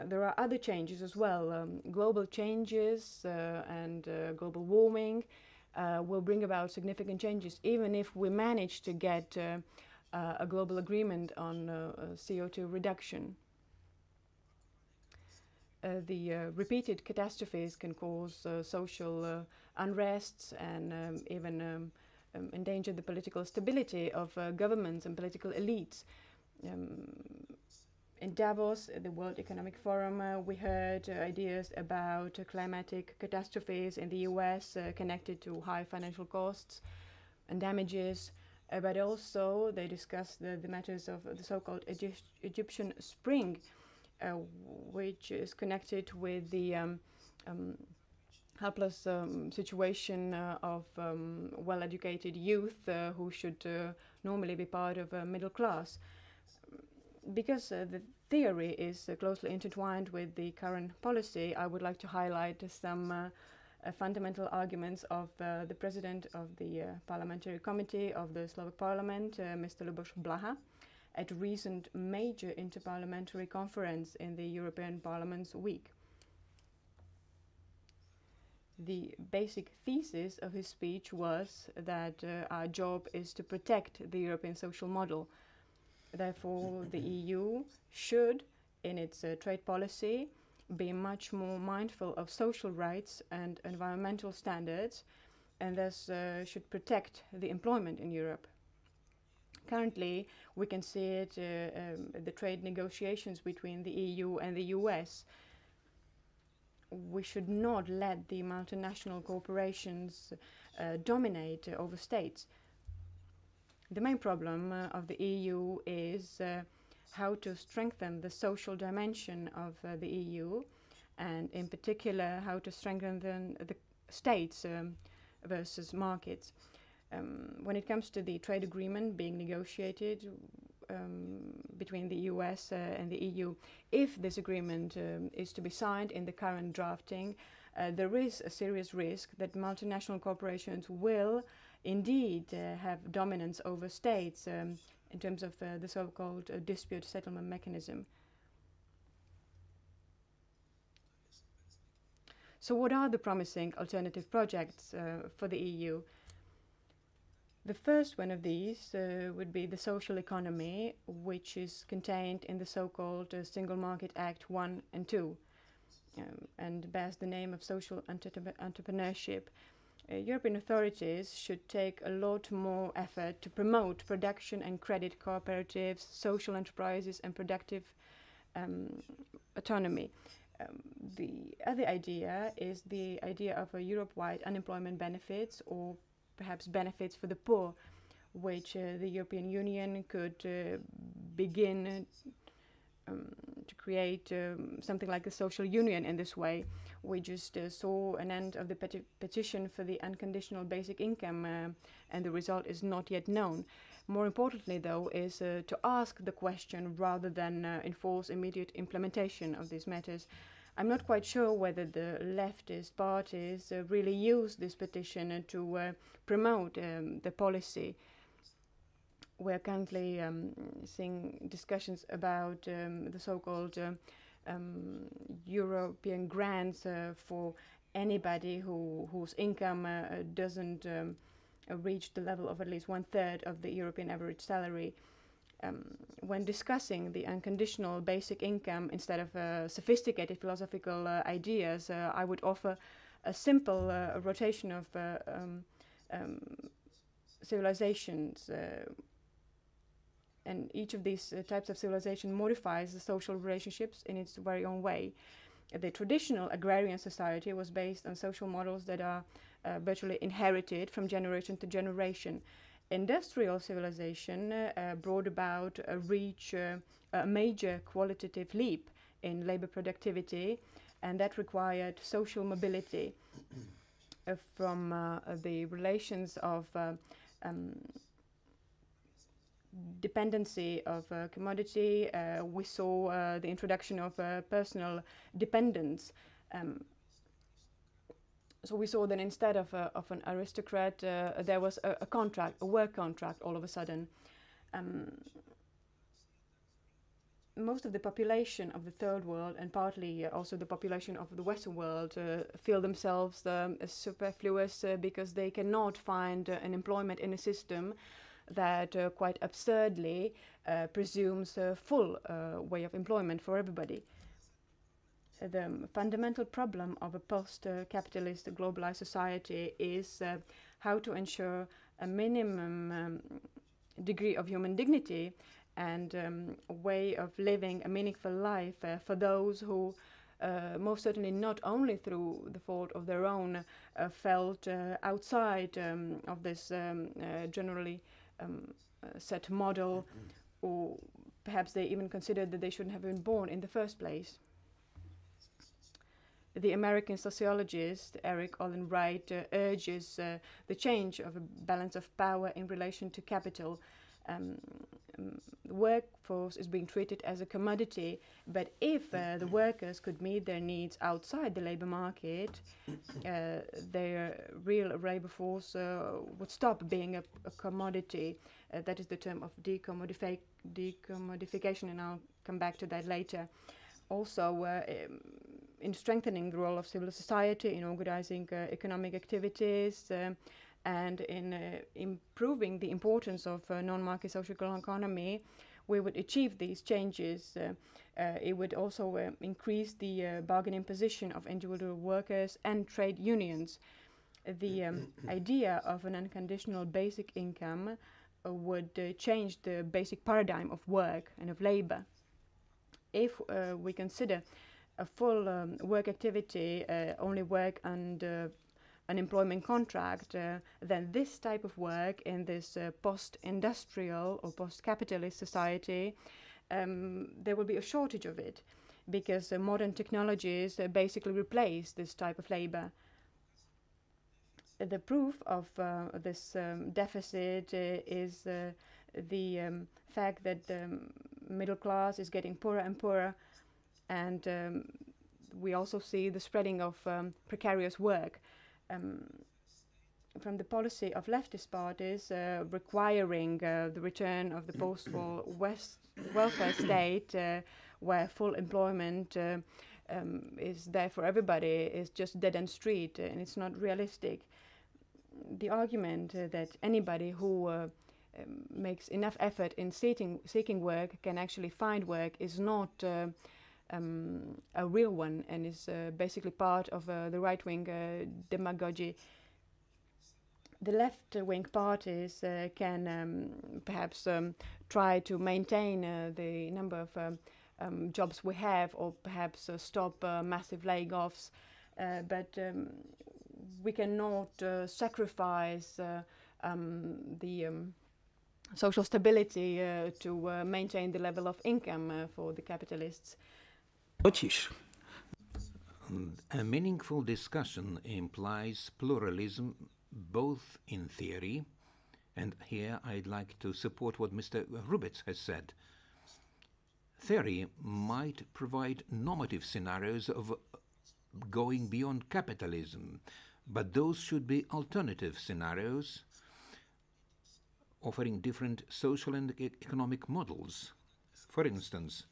There are other changes as well. Global changes and global warming will bring about significant changes, even if we manage to get a global agreement on CO2 reduction. The repeated catastrophes can cause social unrests and even endanger the political stability of governments and political elites. In Davos, the World Economic Forum, we heard ideas about climatic catastrophes in the US connected to high financial costs and damages, but also they discussed the matters of the so-called Egyptian Spring, which is connected with the helpless situation of well-educated youth who should normally be part of a middle class. Because the theory is closely intertwined with the current policy, I would like to highlight some fundamental arguments of the president of the parliamentary committee of the Slovak parliament, Mr. Luboš Blaha, at a recent major interparliamentary conference in the European Parliament's week. The basic thesis of his speech was that our job is to protect the European social model. Therefore, the EU should, in its trade policy, be much more mindful of social rights and environmental standards, and thus should protect the employment in Europe. Currently, we can see it the trade negotiations between the EU and the US. We should not let the multinational corporations dominate over states. The main problem of the EU is how to strengthen the social dimension of the EU, and in particular how to strengthen the states versus markets. When it comes to the trade agreement being negotiated between the US and the EU, if this agreement is to be signed in the current drafting, there is a serious risk that multinational corporations will indeed have dominance over states in terms of the so-called dispute settlement mechanism. So what are the promising alternative projects for the EU? The first one of these would be the social economy, which is contained in the so-called Single Market Act 1 and 2, and bears the name of social entrepreneurship. European authorities should take a lot more effort to promote production and credit cooperatives, social enterprises, and productive autonomy. The other idea is the idea of a Europe-wide unemployment benefits, or perhaps benefits for the poor, which the European Union could begin to create something like a social union in this way. We just saw an end of the petition for the unconditional basic income, and the result is not yet known. More importantly, though, is to ask the question rather than enforce immediate implementation of these matters. I'm not quite sure whether the leftist parties really use this petition to promote the policy. We're currently seeing discussions about the so-called European grants for anybody whose income doesn't reach the level of at least 1/3 of the European average salary. When discussing the unconditional basic income, instead of sophisticated philosophical ideas, I would offer a simple rotation of civilizations, and each of these types of civilization modifies the social relationships in its very own way. The traditional agrarian society was based on social models that are virtually inherited from generation to generation. Industrial civilization brought about a major qualitative leap in labor productivity, and that required social mobility from the relations of dependency of commodity. We saw the introduction of personal dependence. So we saw that instead of an aristocrat, there was a contract, a work contract all of a sudden. Most of the population of the third world, and partly also the population of the Western world, feel themselves superfluous because they cannot find an employment in a system that quite absurdly presumes a full way of employment for everybody. The fundamental problem of a post-capitalist globalized society is how to ensure a minimum degree of human dignity and a way of living a meaningful life for those who most certainly not only through the fault of their own felt outside of this generally set model, or perhaps they even considered that they shouldn't have been born in the first place. The American sociologist Eric Olin Wright urges the change of a balance of power in relation to capital. The workforce is being treated as a commodity, but if the workers could meet their needs outside the labor market, their real labor force would stop being a commodity. That is the term of decommodification, and I'll come back to that later. Also, in strengthening the role of civil society, in organizing economic activities, and in improving the importance of non-market social economy, we would achieve these changes. It would also increase the bargaining position of individual workers and trade unions. The idea of an unconditional basic income would change the basic paradigm of work and of labor. If we consider a full work activity, only work and an employment contract, then this type of work in this post-industrial or post-capitalist society, there will be a shortage of it, because modern technologies basically replace this type of labor. The proof of this deficit is the fact that the middle class is getting poorer and poorer, and we also see the spreading of precarious work. From the policy of leftist parties requiring the return of the post-war welfare state, where full employment is there for everybody, is just dead-end street, and it's not realistic. The argument that anybody who makes enough effort in seeking work can actually find work is not a real one, and is basically part of the right-wing demagogy. The left-wing parties can perhaps try to maintain the number of jobs we have, or perhaps stop massive layoffs, but we cannot sacrifice the social stability to maintain the level of income for the capitalists. A meaningful discussion implies pluralism both in theory, and here I'd like to support what Mr. Rubitz has said. Theory might provide normative scenarios of going beyond capitalism, but those should be alternative scenarios offering different social and economic models. For instance,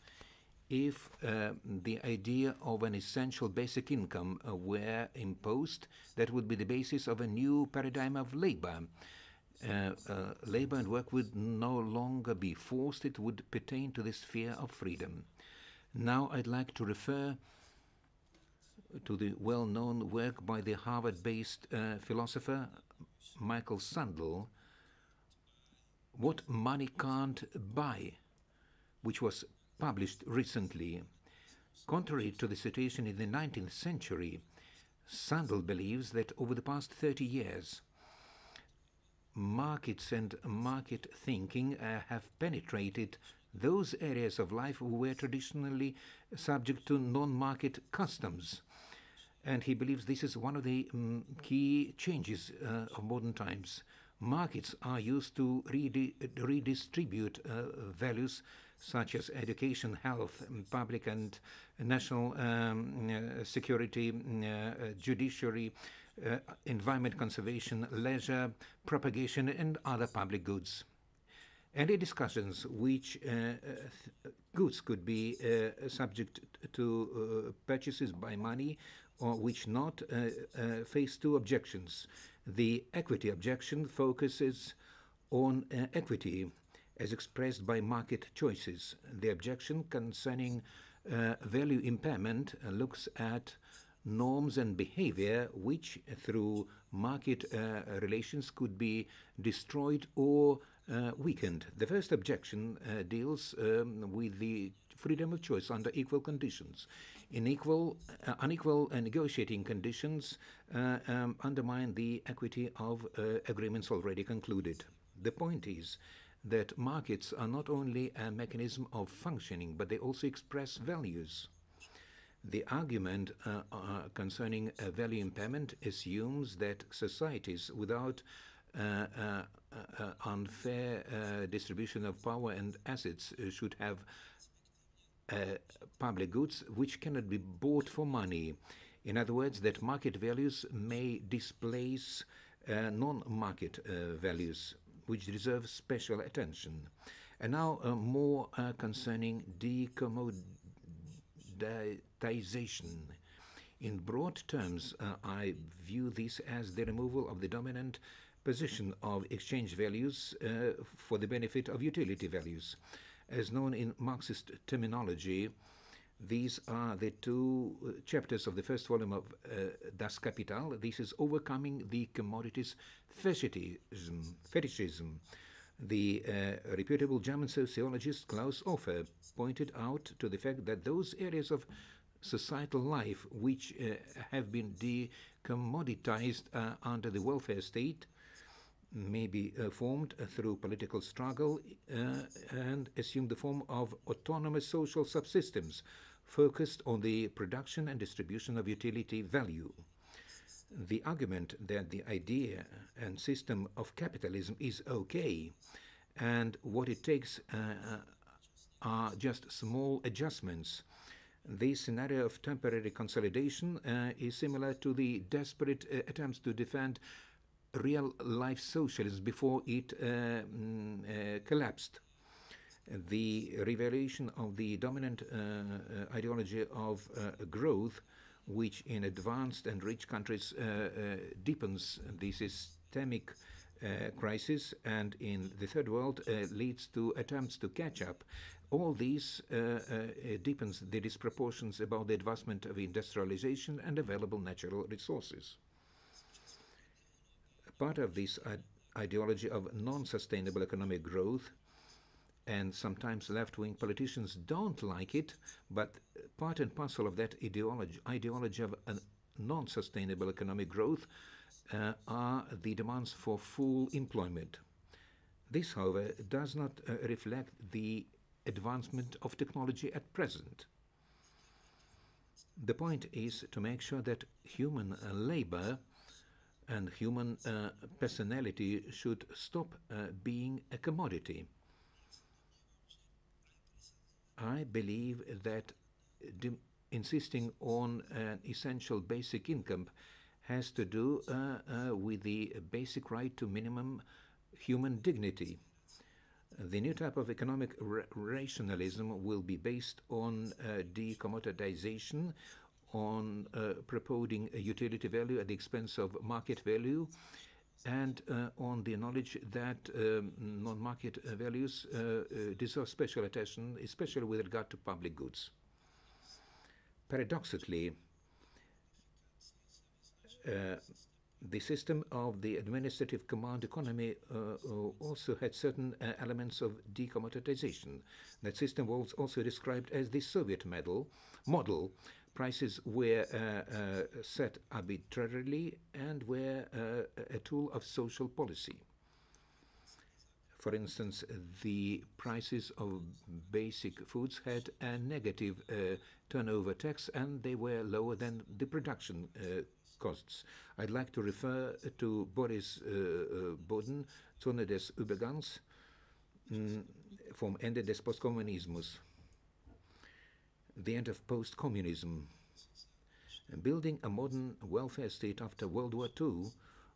if the idea of an essential basic income were imposed, that would be the basis of a new paradigm of labor. Labor and work would no longer be forced, it would pertain to the sphere of freedom. Now I'd like to refer to the well-known work by the Harvard-based philosopher Michael Sandel, What Money Can't Buy, which was published recently. Contrary to the situation in the 19th century, Sandel believes that over the past 30 years, markets and market thinking have penetrated those areas of life who were traditionally subject to non-market customs. And he believes this is one of the key changes of modern times. Markets are used to redistribute values such as education, health, public and national security, judiciary, environment conservation, leisure, propagation, and other public goods. Any discussions which goods could be subject to purchases by money or which not face two objections. The equity objection focuses on equity as expressed by market choices. The objection concerning value impairment looks at norms and behavior which through market relations could be destroyed or weakened. The first objection deals with the freedom of choice under equal conditions. Unequal negotiating conditions undermine the equity of agreements already concluded. The point is that markets are not only a mechanism of functioning, but they also express values. The argument concerning value impairment assumes that societies without unfair distribution of power and assets should have public goods which cannot be bought for money. In other words, that market values may displace non-market values which deserve special attention. And now more concerning decommoditization. In broad terms, I view this as the removal of the dominant position of exchange values for the benefit of utility values. As known in Marxist terminology, these are the two chapters of the first volume of Das Kapital. This is overcoming the commodities fetishism. The reputable German sociologist Klaus Offer pointed out to the fact that those areas of societal life which have been decommoditized under the welfare state may be formed through political struggle and assume the form of autonomous social subsystems focused on the production and distribution of utility value. The argument that the idea and system of capitalism is okay and what it takes are just small adjustments. This scenario of temporary consolidation is similar to the desperate attempts to defend real-life socialism before it collapsed. The revelation of the dominant ideology of growth, which in advanced and rich countries deepens the systemic crisis, and in the third world leads to attempts to catch up. All these deepens the disproportions about the advancement of industrialization and available natural resources. Part of this ideology of non-sustainable economic growth, and sometimes left-wing politicians don't like it, but part and parcel of that ideology of a non-sustainable economic growth are the demands for full employment. This, however, does not reflect the advancement of technology at present. The point is to make sure that human labor and human personality should stop being a commodity. I believe that insisting on an essential basic income has to do with the basic right to minimum human dignity. The new type of economic rationalism will be based on decommoditization, on proposing a utility value at the expense of market value, and on the knowledge that non-market values deserve special attention, especially with regard to public goods. Paradoxically, the system of the administrative command economy also had certain elements of decommoditization. That system was also described as the Soviet model. Prices were set arbitrarily and were a tool of social policy. For instance, the prices of basic foods had a negative turnover tax, and they were lower than the production costs. I'd like to refer to Boris Boden, Zone des Übergangs, vom Ende des Postkommunismus, the end of post-communism. Building a modern welfare state after World War II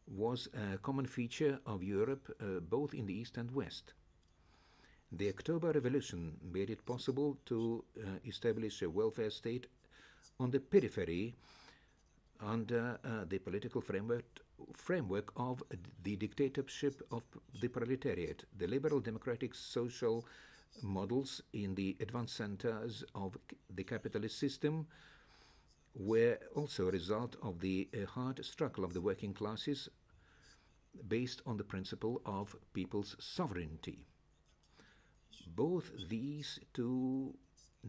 was a common feature of Europe, both in the East and West. The October Revolution made it possible to establish a welfare state on the periphery under the political framework of the dictatorship of the proletariat. The liberal democratic social models in the advanced centers of the capitalist system were also a result of the hard struggle of the working classes based on the principle of people's sovereignty. Both these two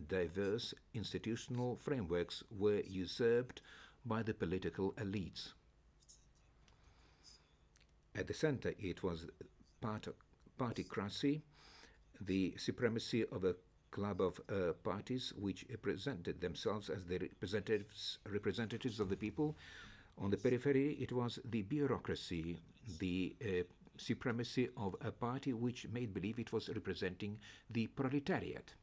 diverse institutional frameworks were usurped by the political elites. At the center, it was partycracy, the supremacy of a club of parties which presented themselves as the representatives of the people. On the periphery, it was the bureaucracy, the supremacy of a party which made believe it was representing the proletariat.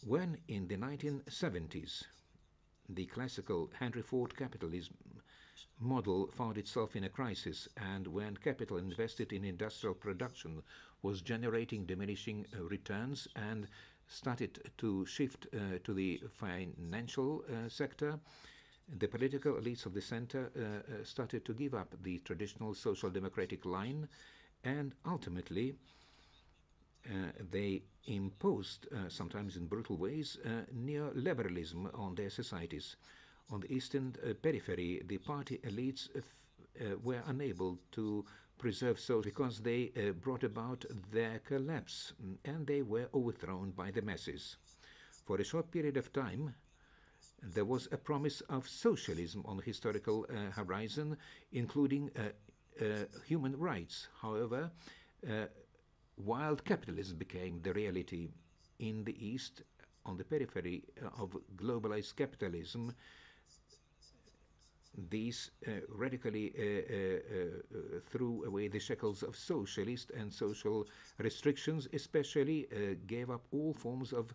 When in the 1970s the classical Henry Ford capitalism model found itself in a crisis, and when capital invested in industrial production was generating diminishing returns and started to shift to the financial sector, the political elites of the center started to give up the traditional social democratic line, and ultimately they imposed, sometimes in brutal ways, neoliberalism on their societies. On the eastern periphery, the party elites were unable to preserve social because they brought about their collapse, and they were overthrown by the masses. For a short period of time, there was a promise of socialism on the historical horizon, including human rights. However, wild capitalism became the reality in the East. On the periphery of globalized capitalism, these radically threw away the shackles of socialist and social restrictions, especially gave up all forms of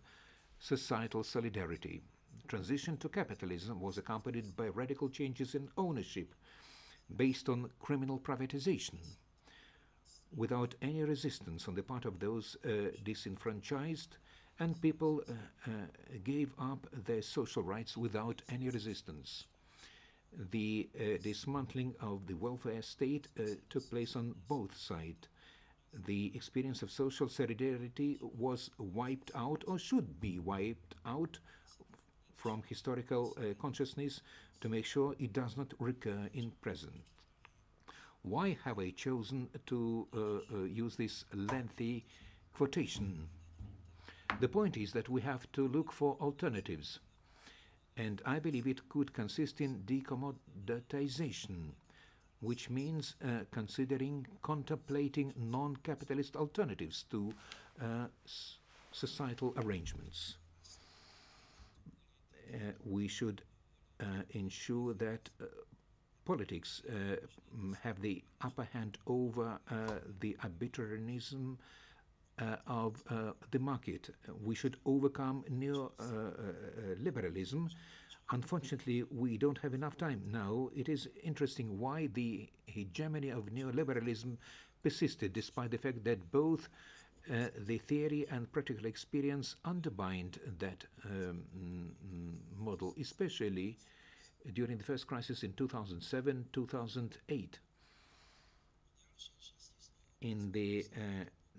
societal solidarity. Transition to capitalism was accompanied by radical changes in ownership based on criminal privatization, without any resistance on the part of those disenfranchised, and people gave up their social rights without any resistance. The dismantling of the welfare state took place on both sides. The experience of social solidarity was wiped out, or should be wiped out, from historical consciousness to make sure it does not recur in present. Why have I chosen to use this lengthy quotation? The point is that we have to look for alternatives, and I believe it could consist in decommoditization, which means contemplating non-capitalist alternatives to societal arrangements. We should ensure that politics have the upper hand over the arbitrarianism of the market. We should overcome neoliberalism. Unfortunately, we don't have enough time now. It is interesting why the hegemony of neoliberalism persisted, despite the fact that both the theory and practical experience undermined that model, especially during the first crisis in 2007-2008. In the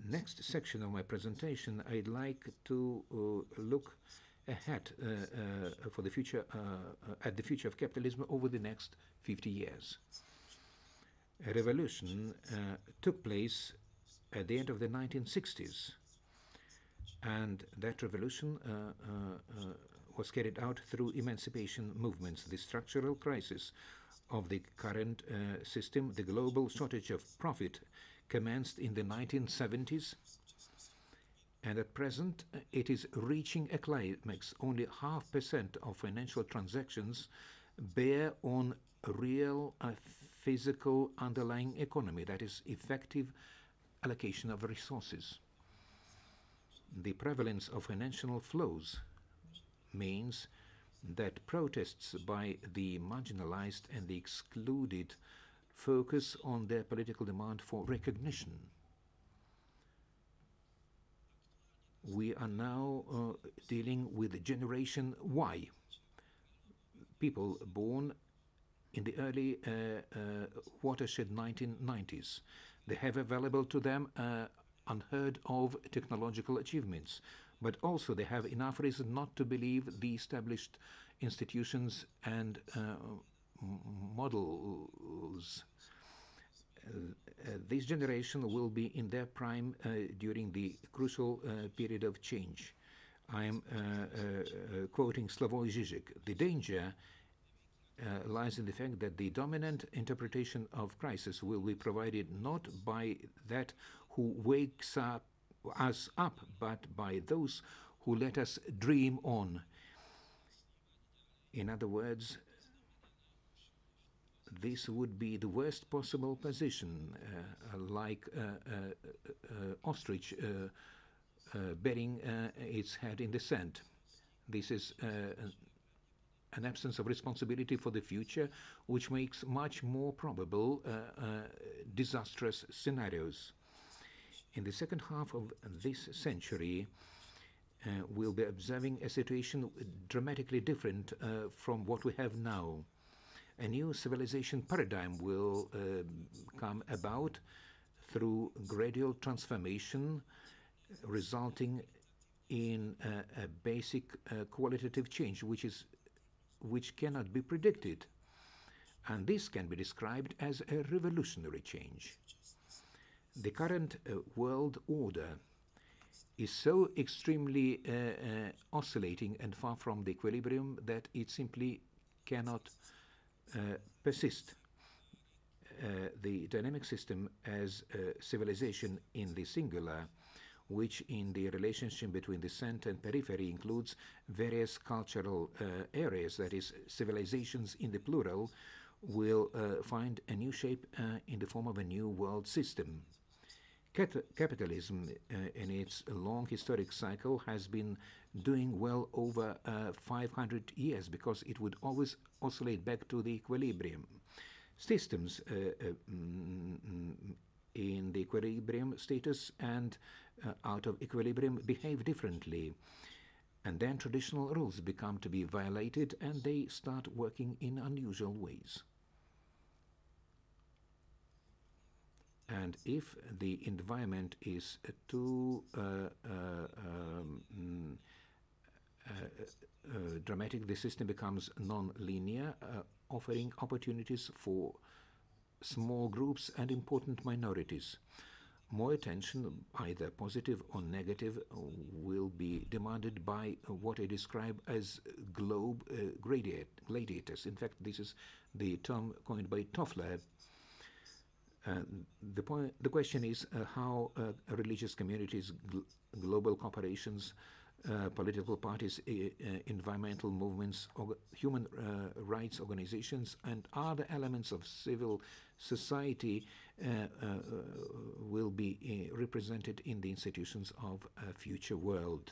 next section of my presentation, I'd like to look ahead for the future, at the future of capitalism over the next 50 years. A revolution took place at the end of the 1960s, and that revolution was carried out through emancipation movements. The structural crisis of the current system, the global shortage of profit commenced in the 1970s, and at present it is reaching a climax. Only 0.5% of financial transactions bear on real physical underlying economy, that is, effective allocation of resources. The prevalence of financial flows means that protests by the marginalized and the excluded focus on their political demand for recognition. We are now dealing with Generation Y, people born in the early watershed 1990s. They have available to them unheard of technological achievements, but also they have enough reason not to believe the established institutions and models. This generation will be in their prime during the crucial period of change. I am quoting Slavoj Žižek. The danger lies in the fact that the dominant interpretation of crisis will be provided not by that who wakes us up, but by those who let us dream on. In other words, this would be the worst possible position, like ostrich burying its head in the sand. This is an absence of responsibility for the future, which makes much more probable disastrous scenarios. In the second half of this century, we'll be observing a situation dramatically different from what we have now. A new civilization paradigm will come about through gradual transformation, resulting in a basic qualitative change, which cannot be predicted. And this can be described as a revolutionary change. The current world order is so extremely oscillating and far from the equilibrium that it simply cannot persist. The dynamic system as civilization in the singular, which in the relationship between the center and periphery includes various cultural areas, that is, civilizations in the plural, will find a new shape in the form of a new world system. Capitalism, in its long historic cycle, has been doing well over 500 years because it would always oscillate back to the equilibrium. Systems in the equilibrium status and out of equilibrium behave differently. And then traditional rules become to be violated and they start working in unusual ways. And if the environment is too dramatic, the system becomes non-linear, offering opportunities for small groups and important minorities. More attention, either positive or negative, will be demanded by what I describe as globe gladiators. In fact, this is the term coined by Toffler. The question is how religious communities, global corporations, political parties, environmental movements, human rights organizations, and other elements of civil society will be represented in the institutions of a future world.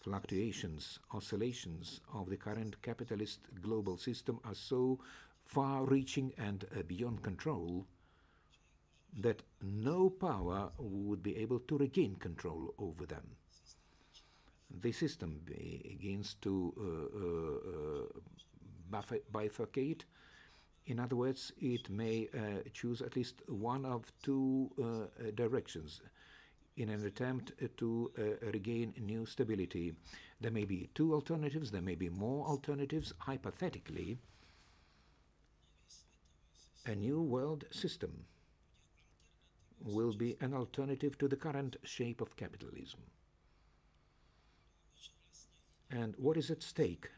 Fluctuations, oscillations of the current capitalist global system are so far-reaching and beyond control that no power would be able to regain control over them. The system begins to bifurcate. In other words, it may choose at least one of two directions in an attempt to regain new stability. There may be two alternatives, there may be more alternatives. Hypothetically, a new world system will be an alternative to the current shape of capitalism. And what is at stake?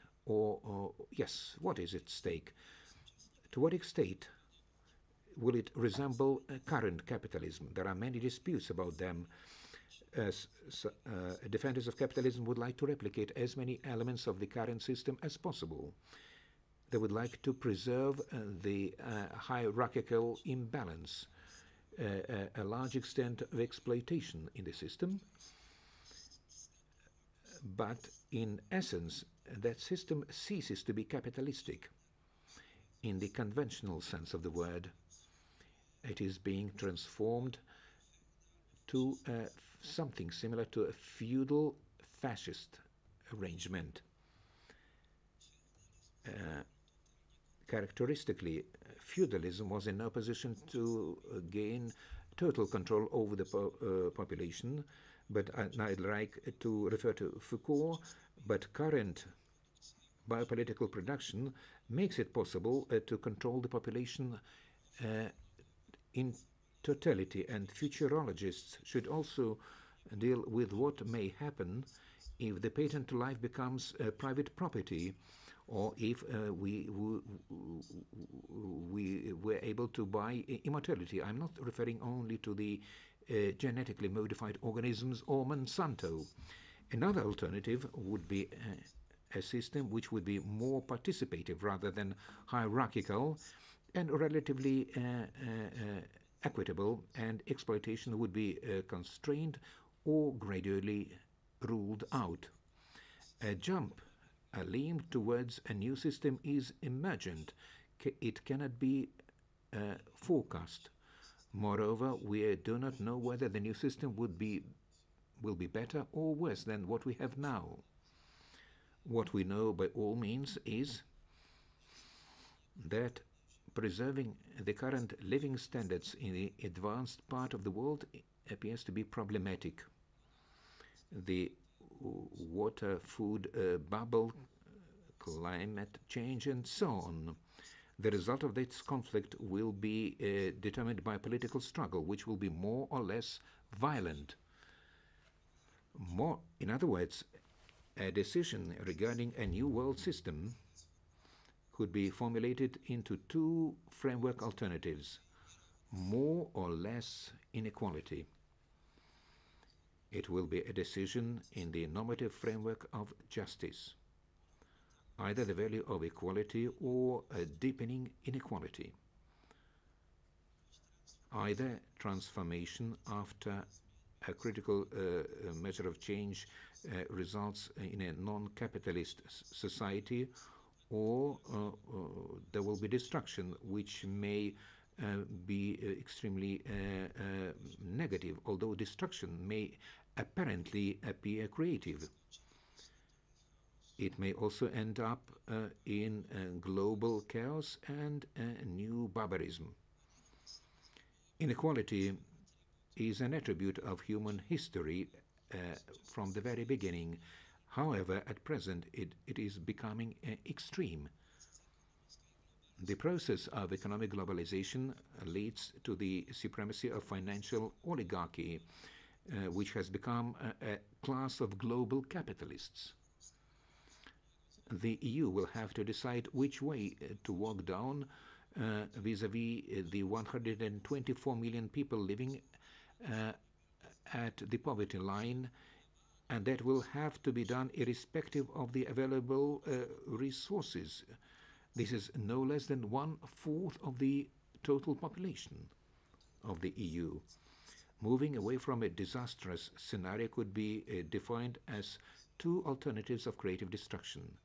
Yes, what is at stake? To what extent will it resemble current capitalism? There are many disputes about them. Defenders of capitalism would like to replicate as many elements of the current system as possible. They would like to preserve the hierarchical imbalance, a large extent of exploitation in the system. But in essence, that system ceases to be capitalistic in the conventional sense of the word. It is being transformed to something similar to a feudal fascist arrangement. Characteristically, feudalism was in no position to gain total control over the population, but I'd like to refer to Foucault, but current biopolitical production makes it possible to control the population in totality, and futurologists should also deal with what may happen if the patent to life becomes private property, or if we were able to buy immortality. I'm not referring only to the genetically modified organisms or Monsanto. Another alternative would be a system which would be more participative rather than hierarchical and relatively equitable, and exploitation would be constrained or gradually ruled out. A leap towards a new system is emergent. It cannot be forecast. Moreover, we do not know whether the new system will be better or worse than what we have now. What we know by all means is that preserving the current living standards in the advanced part of the world appears to be problematic. The water, food bubble, climate change, and so on. The result of this conflict will be determined by political struggle, which will be more or less violent. In other words, a decision regarding a new world system could be formulated into two framework alternatives: more or less inequality. It will be a decision in the normative framework of justice, either the value of equality or a deepening inequality, either transformation after a critical measure of change results in a non-capitalist society, or there will be destruction, which may be extremely negative, although destruction may apparently appear creative. It may also end up in global chaos and new barbarism. Inequality is an attribute of human history from the very beginning. However, at present, it is becoming extreme. The process of economic globalization leads to the supremacy of financial oligarchy, which has become a class of global capitalists. The EU will have to decide which way to walk down vis-à-vis the 124 million people living at the poverty line, and that will have to be done irrespective of the available resources. This is no less than 1/4 of the total population of the EU. Moving away from a disastrous scenario could be defined as two alternatives of creative destruction.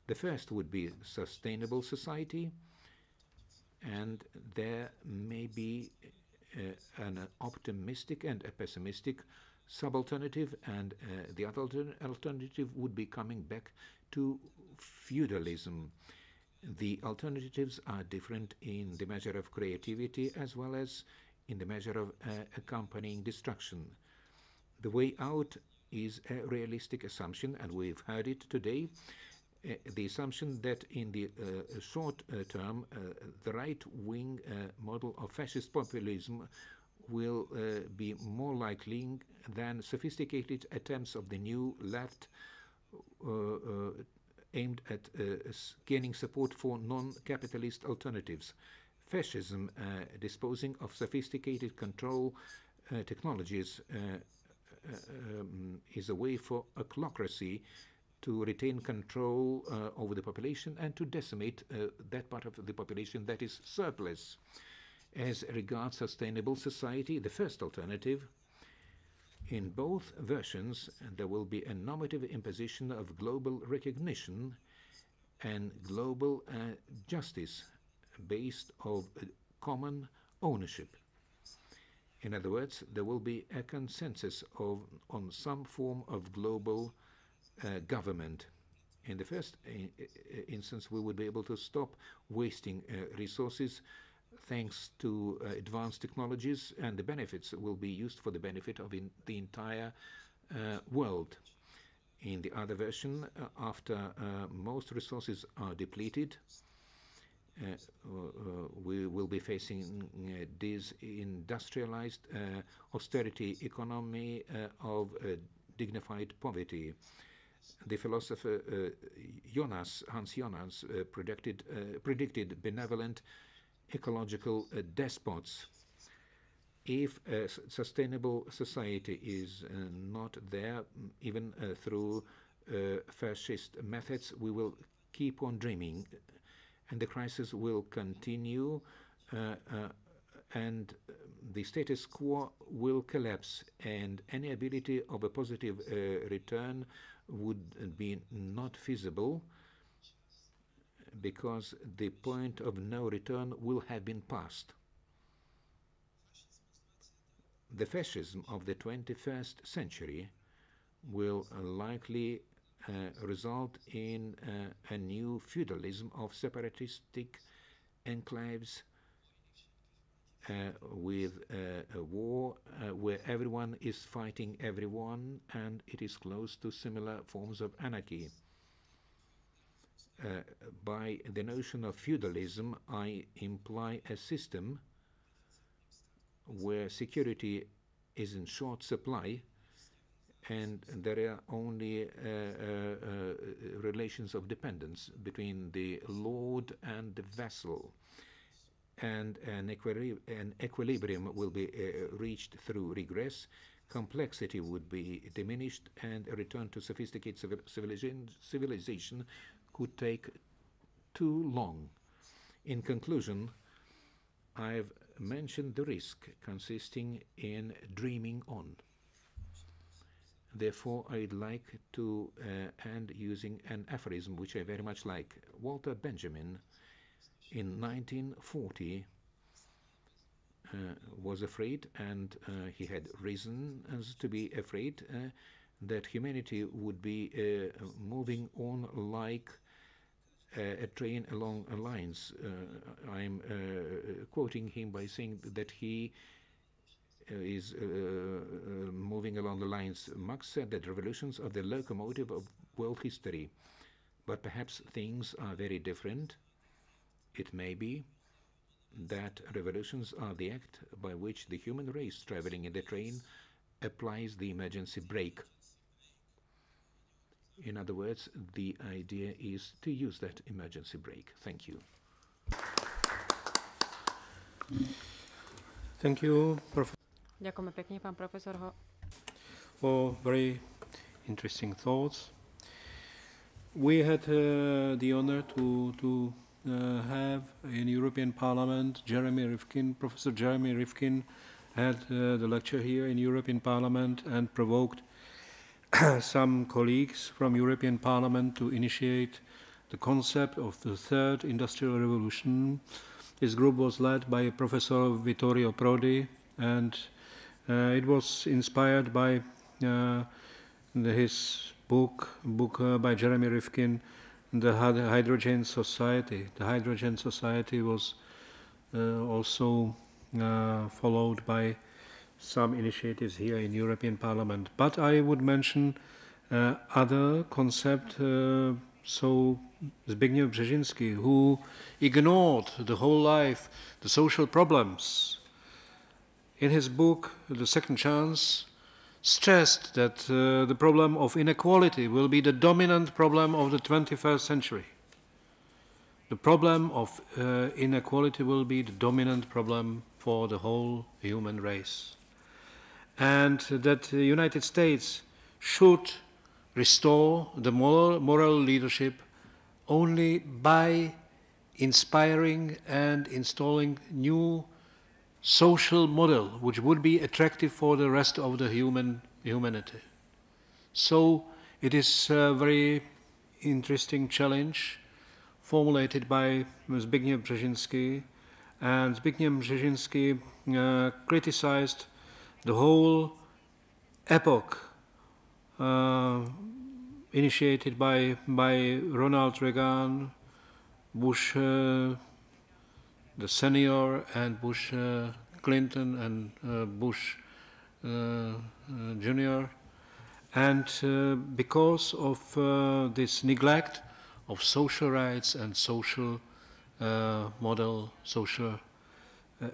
The first would be sustainable society, and there may be an optimistic and a pessimistic sub-alternative, and the other alternative would be coming back to feudalism. The alternatives are different in the measure of creativity as well as in the measure of accompanying destruction. The way out is a realistic assumption, and we've heard it today. The assumption that in the short term, the right-wing model of fascist populism will be more likely than sophisticated attempts of the new left aimed at gaining support for non-capitalist alternatives. Fascism, disposing of sophisticated control technologies, is a way for a ochlocracy to retain control over the population and to decimate that part of the population that is surplus. As regards sustainable society, the first alternative, in both versions, there will be a normative imposition of global recognition and global justice based on common ownership. In other words, there will be a consensus on some form of global government. In the first instance, we would be able to stop wasting resources thanks to advanced technologies, and the benefits will be used for the benefit of the entire world. In the other version, after most resources are depleted, we will be facing this industrialized austerity economy of dignified poverty. The philosopher Hans Jonas predicted benevolent ecological despots. If a sustainable society is not there, even through fascist methods, we will keep on dreaming, and the crisis will continue, and the status quo will collapse, and any ability of a positive return would be not feasible, because the point of no return will have been passed. The fascism of the 21st century will likely result in a new feudalism of separatistic enclaves with a war where everyone is fighting everyone, and it is close to similar forms of anarchy. By the notion of feudalism, I imply a system where security is in short supply and there are only relations of dependence between the lord and the vassal, and an equilibrium will be reached through regress. Complexity would be diminished, and a return to sophisticated civilization could take too long. In conclusion, I've mentioned the risk consisting in dreaming on. Therefore, I'd like to end using an aphorism which I very much like. Walter Benjamin, in 1940, was afraid, and he had reasons to be afraid, that humanity would be moving on like a train along lines. I'm quoting him by saying that he is moving along the lines. Marx said that revolutions are the locomotive of world history, but perhaps things are very different. It may be that revolutions are the act by which the human race traveling in the train applies the emergency brake. In other words, the idea is to use that emergency brake. Thank you. Thank you, Professor. Ďakujeme pekne, pán profesor. For very interesting thoughts. We had the honor to have in European Parliament Jeremy Rifkin. Professor Jeremy Rifkin had the lecture here in European Parliament and provoked some colleagues from European Parliament to initiate the concept of the third industrial revolution. This group was led by Professor Vittorio Prodi, and it was inspired by his book by Jeremy Rifkin, The Hydrogen Society. The Hydrogen Society was also followed by some initiatives here in European Parliament. But I would mention other concept, so Zbigniew Brzezinski, who ignored the whole life the social problems. In his book, The Second Chance, stressed that the problem of inequality will be the dominant problem of the 21st century. The problem of inequality will be the dominant problem for the whole human race. And that the United States should restore the moral leadership only by inspiring and installing new social model which would be attractive for the rest of the humanity. So it is a very interesting challenge formulated by Zbigniew Brzezinski, and Zbigniew Brzezinski criticized the whole epoch initiated by Ronald Reagan, Bush the senior, and Bush Clinton, and Bush Junior, and because of this neglect of social rights and social model, social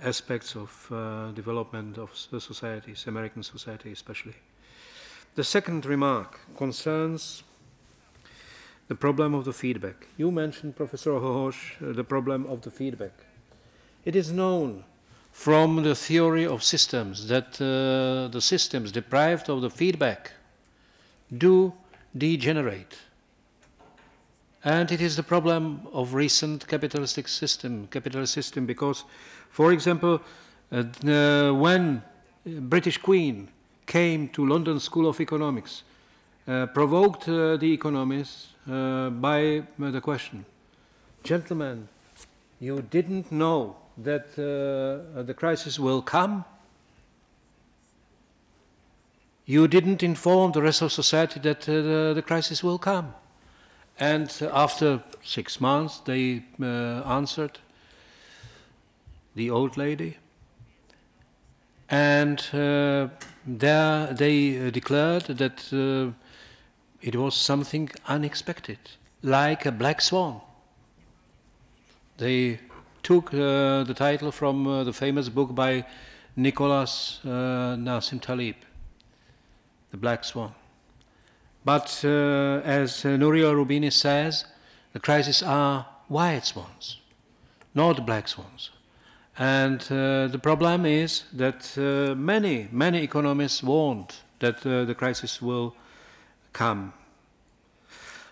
aspects of development of the societies, American society especially. The second remark concerns the problem of the feedback. You mentioned, Professor Hohosh, the problem of the feedback. It is known from the theory of systems that the systems deprived of the feedback do degenerate. And it is the problem of recent capitalist system, because, for example, when British Queen came to London School of Economics, provoked the economists by the question, gentlemen, you didn't know that the crisis will come? You didn't inform the rest of society that the crisis will come? And after 6 months, they answered, the old lady, and there they declared that it was something unexpected, like a black swan. They took the title from the famous book by Nicholas Nassim Taleb, The Black Swan. But as Nouriel Roubini says, the crises are white swans, not black swans. And the problem is that many economists warned that the crisis will come.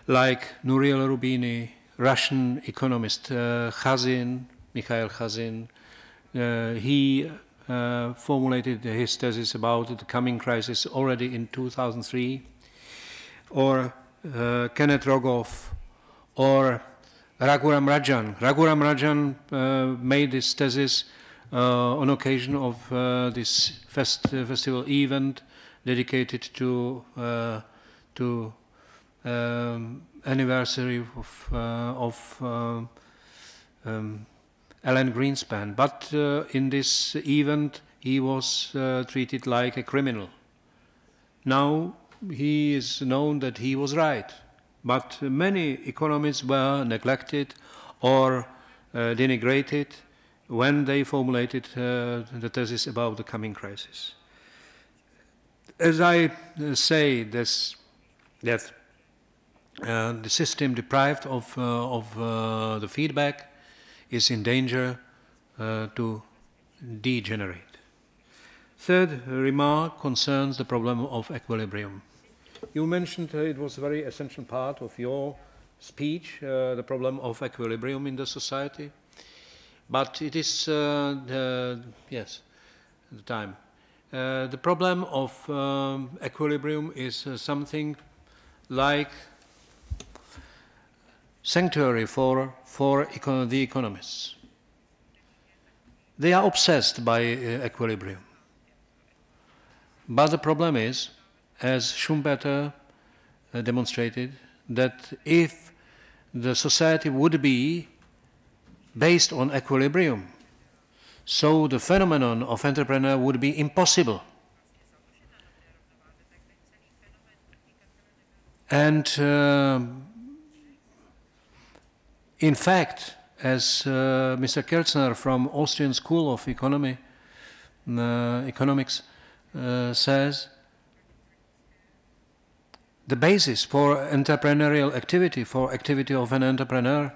Like Nouriel Roubini, Russian economist Mikhail Khazin, he formulated his thesis about the coming crisis already in 2003. Or Kenneth Rogoff, or Raghuram Rajan. Raghuram Rajan made this thesis on occasion of this festival event dedicated to anniversary of Alan Greenspan. But in this event, he was treated like a criminal. Now he is known that he was right, but many economists were neglected or denigrated when they formulated the thesis about the coming crisis. As I say, that the system deprived of the feedback is in danger to degenerate. Third remark concerns the problem of equilibrium. You mentioned it was a very essential part of your speech, the problem of equilibrium in the society. But it is, yes, the time. The problem of equilibrium is something like sanctuary for the economists. They are obsessed by equilibrium. But the problem is, as Schumpeter demonstrated, that if the society would be based on equilibrium, so the phenomenon of entrepreneur would be impossible. And in fact, as Mr. Kertzner from Austrian School of Economics says, the basis for entrepreneurial activity, for activity of an entrepreneur,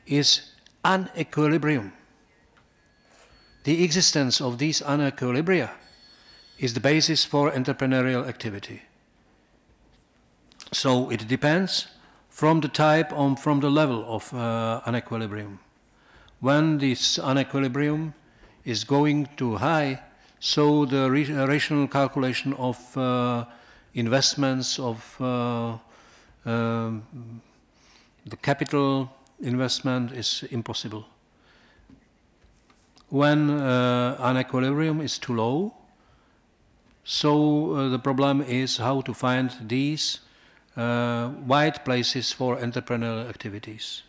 is unequilibrium. The existence of these unequilibria is the basis for entrepreneurial activity. So it depends from the type and from the level of unequilibrium. When this unequilibrium is going too high, so the rational calculation of investments, of the capital investment is impossible. When unequilibrium is too low, so the problem is how to find these wide places for entrepreneurial activities.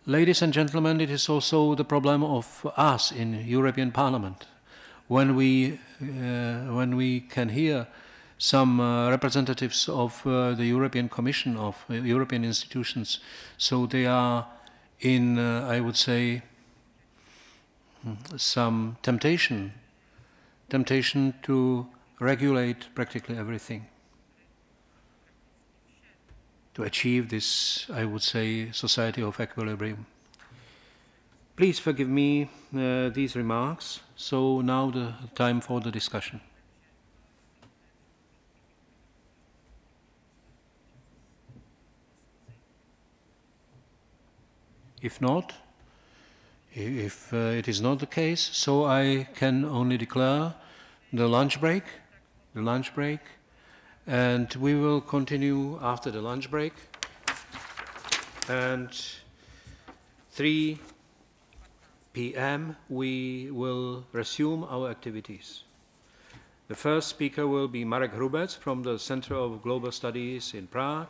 Ladies and gentlemen, it is also the problem of us in European Parliament. When we can hear some representatives of the European Commission, of European institutions, so they are in, I would say, some temptation to regulate practically everything, to achieve this, I would say, society of equilibrium. Please forgive me these remarks. So now the time for the discussion. If not, if it is not the case, so I can only declare the lunch break, and we will continue after the lunch break. And 3 p.m. we will resume our activities. The first speaker will be Marek Hrubec from the Center of Global Studies in Prague,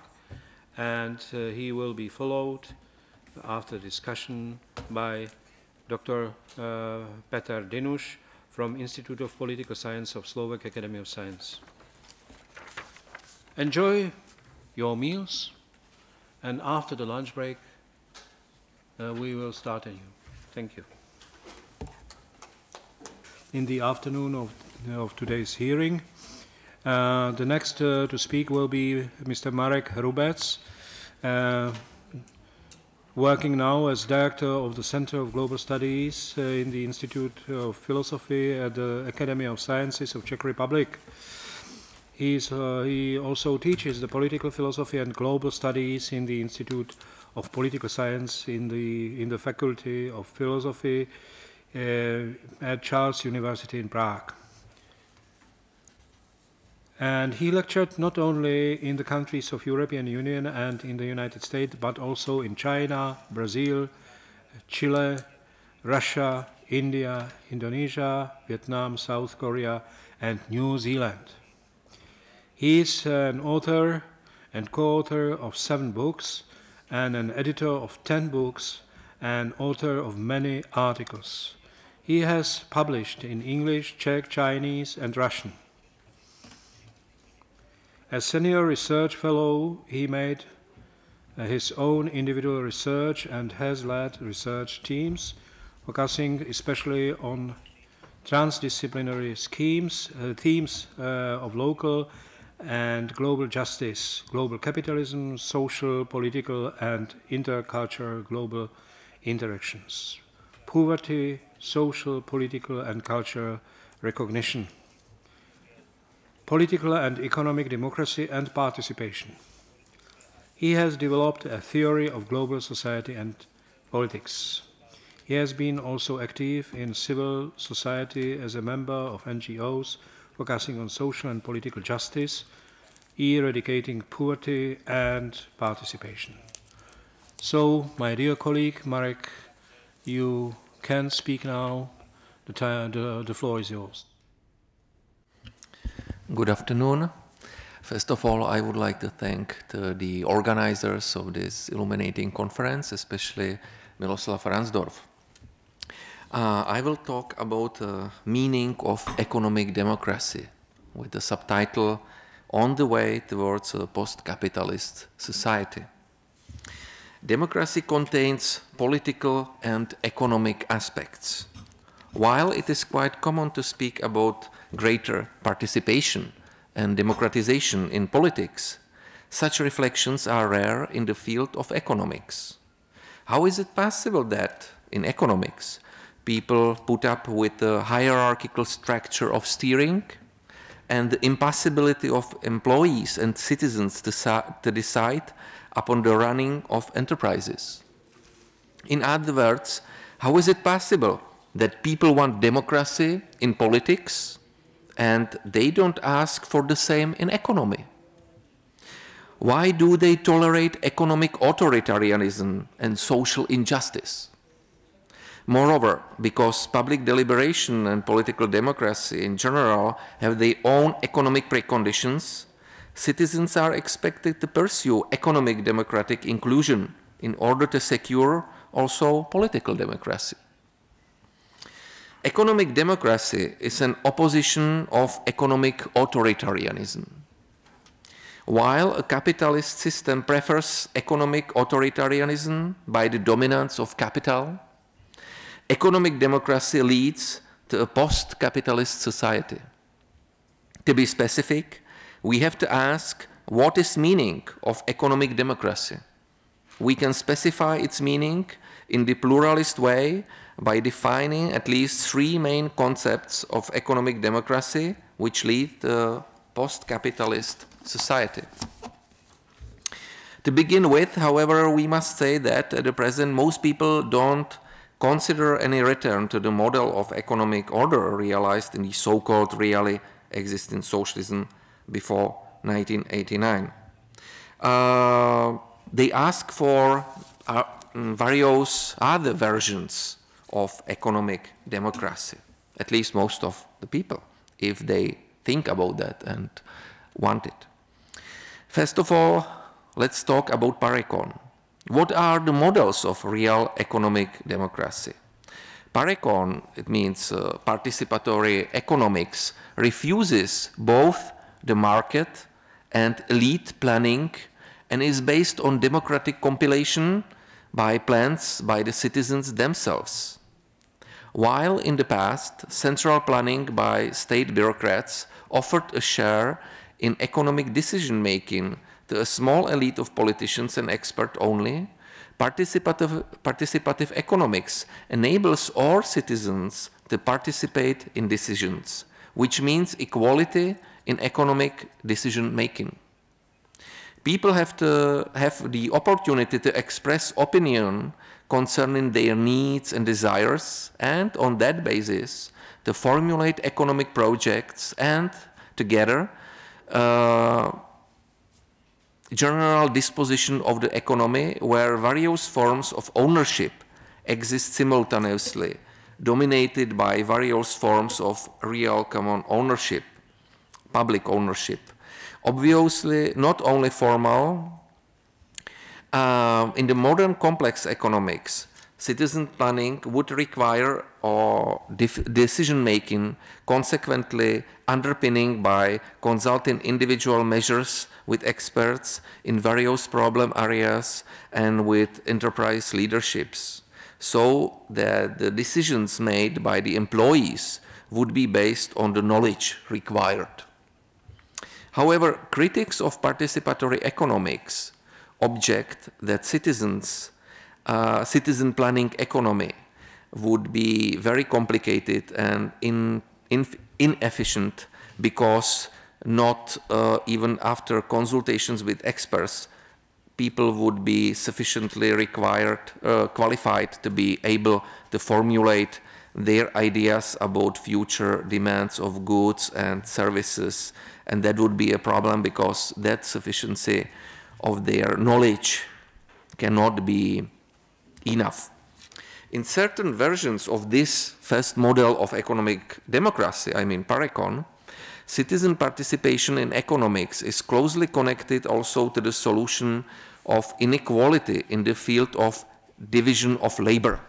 and he will be followed after discussion by Dr. Peter Dinuš from Institute of Political Science of Slovak Academy of Science. Enjoy your meals, and after the lunch break, we will start anew. Thank you. In the afternoon of today's hearing, the next to speak will be Mr. Marek Hrubec, working now as director of the Center of Global Studies in the Institute of Philosophy at the Academy of Sciences of Czech Republic. He also teaches the political philosophy and global studies in the Institute of Political Science in the Faculty of Philosophy at Charles University in Prague. And he lectured not only in the countries of European Union and in the United States, but also in China, Brazil, Chile, Russia, India, Indonesia, Vietnam, South Korea, and New Zealand. He is an author and co-author of 7 books and an editor of 10 books and author of many articles. He has published in English, Czech, Chinese, and Russian. As senior research fellow, he made his own individual research and has led research teams, focusing especially on transdisciplinary themes of local and global justice, global capitalism, social, political, and intercultural global interactions, poverty, social, political, and cultural recognition, political and economic democracy and participation. He has developed a theory of global society and politics. He has been also active in civil society as a member of NGOs focusing on social and political justice, eradicating poverty and participation. So, my dear colleague Marek, you can speak now. The floor is yours. Good afternoon. First of all, I would like to thank the organizers of this illuminating conference, especially Miroslav Ransdorf. I will talk about the meaning of economic democracy with the subtitle On the Way Towards a Post-Capitalist Society. Democracy contains political and economic aspects. While it is quite common to speak about greater participation, and democratization in politics, such reflections are rare in the field of economics. How is it possible that, in economics, people put up with the hierarchical structure of steering and the impossibility of employees and citizens to decide upon the running of enterprises? In other words, how is it possible that people want democracy in politics and they don't ask for the same in economy? Why do they tolerate economic authoritarianism and social injustice? Moreover, because public deliberation and political democracy in general have their own economic preconditions, citizens are expected to pursue economic democratic inclusion in order to secure also political democracy. Economic democracy is an opposition of economic authoritarianism. While a capitalist system prefers economic authoritarianism by the dominance of capital, economic democracy leads to a post-capitalist society. To be specific, we have to ask what is meaning of economic democracy. We can specify its meaning in the pluralist way by defining at least three main concepts of economic democracy which lead to a post-capitalist society. To begin with, however, we must say that at the present most people don't consider any return to the model of economic order realized in the so-called really existing socialism before 1989. They ask for various other versions of economic democracy, at least most of the people, if they think about that and want it. First of all, let's talk about Parecon. What are the models of real economic democracy? Parecon, it means participatory economics, refuses both the market and elite planning and is based on democratic compilation by plans by the citizens themselves. While in the past, central planning by state bureaucrats offered a share in economic decision-making to a small elite of politicians and experts only, participative economics enables all citizens to participate in decisions, which means equality in economic decision-making. People have to have the opportunity to express opinion concerning their needs and desires, and on that basis, to formulate economic projects and, together, general disposition of the economy where various forms of ownership exist simultaneously, dominated by various forms of real common ownership, public ownership. Obviously, not only formal. In the modern complex economics, citizen planning would require decision-making, consequently underpinning by consulting individual measures with experts in various problem areas and with enterprise leaderships, so that the decisions made by the employees would be based on the knowledge required. However, critics of participatory economics object that citizen planning economy would be very complicated and inefficient because not even after consultations with experts, people would be sufficiently qualified to be able to formulate their ideas about future demands of goods and services, and that would be a problem because that sufficiency of their knowledge cannot be enough. In certain versions of this first model of economic democracy, I mean Parecon, citizen participation in economics is closely connected also to the solution of inequality in the field of division of labor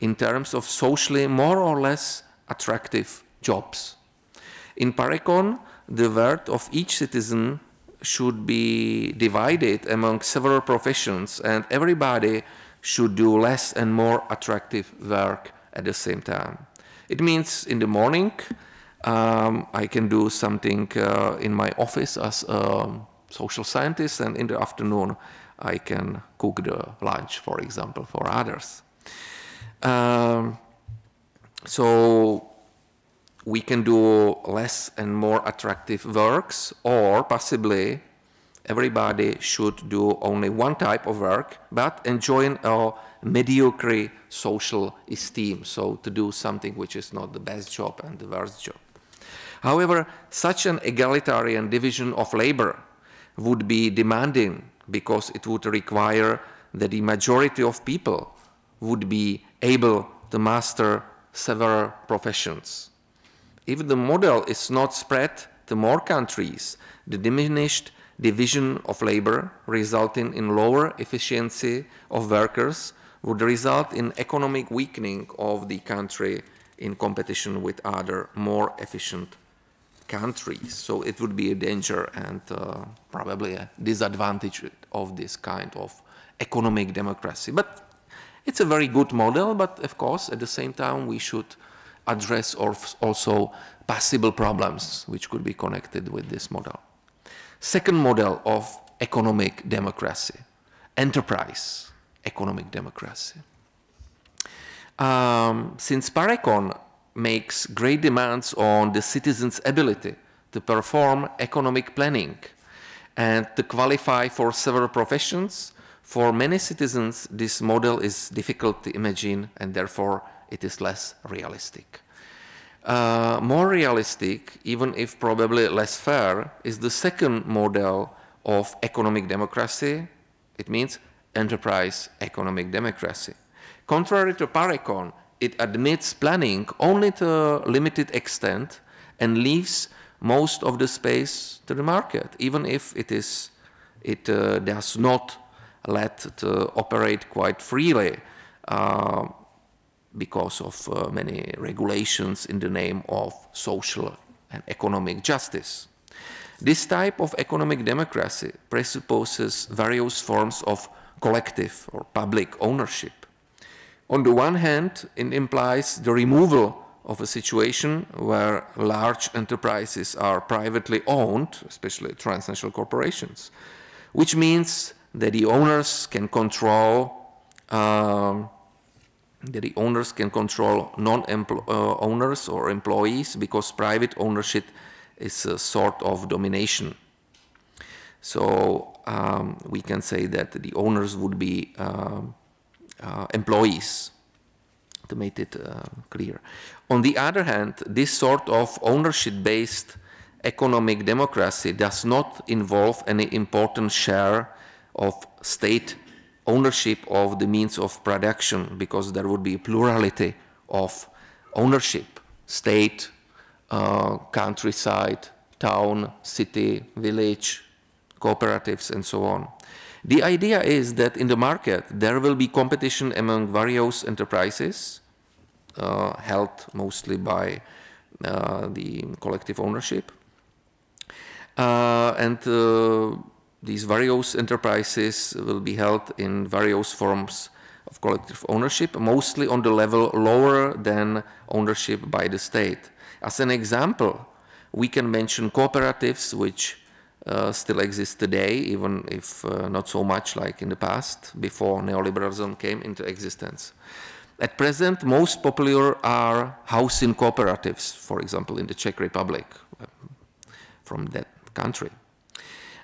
in terms of socially more or less attractive jobs. In Parecon, the worth of each citizen should be divided among several professions and everybody should do less and more attractive work at the same time. It means in the morning I can do something in my office as a social scientist, and in the afternoon I can cook the lunch, for example, for others. So we can do less and more attractive works, or possibly everybody should do only one type of work, but enjoying a mediocre social esteem, so to do something which is not the best job and the worst job. However, such an egalitarian division of labor would be demanding, because it would require that the majority of people would be able to master several professions. If the model is not spread to more countries, the diminished division of labor resulting in lower efficiency of workers would result in economic weakening of the country in competition with other more efficient countries. So it would be a danger and probably a disadvantage of this kind of economic democracy. But it's a very good model, but of course at the same time we should address also possible problems which could be connected with this model. Second model of economic democracy, enterprise economic democracy. Since Parecon makes great demands on the citizens' ability to perform economic planning and to qualify for several professions, for many citizens this model is difficult to imagine, and therefore it is less realistic. More realistic, even if probably less fair, is the second model of economic democracy. It means enterprise economic democracy. Contrary to Parecon, it admits planning only to a limited extent and leaves most of the space to the market, even if it does not let to operate quite freely because of many regulations in the name of social and economic justice. This type of economic democracy presupposes various forms of collective or public ownership. On the one hand, it implies the removal of a situation where large enterprises are privately owned, especially transnational corporations, which means that the owners can control non-owners or employees, because private ownership is a sort of domination. So we can say that the owners would be employees, to make it clear. On the other hand, this sort of ownership-based economic democracy does not involve any important share of state ownership of the means of production, because there would be a plurality of ownership: state, countryside, town, city, village, cooperatives, and so on. The idea is that in the market there will be competition among various enterprises, held mostly by the collective ownership. These various enterprises will be held in various forms of collective ownership, mostly on the level lower than ownership by the state. As an example, we can mention cooperatives, which still exist today, even if not so much like in the past, before neoliberalism came into existence. At present, most popular are housing cooperatives, for example, in the Czech Republic, from that country.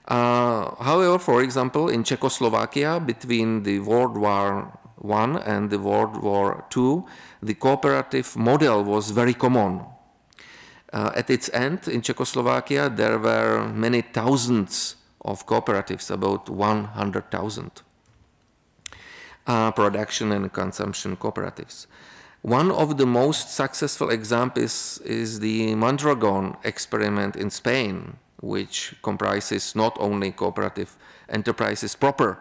However, for example, in Czechoslovakia, between the World War I and the World War II, the cooperative model was very common. At its end, in Czechoslovakia, there were many thousands of cooperatives, about 100,000 production and consumption cooperatives. One of the most successful examples is the Mondragon experiment in Spain, which comprises not only cooperative enterprises proper,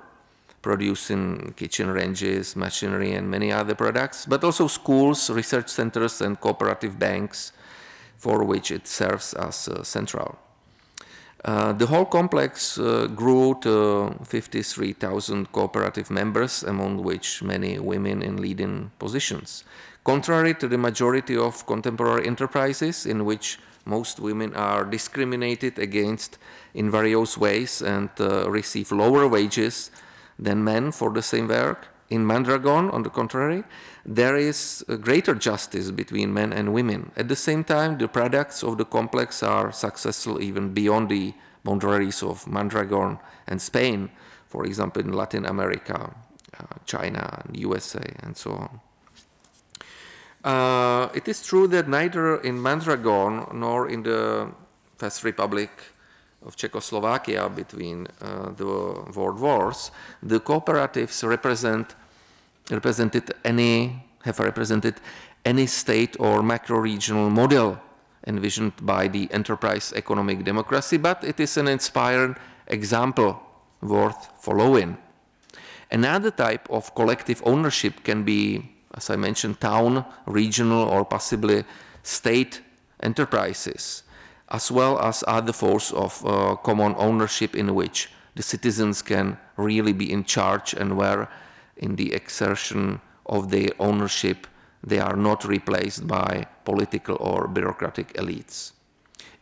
producing kitchen ranges, machinery, and many other products, but also schools, research centers, and cooperative banks, for which it serves as central. The whole complex grew to 53,000 cooperative members, among which many women in leading positions. Contrary to the majority of contemporary enterprises, in which most women are discriminated against in various ways and receive lower wages than men for the same work, in Mondragon, on the contrary, there is a greater justice between men and women. At the same time, the products of the complex are successful even beyond the boundaries of Mondragon and Spain, for example, in Latin America, China, and USA, and so on. It is true that neither in Mondragon nor in the First Republic of Czechoslovakia between the world wars, the cooperatives have represented any state or macro-regional model envisioned by the enterprise economic democracy, but it is an inspired example worth following. Another type of collective ownership can be, as I mentioned, town, regional, or possibly state enterprises, as well as other forms of common ownership in which the citizens can really be in charge and where in the exertion of their ownership they are not replaced by political or bureaucratic elites.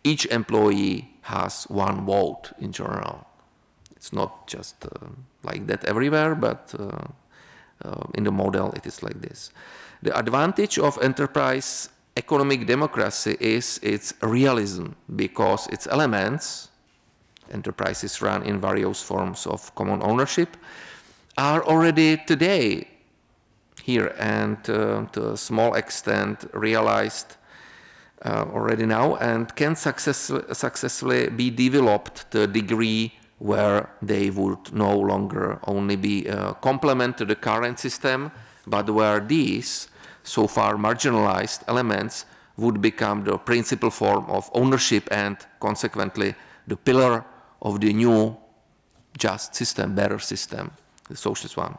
Each employee has one vote in general. It's not just like that everywhere, but in the model it is like this. The advantage of enterprise economic democracy is its realism, because its elements, enterprises run in various forms of common ownership, are already today here and to a small extent realized already now, and can successfully be developed to a degree where they would no longer only be a complement to the current system, but where these so far marginalized elements would become the principal form of ownership and consequently the pillar of the new just system, better system, the socialist one.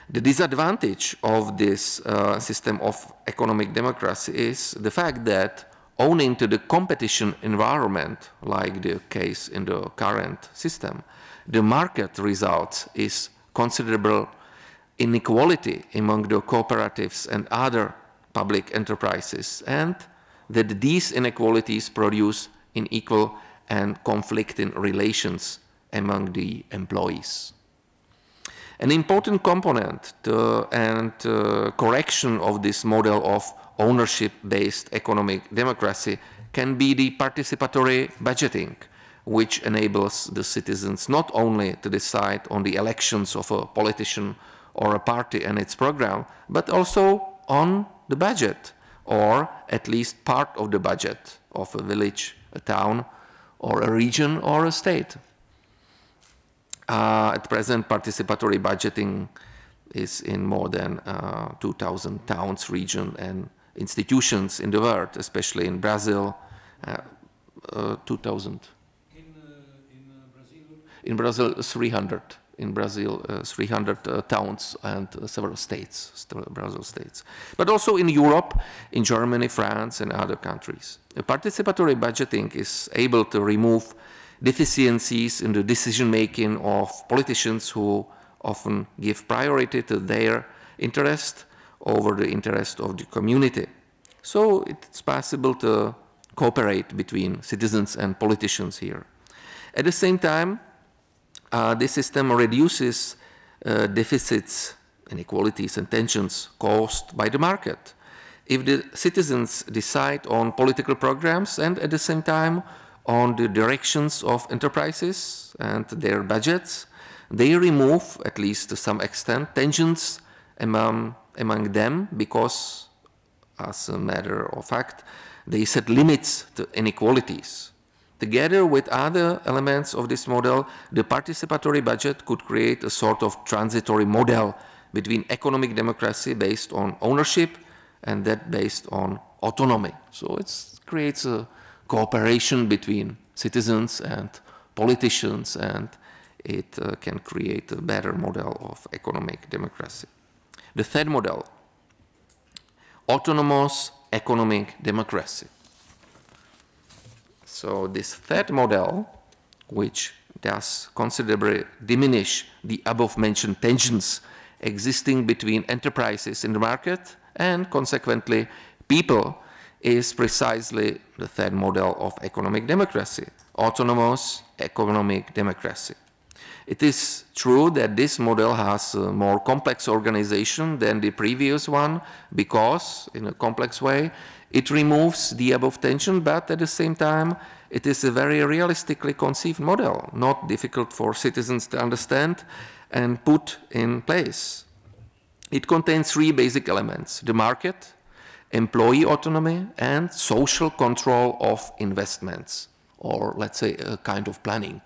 The disadvantage of this system of economic democracy is the fact that owing to the competition environment, like the case in the current system, the market results is considerable inequality among the cooperatives and other public enterprises, and that these inequalities produce unequal and conflicting relations among the employees. An important component and correction of this model of ownership-based economic democracy can be the participatory budgeting, which enables the citizens not only to decide on the elections of a politician or a party and its program, but also on the budget, or at least part of the budget of a village, a town, or a region, or a state. At present, participatory budgeting is in more than 2,000 towns, regions, and institutions in the world, especially in Brazil, 2,000. In Brazil, 300. In Brazil, 300 towns and several states, Brazil states. But also in Europe, in Germany, France, and other countries. Participatory budgeting is able to remove deficiencies in the decision-making of politicians who often give priority to their interest over the interest of the community. So it's possible to cooperate between citizens and politicians here. At the same time, this system reduces deficits, inequalities, and tensions caused by the market. If the citizens decide on political programs and at the same time on the directions of enterprises and their budgets, they remove, at least to some extent, tensions among them, because, as a matter of fact, they set limits to inequalities. Together with other elements of this model, the participatory budget could create a sort of transitory model between economic democracy based on ownership and that based on autonomy. So it creates a cooperation between citizens and politicians, and it can create a better model of economic democracy. The third model, autonomous economic democracy. So this third model, which does considerably diminish the above-mentioned tensions existing between enterprises in the market and consequently people is precisely the third model of economic democracy, autonomous economic democracy. It is true that this model has a more complex organization than the previous one because, in a complex way, it removes the above tension, but at the same time, it is a very realistically conceived model, not difficult for citizens to understand and put in place. It contains three basic elements: the market, employee autonomy, and social control of investments, or let's say a kind of planning.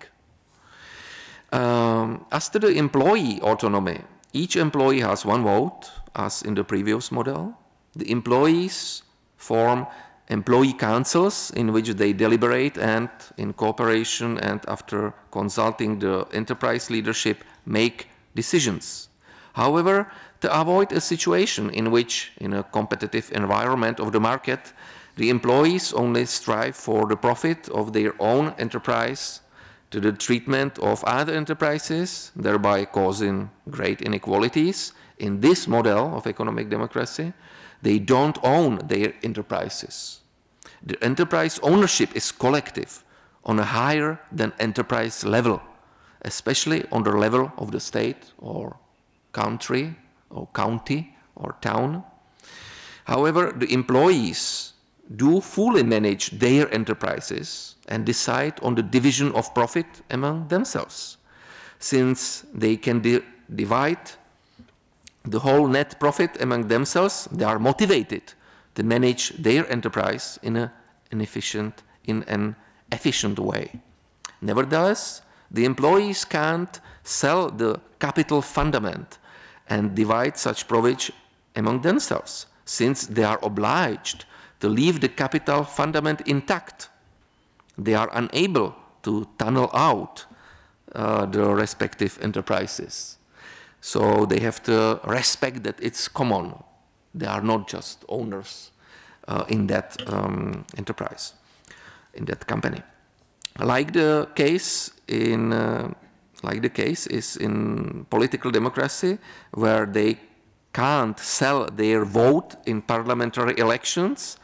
As to the employee autonomy, each employee has one vote, as in the previous model. The employees form employee councils in which they deliberate and, in cooperation and after consulting the enterprise leadership, make decisions. However, to avoid a situation in which, in a competitive environment of the market, the employees only strive for the profit of their own enterprise to the treatment of other enterprises, thereby causing great inequalities, in this model of economic democracy, they don't own their enterprises. The enterprise ownership is collective on a higher than enterprise level, especially on the level of the state or country or county or town. However, the employees do fully manage their enterprises and decide on the division of profit among themselves. Since they can divide the whole net profit among themselves, they are motivated to manage their enterprise in an efficient way. Nevertheless, the employees can't sell the capital fundament and divide such profit among themselves, since they are obliged to leave the capital fundament intact. They are unable to tunnel out the respective enterprises. So they have to respect that it's common. They are not just owners in that enterprise, in that company. Like the case is in political democracy, where they can't sell their vote in parliamentary elections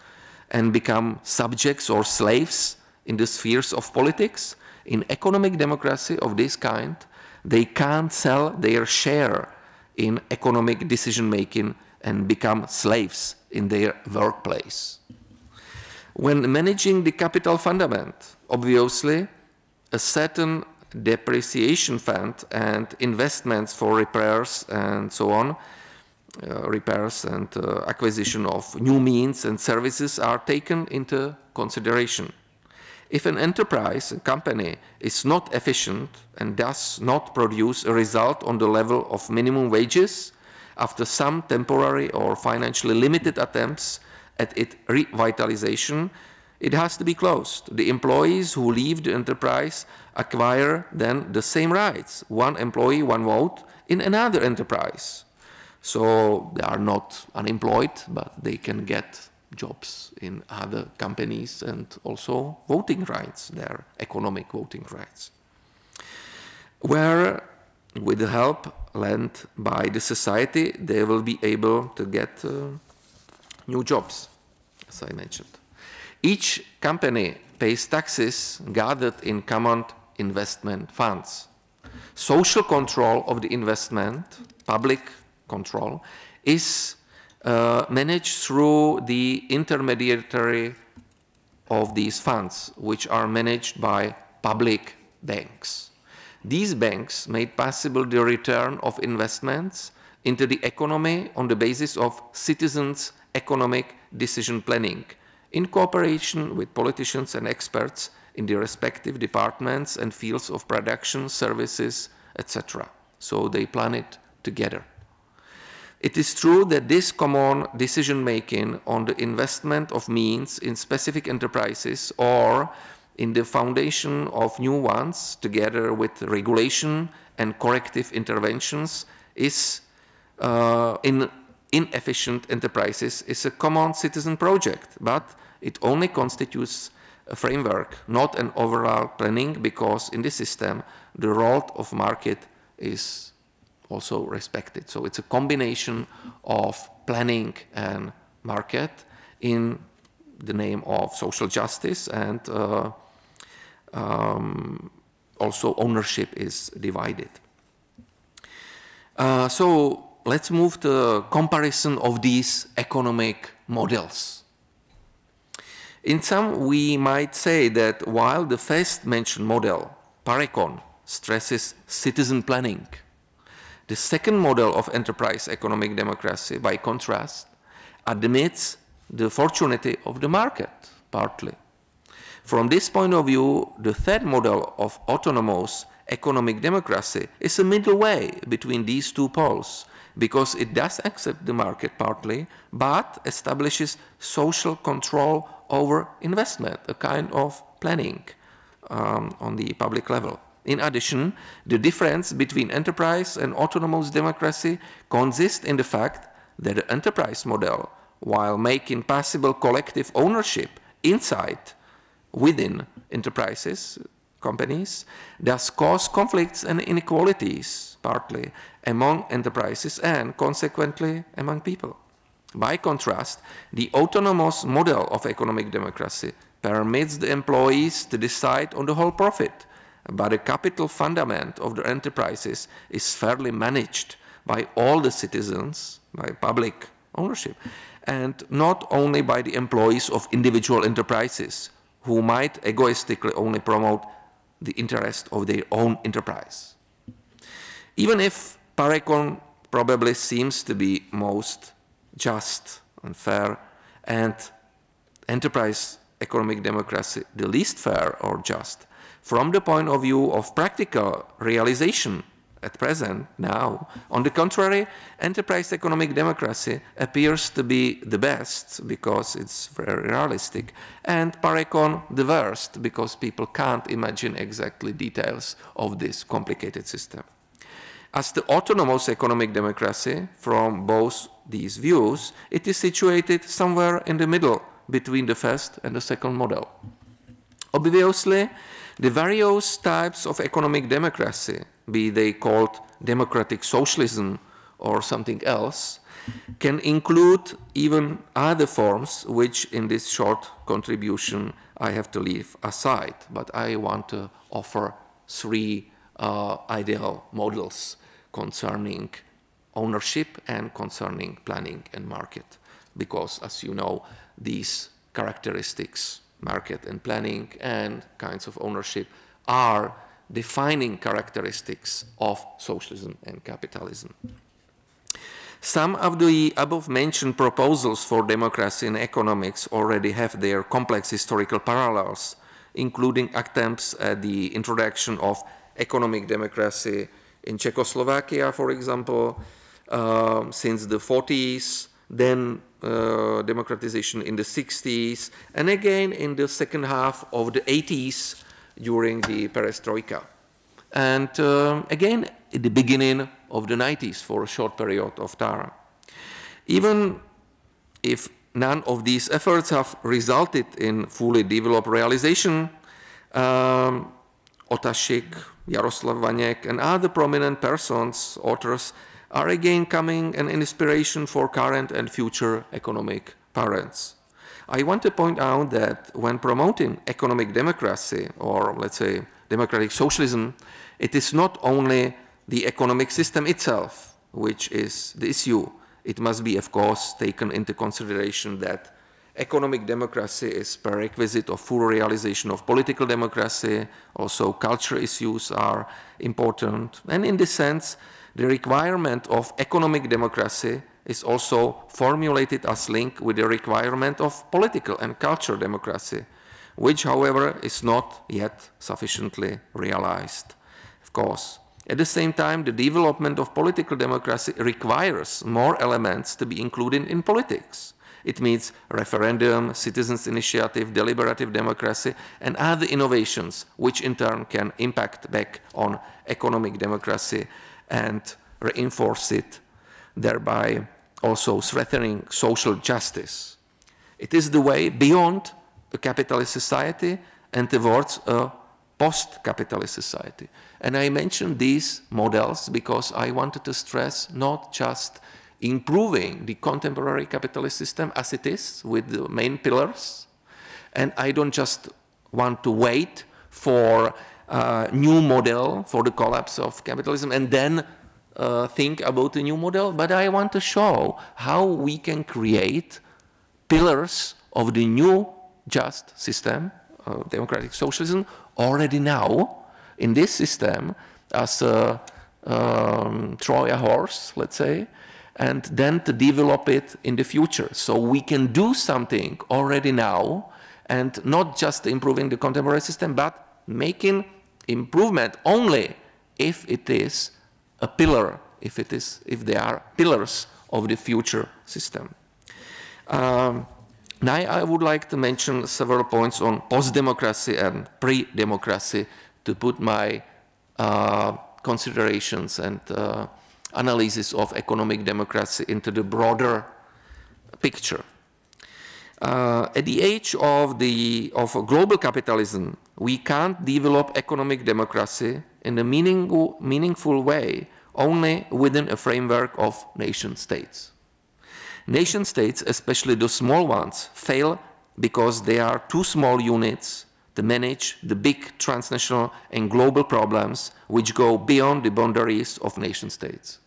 and become subjects or slaves in the spheres of politics. In economic democracy of this kind, they can't sell their share in economic decision-making and become slaves in their workplace. When managing the capital fundament, obviously, a certain depreciation fund and investments for repairs and so on, repairs and acquisition of new means and services are taken into consideration. If an enterprise, a company, is not efficient and does not produce a result on the level of minimum wages, after some temporary or financially limited attempts at its revitalization, it has to be closed. The employees who leave the enterprise acquire then the same rights, one employee, one vote, in another enterprise. So they are not unemployed, but they can get jobs in other companies and also voting rights, their economic voting rights. Where, with the help lent by the society, they will be able to get new jobs, as I mentioned. Each company pays taxes gathered in common investment funds. Social control of the investment, public control, is managed through the intermediary of these funds, which are managed by public banks. These banks made possible the return of investments into the economy on the basis of citizens' economic decision planning, in cooperation with politicians and experts in the respective departments and fields of production, services, etc. So they plan it together. It is true that this common decision-making on the investment of means in specific enterprises or in the foundation of new ones, together with regulation and corrective interventions, is in inefficient enterprises is a common citizen project, but it only constitutes a framework, not an overall planning, because in this system the role of market is also respected. So it's a combination of planning and market in the name of social justice, and also ownership is divided. So let's move to the comparison of these economic models. In sum, we might say that while the first mentioned model, Parecon, stresses citizen planning, the second model of enterprise economic democracy, by contrast, admits the fortuity of the market, partly. From this point of view, the third model of autonomous economic democracy is a middle way between these two poles, because it does accept the market partly, but establishes social control over investment, a kind of planning on the public level. In addition, the difference between enterprise and autonomous democracy consists in the fact that the enterprise model, while making possible collective ownership inside, within enterprises, companies, does cause conflicts and inequalities, partly, among enterprises and, consequently, among people. By contrast, the autonomous model of economic democracy permits the employees to decide on the whole profit, but the capital fundament of the enterprises is fairly managed by all the citizens, by public ownership, and not only by the employees of individual enterprises, who might egoistically only promote the interest of their own enterprise. Even if Parecon probably seems to be most just and fair, and enterprise economic democracy the least fair or just, from the point of view of practical realization at present, now, on the contrary, enterprise economic democracy appears to be the best because it's very realistic, and Parecon the worst because people can't imagine exactly details of this complicated system. As the autonomous economic democracy, from both these views, it is situated somewhere in the middle between the first and the second model. Obviously, the various types of economic democracy, be they called democratic socialism or something else, can include even other forms which in this short contribution I have to leave aside, but I want to offer three ideal models concerning ownership and concerning planning and market, because as you know, these characteristics, market and planning and kinds of ownership, are defining characteristics of socialism and capitalism. Some of the above-mentioned proposals for democracy in economics already have their complex historical parallels, including attempts at the introduction of economic democracy in Czechoslovakia, for example, since the 40s, then democratization in the 60s, and again in the second half of the 80s during the perestroika. And again, at the beginning of the 90s for a short period of time. Even if none of these efforts have resulted in fully developed realization, Otashik, Jaroslav Vaněk, and other prominent persons, authors, are again coming an inspiration for current and future economic parents. I want to point out that when promoting economic democracy, or let's say democratic socialism, it is not only the economic system itself which is the issue. It must be, of course, taken into consideration that economic democracy is prerequisite of full realization of political democracy. Also, cultural issues are important. And in this sense, the requirement of economic democracy is also formulated as link with the requirement of political and cultural democracy, which, however, is not yet sufficiently realized, of course. At the same time, the development of political democracy requires more elements to be included in politics. It means referendum, citizens' initiative, deliberative democracy, and other innovations, which in turn can impact back on economic democracy and reinforce it, thereby also strengthening social justice. It is the way beyond a capitalist society and towards a post-capitalist society. And I mentioned these models because I wanted to stress not just improving the contemporary capitalist system as it is with the main pillars, and I don't just want to wait for a new model for the collapse of capitalism and then think about a new model, but I want to show how we can create pillars of the new just system, democratic socialism, already now in this system as a Trojan horse, let's say, and then to develop it in the future. So we can do something already now and not just improving the contemporary system, but making improvement only if it is a pillar, if they are pillars of the future system. Now I would like to mention several points on post-democracy and pre-democracy to put my considerations and analysis of economic democracy into the broader picture. At the age of global capitalism, we can't develop economic democracy in a meaningful way only within a framework of nation states. Nation states, especially the small ones, fail because they are too small units to manage the big transnational and global problems which go beyond the boundaries of nation states.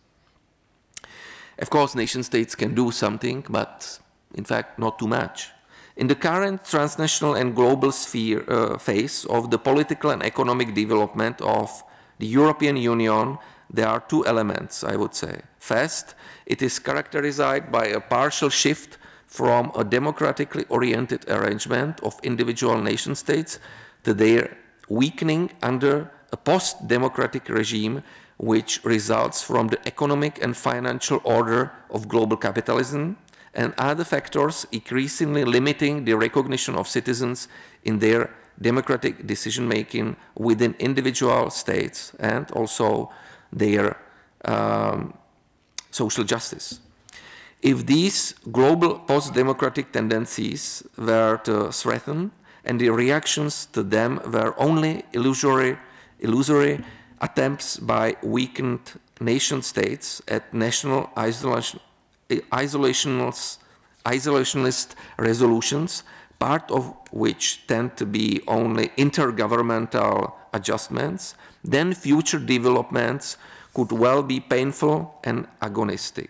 Of course, nation states can do something, but in fact, not too much. In the current transnational and global phase of the political and economic development of the European Union, there are two elements, I would say. First, it is characterized by a partial shift from a democratically oriented arrangement of individual nation states to their weakening under a post-democratic regime which results from the economic and financial order of global capitalism and other factors increasingly limiting the recognition of citizens in their democratic decision-making within individual states and also their social justice. If these global post-democratic tendencies were to strengthen and the reactions to them were only illusory attempts by weakened nation states at national isolationist resolutions, part of which tend to be only intergovernmental adjustments, then future developments could well be painful and agonistic.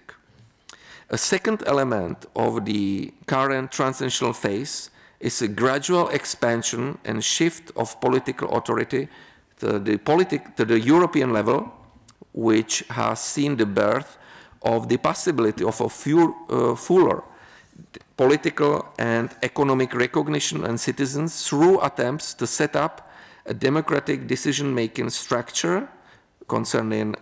A second element of the current transitional phase is a gradual expansion and shift of political authority to the European level, which has seen the birth of the possibility of a fuller political and economic recognition and citizens through attempts to set up a democratic decision-making structure concerning,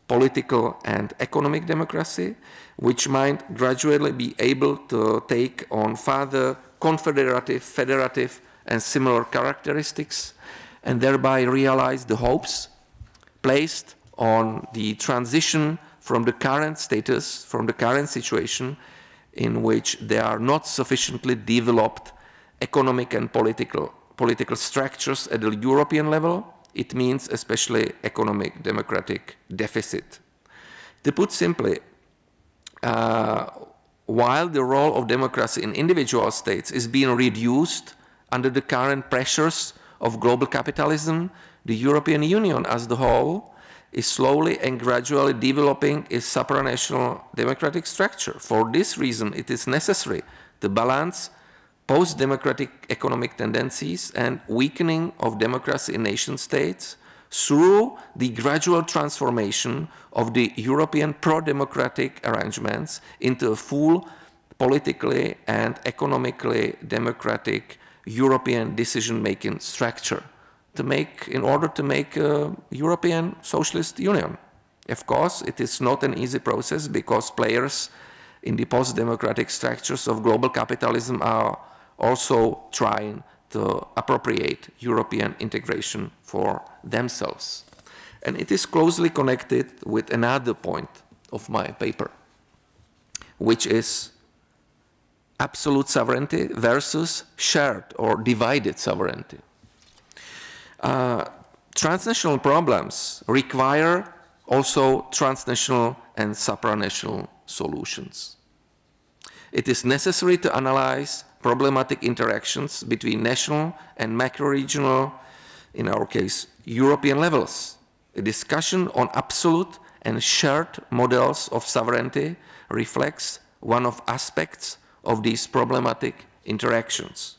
political and economic democracy, which might gradually be able to take on further confederative, federative, and similar characteristics, and thereby realize the hopes placed on the transition from the current status, from the current situation in which there are not sufficiently developed economic and political structures at the European level. It means especially economic democratic deficit. To put simply, while the role of democracy in individual states is being reduced under the current pressures of global capitalism, the European Union as the whole is slowly and gradually developing its supranational democratic structure. For this reason, it is necessary to balance post-democratic economic tendencies and weakening of democracy in nation states through the gradual transformation of the European pro-democratic arrangements into a full politically and economically democratic European decision-making structure in order to make a European Socialist Union. Of course, it is not an easy process because players in the post-democratic structures of global capitalism are also trying to appropriate European integration for themselves. And it is closely connected with another point of my paper, which is absolute sovereignty versus shared or divided sovereignty. Transnational problems require also transnational and supranational solutions. It is necessary to analyze problematic interactions between national and macro-regional, in our case, European levels. A discussion on absolute and shared models of sovereignty reflects one of aspects of these problematic interactions.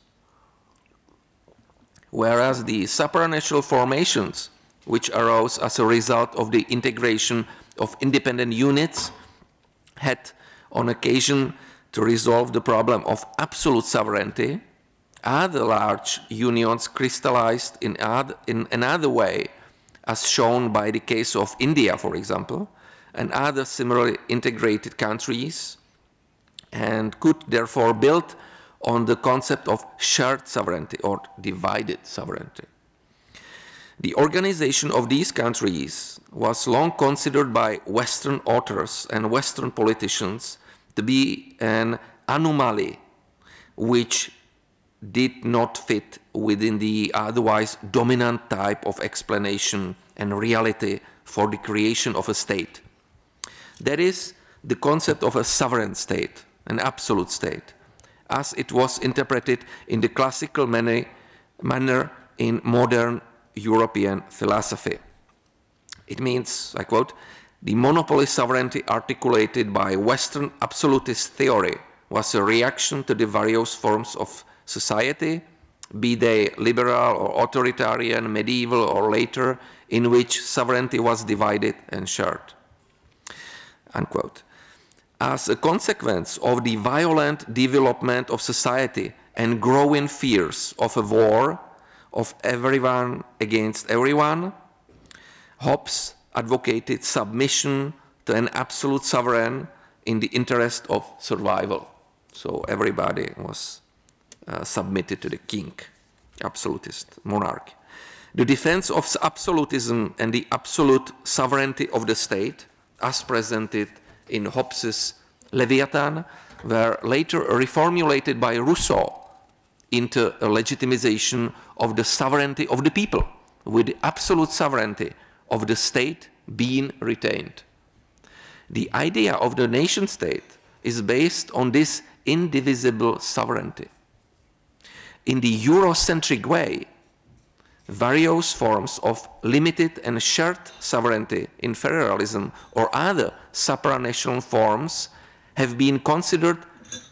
Whereas the supranational formations, which arose as a result of the integration of independent units, had on occasion to resolve the problem of absolute sovereignty, other large unions crystallized in another way, as shown by the case of India, for example, and other similarly integrated countries, and could therefore build on the concept of shared sovereignty or divided sovereignty. The organization of these countries was long considered by Western authors and Western politicians to be an anomaly which did not fit within the otherwise dominant type of explanation and reality for the creation of a state. That is the concept of a sovereign state, an absolute state, as it was interpreted in the classical manner in modern European philosophy. It means, I quote, the monopoly sovereignty articulated by Western absolutist theory was a reaction to the various forms of society, be they liberal or authoritarian, medieval or later, in which sovereignty was divided and shared. Unquote. As a consequence of the violent development of society and growing fears of a war of everyone against everyone, Hobbes advocated submission to an absolute sovereign in the interest of survival. So everybody was submitted to the king, absolutist monarch. The defense of absolutism and the absolute sovereignty of the state, as presented in Hobbes's Leviathan, were later reformulated by Rousseau into a legitimization of the sovereignty of the people, with the absolute sovereignty of the state being retained. The idea of the nation state is based on this indivisible sovereignty. In the Eurocentric way, various forms of limited and shared sovereignty in federalism or other supranational forms have been considered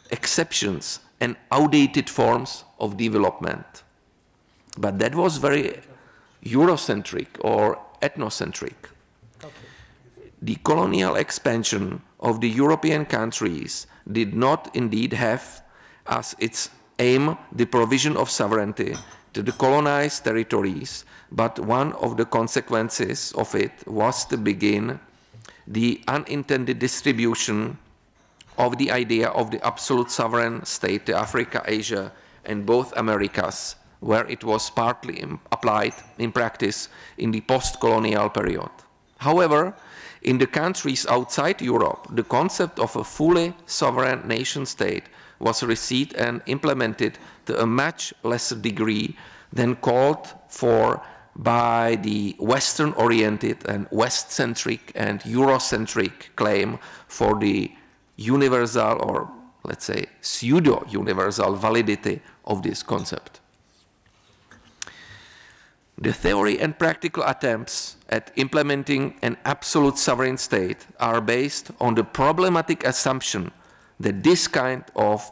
exceptions and outdated forms of development. But that was very Eurocentric or ethnocentric. The colonial expansion of the European countries did not indeed have as its aim the provision of sovereignty to the colonized territories, but one of the consequences of it was to begin the unintended distribution of the idea of the absolute sovereign state to Africa, Asia, and both Americas, where it was partly applied in practice in the post-colonial period. However, in the countries outside Europe, the concept of a fully sovereign nation state was received and implemented to a much lesser degree than called for by the Western-oriented and West-centric and Eurocentric claim for the universal, or let's say pseudo-universal validity of this concept. The theory and practical attempts at implementing an absolute sovereign state are based on the problematic assumption that this kind of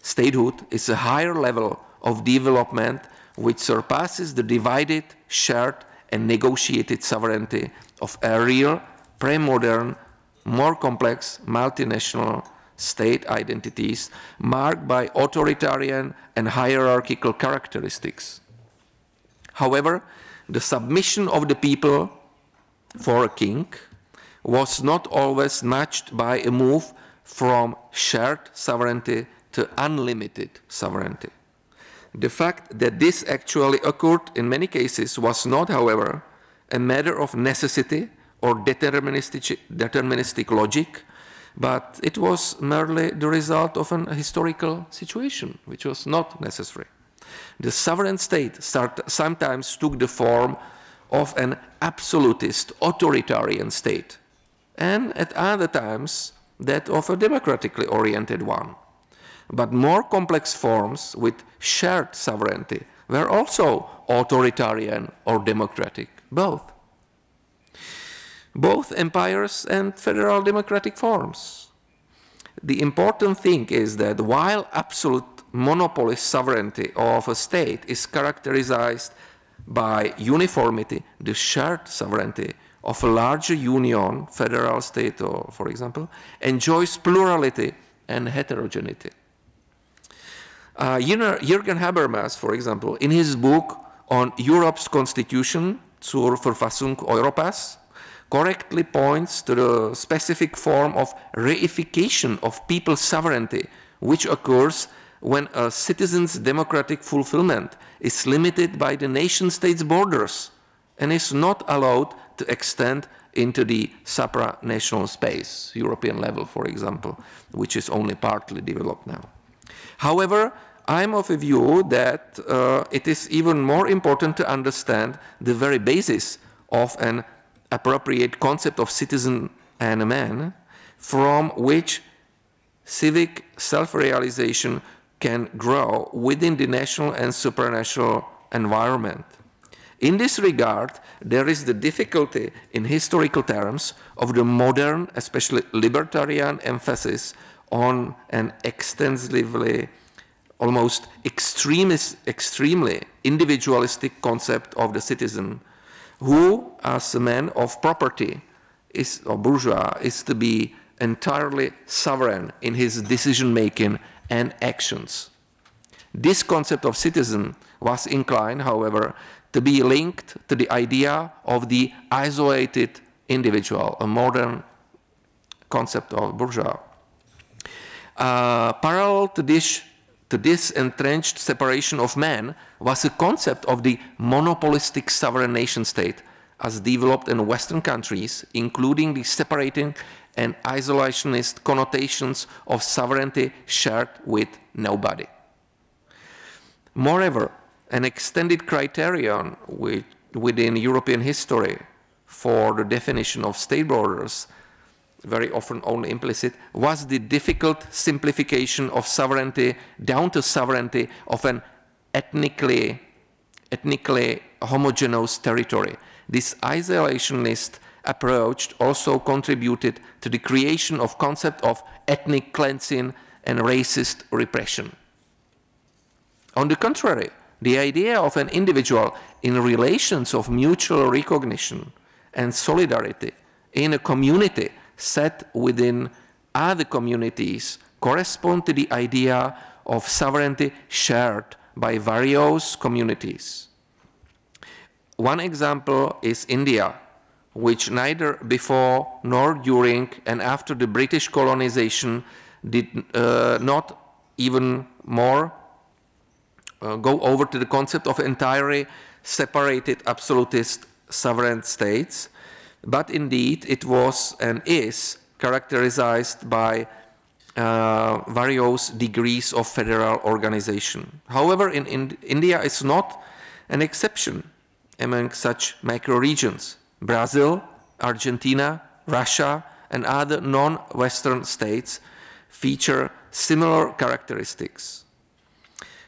statehood is a higher level of development which surpasses the divided, shared, and negotiated sovereignty of a real, pre-modern, more complex multinational state identities marked by authoritarian and hierarchical characteristics. However, the submission of the people for a king was not always matched by a move from shared sovereignty to unlimited sovereignty. The fact that this actually occurred in many cases was not, however, a matter of necessity or deterministic logic, but it was merely the result of an historical situation, which was not necessary. The sovereign state sometimes took the form of an absolutist, authoritarian state, and at other times that of a democratically oriented one. But more complex forms with shared sovereignty were also authoritarian or democratic, both. Both empires and federal democratic forms. The important thing is that while absolute monopolist sovereignty of a state is characterized by uniformity, the shared sovereignty of a larger union, federal state, or, for example, enjoys plurality and heterogeneity. Jürgen Habermas, for example, in his book on Europe's Constitution, zur Verfassung Europas, correctly points to the specific form of reification of people's sovereignty, which occurs when a citizen's democratic fulfillment is limited by the nation-state's borders and is not allowed to extend into the supranational space, European level, for example, which is only partly developed now. However, I'm of a view that it is even more important to understand the very basis of an appropriate concept of citizen and a man, from which civic self-realization can grow within the national and supranational environment. In this regard, there is the difficulty in historical terms of the modern, especially libertarian emphasis on an extensively, almost extremely individualistic concept of the citizen, who, as a man of property, or bourgeois, is to be entirely sovereign in his decision-making and actions. This concept of citizen was inclined, however, to be linked to the idea of the isolated individual, a modern concept of bourgeois. Parallel to this entrenched separation of man was a concept of the monopolistic sovereign nation state as developed in Western countries, including the separating and isolationist connotations of sovereignty shared with nobody. Moreover, an extended criterion within European history for the definition of state borders, very often only implicit, was the difficult simplification of sovereignty down to sovereignty of an ethnically homogeneous territory. This isolationist approach also contributed to the creation of concept of ethnic cleansing and racist repression. On the contrary, the idea of an individual in relations of mutual recognition and solidarity in a community set within other communities correspond to the idea of sovereignty shared by various communities. One example is India, which neither before nor during and after the British colonization did not even more go over to the concept of entirely separated absolutist sovereign states, but indeed it was and is characterized by various degrees of federal organization. However, India is not an exception among such macro-regions. Brazil, Argentina, Russia, and other non-Western states feature similar characteristics.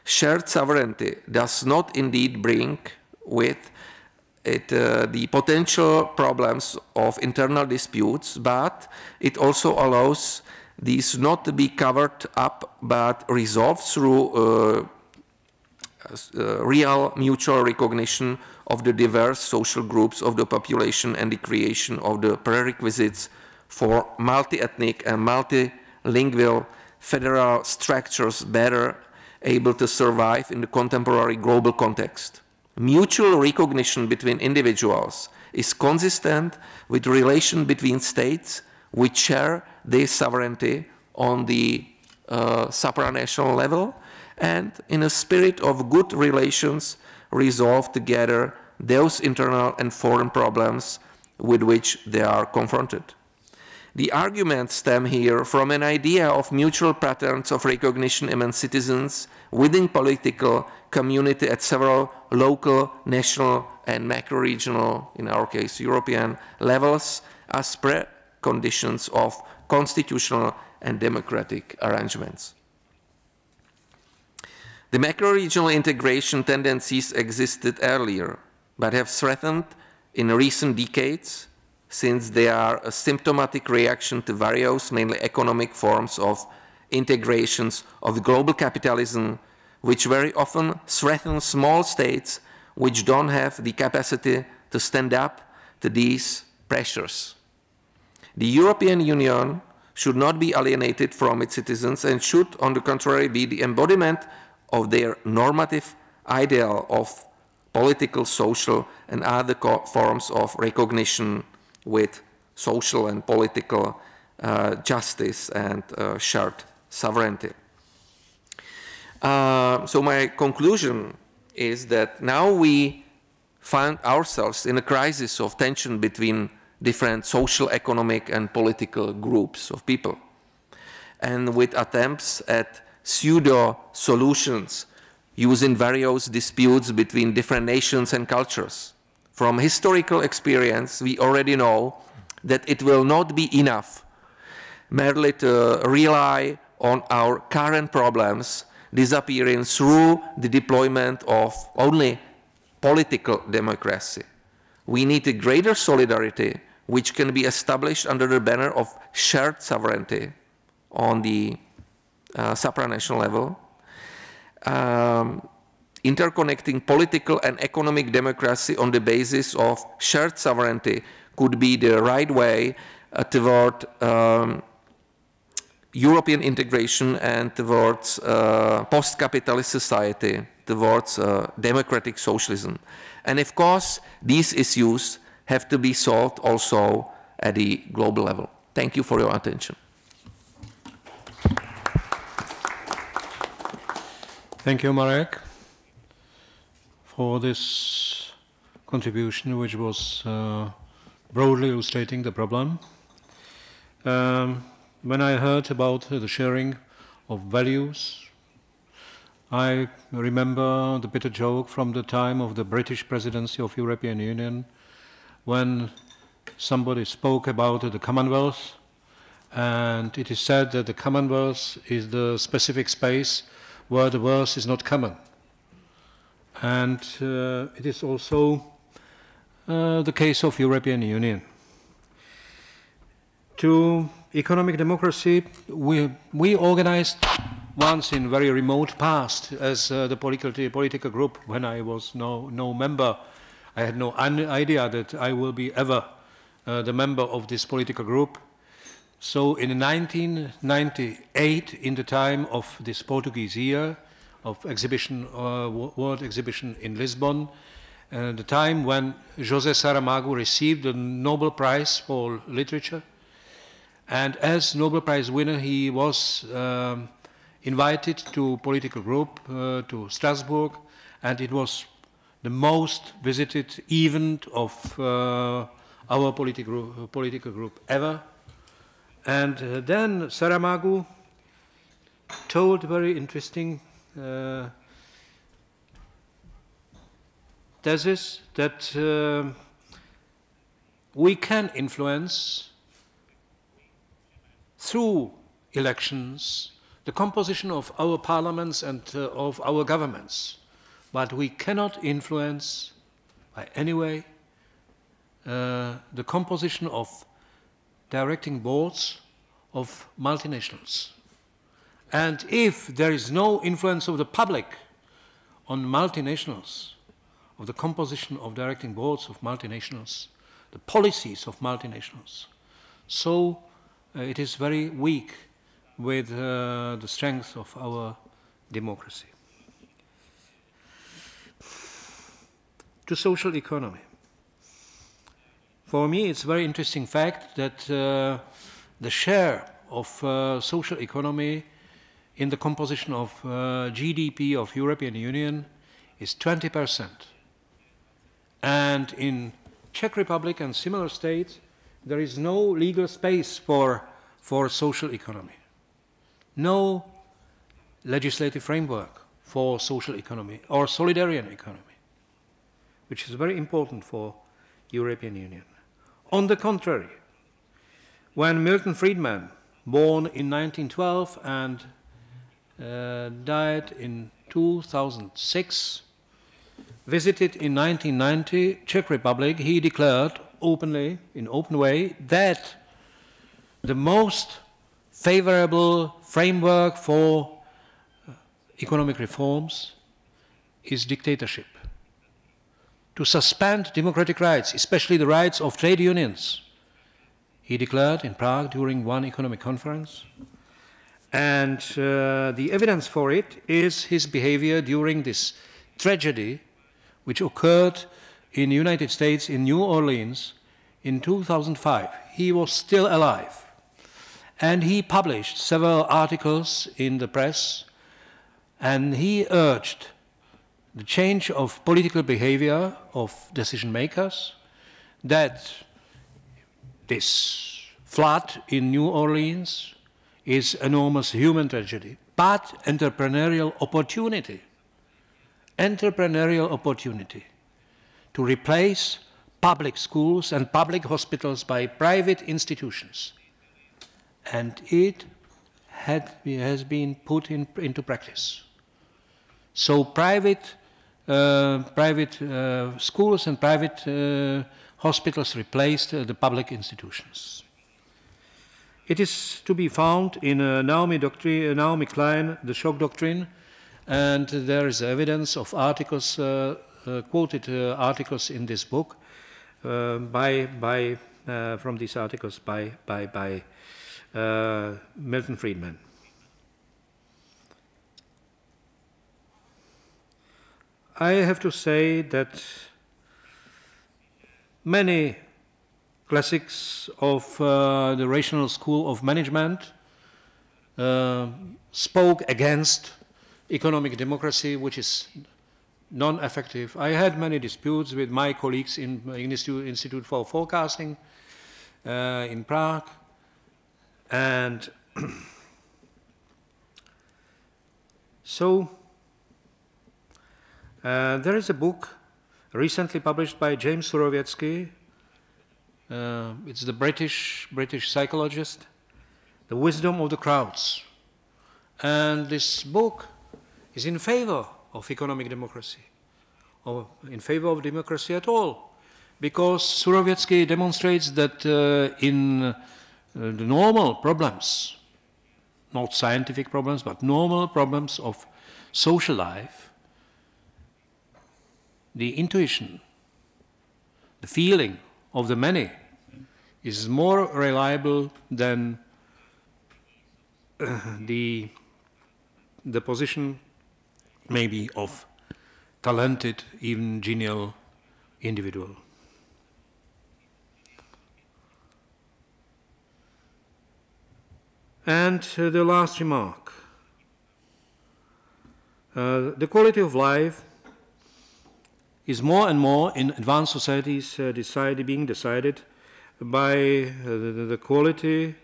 Shared sovereignty does not indeed bring with it the potential problems of internal disputes, but it also allows these not to be covered up but resolved through real mutual recognition of the diverse social groups of the population and the creation of the prerequisites for multi-ethnic and multilingual federal structures better able to survive in the contemporary global context. Mutual recognition between individuals is consistent with the relation between states which share their sovereignty on the supranational level and in a spirit of good relations resolve together those internal and foreign problems with which they are confronted. The arguments stem here from an idea of mutual patterns of recognition among citizens within political community at several local, national, and macro-regional, in our case, European levels, as preconditions of constitutional and democratic arrangements. The macro-regional integration tendencies existed earlier, but have strengthened in recent decades, since they are a symptomatic reaction to various, mainly economic forms of integrations of global capitalism, which very often threaten small states which don't have the capacity to stand up to these pressures. The European Union should not be alienated from its citizens and should, on the contrary, be the embodiment of their normative ideal of political, social, and other forms of recognition with social and political justice and shared sovereignty. So my conclusion is that now we find ourselves in a crisis of tension between different social, economic, and political groups of people, and with attempts at pseudo-solutions using various disputes between different nations and cultures. From historical experience, we already know that it will not be enough merely to rely on our current problems disappearing through the deployment of only political democracy. We need a greater solidarity, which can be established under the banner of shared sovereignty on the supranational level. Interconnecting political and economic democracy on the basis of shared sovereignty could be the right way toward European integration and towards post-capitalist society, towards democratic socialism. And of course, these issues have to be solved also at the global level. Thank you for your attention. Thank you, Marek, for this contribution, which was broadly illustrating the problem. When I heard about the sharing of values, I remember the bitter joke from the time of the British presidency of European Union, when somebody spoke about the Commonwealth, and it is said that the Commonwealth is the specific space where the world is not common. And it is also the case of European Union. To economic democracy, we organized once in very remote past as the political group. When I was no member, I had no idea that I will be ever the member of this political group. So in 1998, in the time of this Portuguese year of exhibition, world exhibition in Lisbon, the time when José Saramago received the Nobel Prize for Literature, and as Nobel Prize winner, he was invited to political group to Strasbourg, and it was the most visited event of our political group ever. And then Saramago told very interesting thesis that we can influence through elections the composition of our parliaments and of our governments, but we cannot influence by any way the composition of directing boards of multinationals. And if there is no influence of the public on multinationals, of the composition of directing boards of multinationals, the policies of multinationals, so it is very weak with the strength of our democracy. To social economy. For me, it's a very interesting fact that the share of social economy in the composition of GDP of European Union is 20%. And in Czech Republic and similar states, there is no legal space for social economy, no legislative framework for social economy or solidarian economy, which is very important for European Union. On the contrary, when Milton Friedman, born in 1912 and died in 2006, visited in 1990 Czech Republic, he declared openly, in open way, that the most favorable framework for economic reforms is dictatorship. To suspend democratic rights, especially the rights of trade unions, he declared in Prague during one economic conference. And the evidence for it is his behavior during this tragedy which occurred in the United States, in New Orleans, in 2005. He was still alive. And he published several articles in the press, and he urged the change of political behavior of decision makers, that this flood in New Orleans is enormous human tragedy, but entrepreneurial opportunity to replace public schools and public hospitals by private institutions. And it has been put into practice. So private schools and private hospitals replaced the public institutions. It is to be found in Naomi Klein, The Shock Doctrine, and there is evidence of articles, quoted articles in this book from these articles by Milton Friedman. I have to say that many classics of the rational school of management spoke against economic democracy, which is non-effective. I had many disputes with my colleagues in Institute for Forecasting in Prague, and so there is a book recently published by James Surowiecki. It's the British psychologist, The Wisdom of the Crowds. And this book is in favor of economic democracy, or in favor of democracy at all, because Surowiecki demonstrates that in the normal problems, not scientific problems, but normal problems of social life, the intuition, the feeling of the many is more reliable than the position maybe of talented, even genial individual. And the last remark. The quality of life is more and more in advanced societies being decided by the quality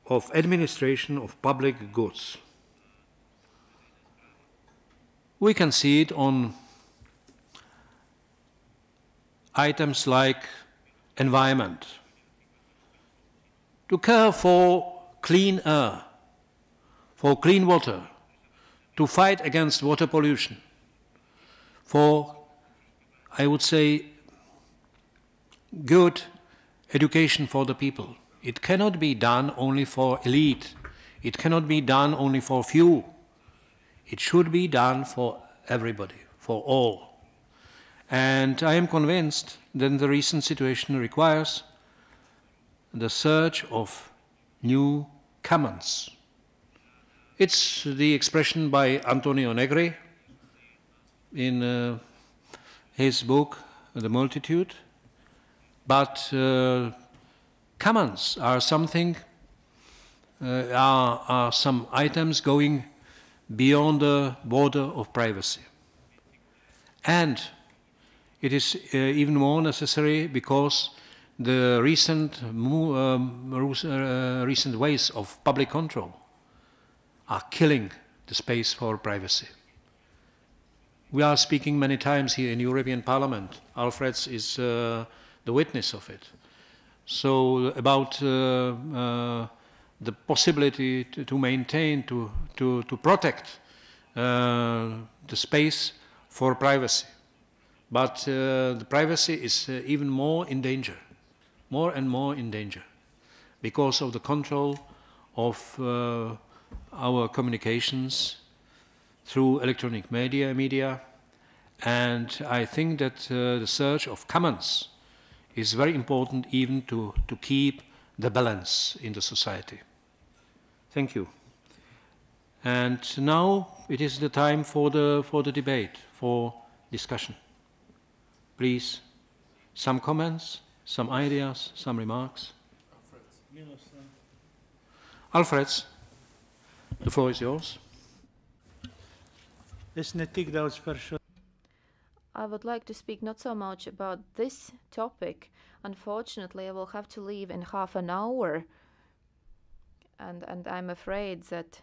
of administration of public goods. We can see it on items like environment. To care for clean air, for clean water, to fight against water pollution, for, I would say, good education for the people. It cannot be done only for elite. It cannot be done only for few. It should be done for everybody, for all. And I am convinced that the recent situation requires the search of new commons. It's the expression by Antonio Negri in his book, The Multitude. But commons are something, are some items going beyond the border of privacy. And it is even more necessary because the recent ways of public control are killing the space for privacy. We are speaking many times here in European Parliament. Alfreds is the witness of it. So about the possibility to maintain, to protect the space for privacy. But the privacy is even more in danger, more and more in danger, because of the control of our communications through electronic media, and I think that the search of commons is very important even to keep the balance in the society. Thank you. And now it is the time for the debate, for discussion. Please, some comments, some ideas, some remarks. Alfreds, the floor is yours. I would like to speak not so much about this topic. Unfortunately, I will have to leave in half an hour. And I'm afraid that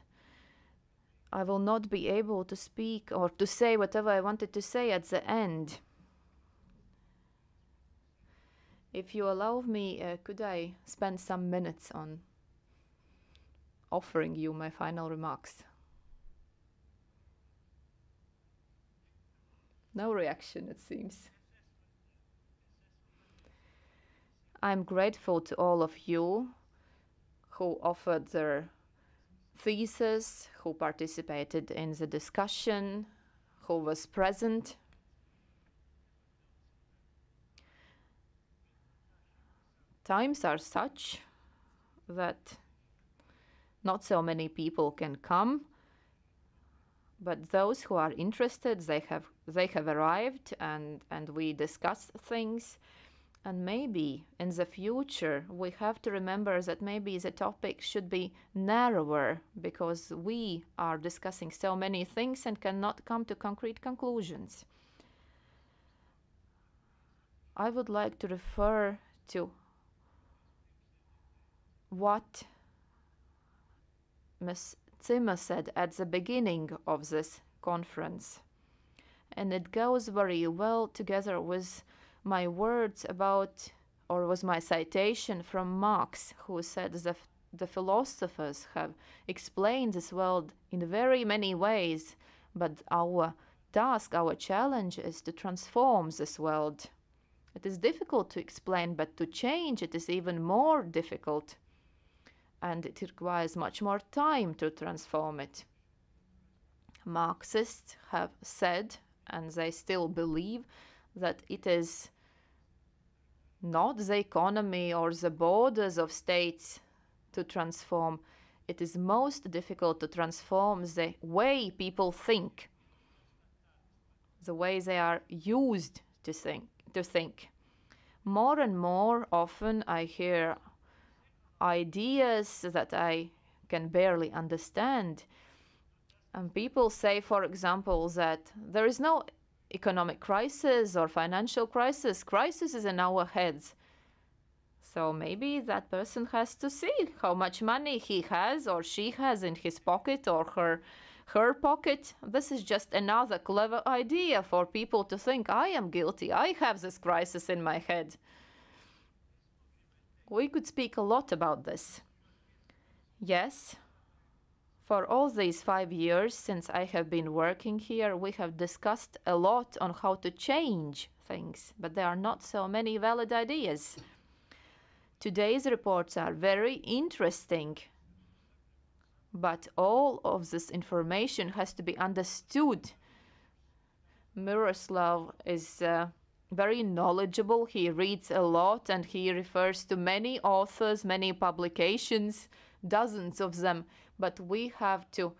I will not be able to speak or to say whatever I wanted to say at the end. If you allow me, could I spend some minutes on offering you my final remarks? No reaction, it seems. I'm grateful to all of you who offered their thesis, who participated in the discussion, who was present. Times are such that not so many people can come, but those who are interested, they have arrived, and we discuss things. And maybe in the future we have to remember that maybe the topic should be narrower, because we are discussing so many things and cannot come to concrete conclusions. I would like to refer to what Ms. Zimmer said at the beginning of this conference. And it goes very well together with my words about, or was my citation from Marx, who said that the philosophers have explained this world in very many ways, but our task, our challenge is to transform this world. It is difficult to explain, but to change it is even more difficult. And it requires much more time to transform it. Marxists have said, and they still believe, that it is not the economy or the borders of states to transform. It is most difficult to transform the way people think, the way they are used to think. More and more often I hear ideas that I can barely understand. And people say, for example, that there is no economic crisis or financial crisis. Crisis is in our heads. So maybe that person has to see how much money he has or she has in his pocket or her pocket. This is just another clever idea for people to think, I am guilty, I have this crisis in my head. We could speak a lot about this. Yes, for all these 5 years since I have been working here, we have discussed a lot on how to change things, but there are not so many valid ideas. Today's reports are very interesting, but all of this information has to be understood. Miroslav is very knowledgeable. He reads a lot and he refers to many authors, many publications, dozens of them. But we have to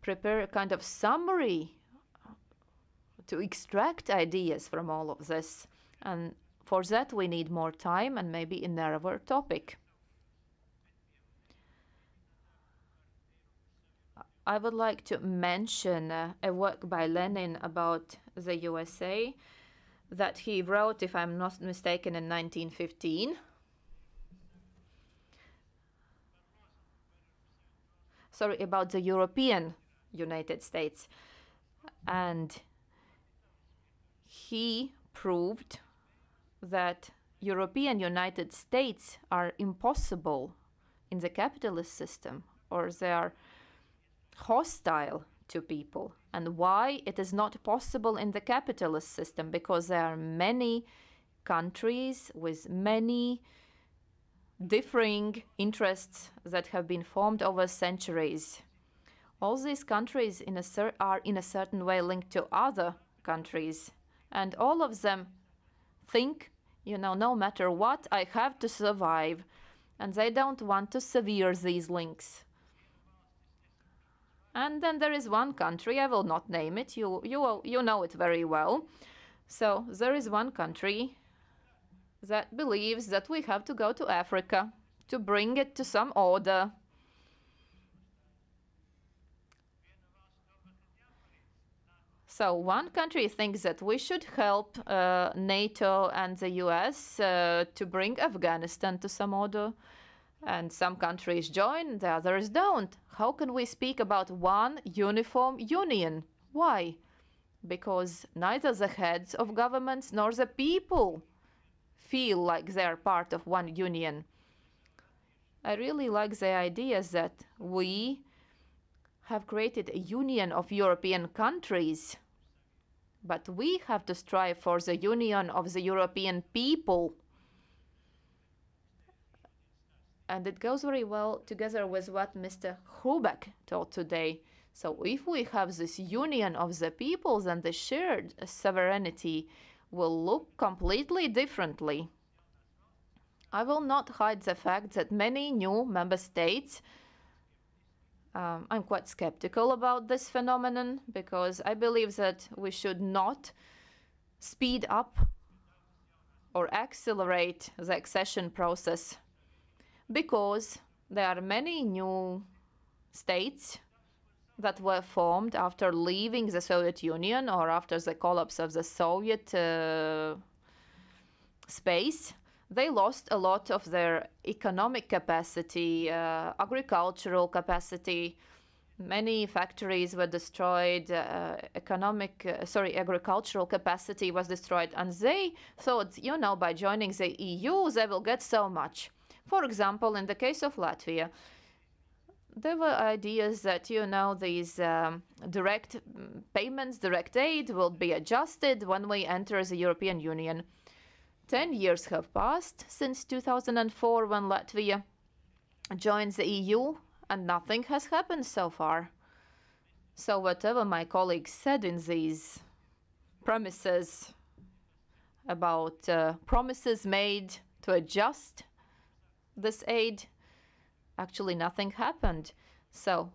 prepare a kind of summary to extract ideas from all of this. And for that we need more time and maybe a narrower topic. I would like to mention a work by Lenin about the USA. that he wrote, if I'm not mistaken, in 1915. Sorry, about the European United States. And he proved that European United States are impossible in the capitalist system, or they are hostile to people. And why it is not possible in the capitalist system? Because there are many countries with many differing interests that have been formed over centuries. All these countries are in a certain way linked to other countries, and all of them think, you know, no matter what, I have to survive, and they don't want to sever these links. And then there is one country, I will not name it, you know it very well. So there is one country that believes that we have to go to Africa to bring it to some order. So one country thinks that we should help NATO and the US to bring Afghanistan to some order. And some countries join, the others don't. How can we speak about one uniform union? Why? Because neither the heads of governments nor the people feel like they're part of one union. I really like the ideas that we have created a union of European countries, but we have to strive for the union of the European people. And it goes very well together with what Mr. Hrubeck taught today. So if we have this union of the people, then the shared sovereignty will look completely differently. I will not hide the fact that many new member states, I'm quite skeptical about this phenomenon, because I believe that we should not speed up or accelerate the accession process, because there are many new states that were formed after leaving the Soviet Union or after the collapse of the Soviet space. They lost a lot of their economic capacity, agricultural capacity. Many factories were destroyed, agricultural capacity was destroyed, and they thought, you know, by joining the EU, they will get so much. For example, in the case of Latvia, there were ideas that, you know, these direct payments, direct aid will be adjusted when we enter the European Union. 10 years have passed since 2004 when Latvia joined the EU, and nothing has happened so far. So whatever my colleagues said in these premises about promises made to adjust this aid, actually nothing happened. So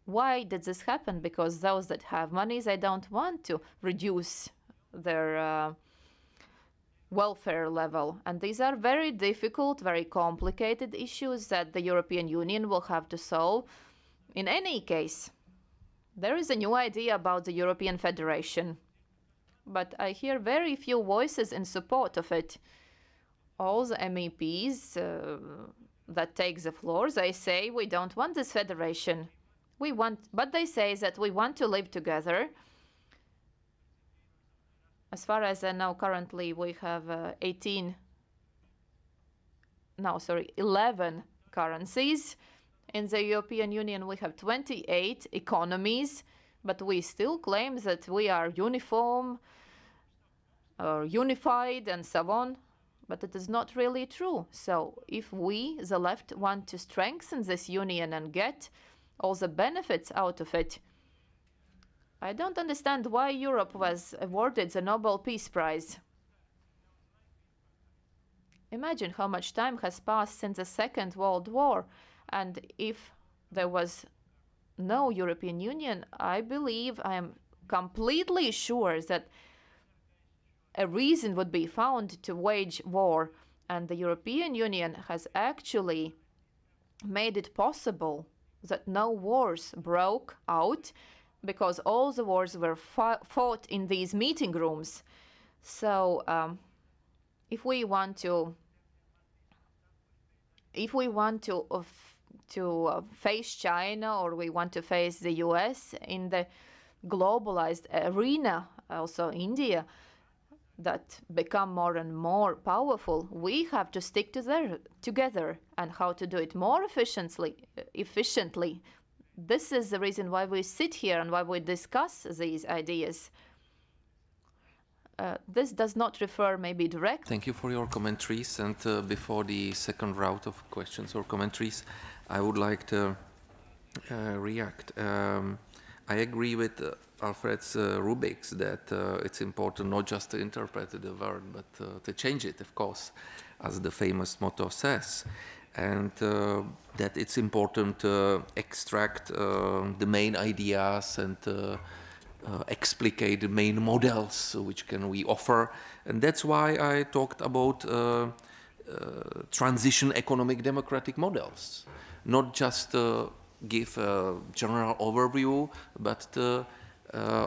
why did this happen? Because those that have money, they don't want to reduce their welfare level. And these are very difficult, very complicated issues that the European Union will have to solve. In any case, there is a new idea about the European Federation, but I hear very few voices in support of it. All the MEPs that take the floor, they say we don't want this federation. But they say that we want to live together. As far as I know, currently we have 11 currencies. In the European Union, we have 28 economies, but we still claim that we are uniform or unified and so on. But it is not really true. So if we, the left, want to strengthen this union and get all the benefits out of it, I don't understand why Europe was awarded the Nobel Peace Prize. Imagine how much time has passed since the Second World War, and if there was no European Union, I am completely sure that a reason would be found to wage war, and the European Union has actually made it possible that no wars broke out, because all the wars were fought in these meeting rooms. So if we want to face China, or we want to face the US in the globalized arena, also India, that become more and more powerful, we have to stick together. And how to do it more efficiently. This is the reason why we sit here and why we discuss these ideas. This does not refer maybe directly. Thank you for your commentaries. And before the second round of questions or commentaries, I would like to react. I agree with Alfred's Rubik's that it's important not just to interpret the word, but to change it, of course, as the famous motto says. And that it's important to extract the main ideas and explicate the main models which can we offer. And that's why I talked about transition economic democratic models. Not just give a general overview, but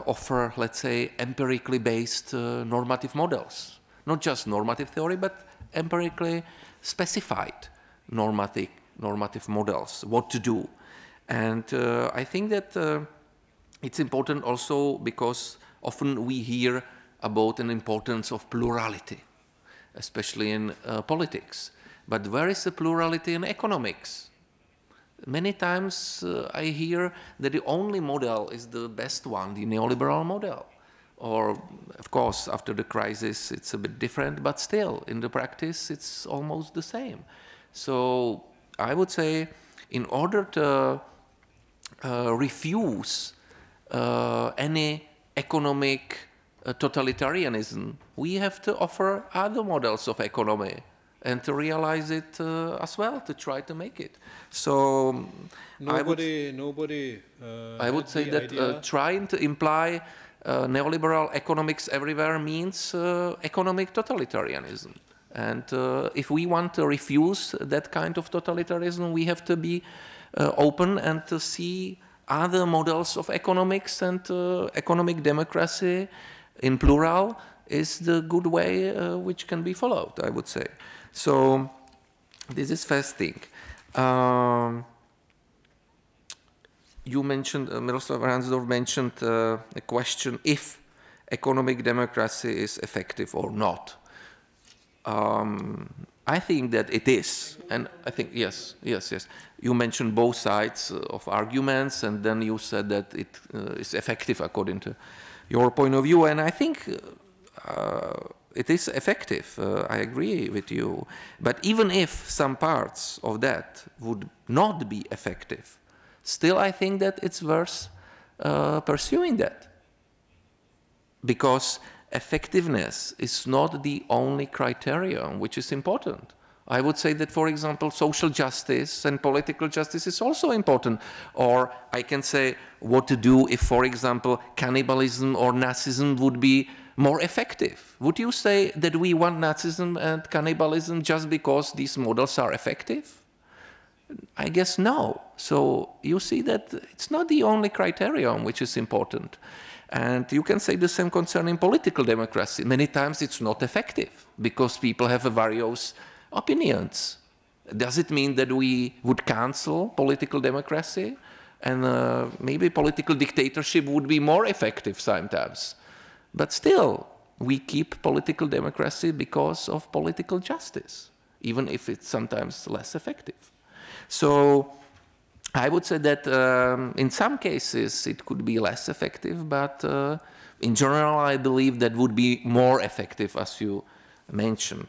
offer, let's say, empirically based normative models. Not just normative theory, but empirically specified normative models, what to do. And I think that it's important also because often we hear about an importance of plurality, especially in politics. But where is the plurality in economics? Many times I hear that the only model is the best one, the neoliberal model. Or, of course, after the crisis, it's a bit different, but still, in the practice, it's almost the same. So I would say, in order to refuse any economic totalitarianism, we have to offer other models of economy and to realize it as well, to try to make it. So I would say that trying to imply neoliberal economics everywhere means economic totalitarianism. And if we want to refuse that kind of totalitarianism, we have to be open and to see other models of economics, and economic democracy in plural is the good way which can be followed, I would say. So this is first thing. You mentioned, Miroslav Ransdorf mentioned a question if economic democracy is effective or not. I think that it is, and I think, yes. You mentioned both sides of arguments, and then you said that it is effective according to your point of view, and I think it is effective. I agree with you. But even if some parts of that would not be effective, still I think that it's worth pursuing that. Because effectiveness is not the only criterion which is important. I would say that, for example, social justice and political justice is also important. Or I can say what to do if, for example, cannibalism or Nazism would be more effective. Would you say that we want Nazism and cannibalism just because these models are effective? I guess no. So you see that it's not the only criterion which is important. And you can say the same concerning political democracy. Many times it's not effective because people have various opinions. Does it mean that we would cancel political democracy? And maybe political dictatorship would be more effective sometimes. But still, we keep political democracy because of political justice, even if it's sometimes less effective. So I would say that in some cases it could be less effective, but in general I believe that would be more effective, as you mentioned.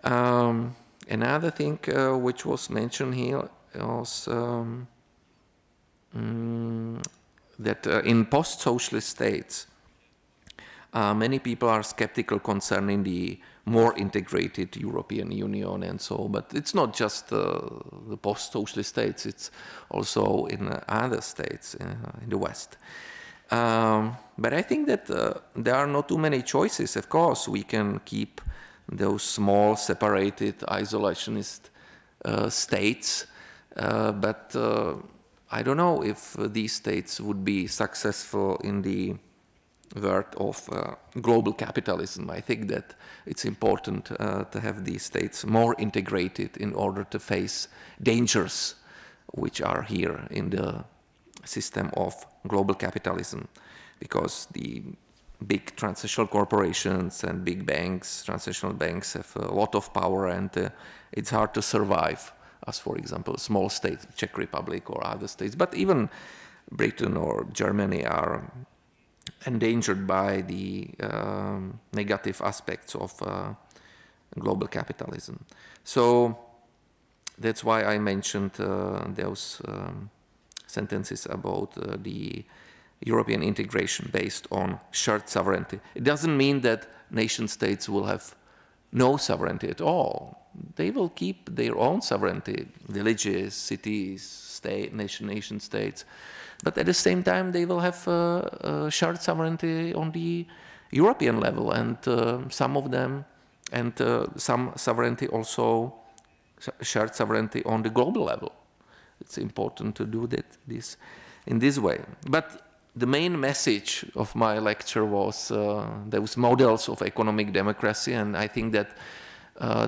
Another thing which was mentioned here was that in post-socialist states, many people are skeptical concerning the more integrated European Union and so, but it's not just the post-socialist states, it's also in other states in the West. But I think that there are not too many choices. Of course, we can keep those small, separated, isolationist states, but I don't know if these states would be successful in the word of global capitalism. I think that it's important to have these states more integrated in order to face dangers which are here in the system of global capitalism, because the big transnational corporations and big banks, transnational banks, have a lot of power, and it's hard to survive as, for example, small states, Czech Republic or other states, but even Britain or Germany are endangered by the negative aspects of global capitalism. So that's why I mentioned those sentences about the European integration based on shared sovereignty. It doesn't mean that nation states will have no sovereignty at all. They will keep their own sovereignty, villages, cities, state, nation states. But at the same time, they will have shared sovereignty on the European level, and some of them, and some sovereignty also, shared sovereignty on the global level. It's important to do this in this way. But the main message of my lecture was those models of economic democracy, and I think that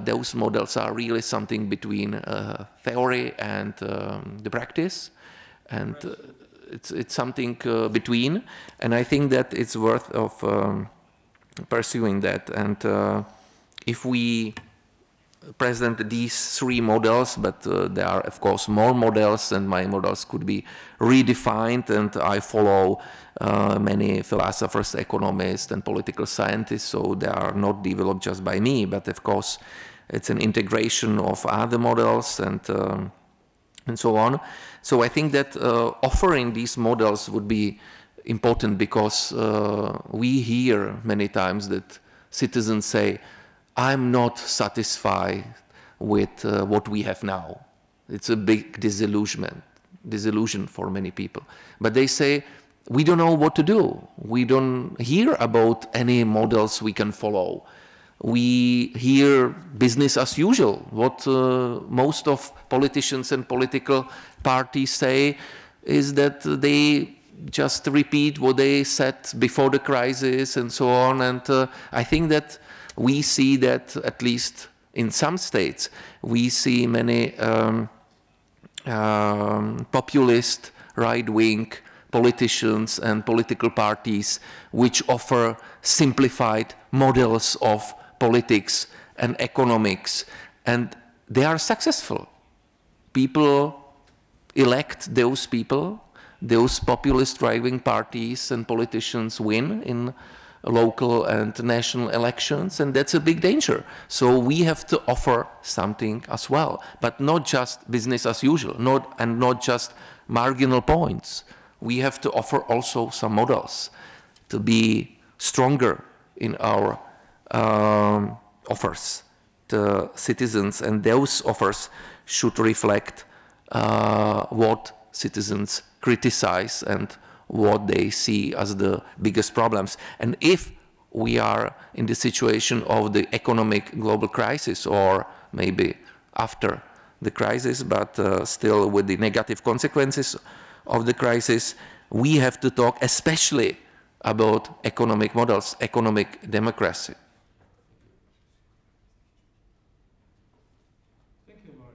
those models are really something between theory and the practice, and it's something between, and I think that it's worth of pursuing that. And if we present these three models, but there are of course more models, and my models could be redefined, and I follow many philosophers, economists and political scientists, so they are not developed just by me, but of course it's an integration of other models and so on. So I think that offering these models would be important, because we hear many times that citizens say, I'm not satisfied with what we have now. It's a big disillusion for many people. But they say, we don't know what to do. We don't hear about any models we can follow. We hear business as usual. What most of politicians and political parties say is that they just repeat what they said before the crisis and so on. And I think that we see that, at least in some states, we see many populist, right-wing politicians and political parties which offer simplified models of politics and economics, and they are successful. People elect those people, those populist right-wing parties and politicians win in local and national elections, and that's a big danger. So we have to offer something as well, but not just business as usual, not just marginal points. We have to offer also some models to be stronger in our offers to citizens, and those offers should reflect what citizens criticize and what they see as the biggest problems. And if we are in the situation of the economic global crisis, or maybe after the crisis, but still with the negative consequences of the crisis, we have to talk especially about economic models, economic democracy. Thank you, Mark.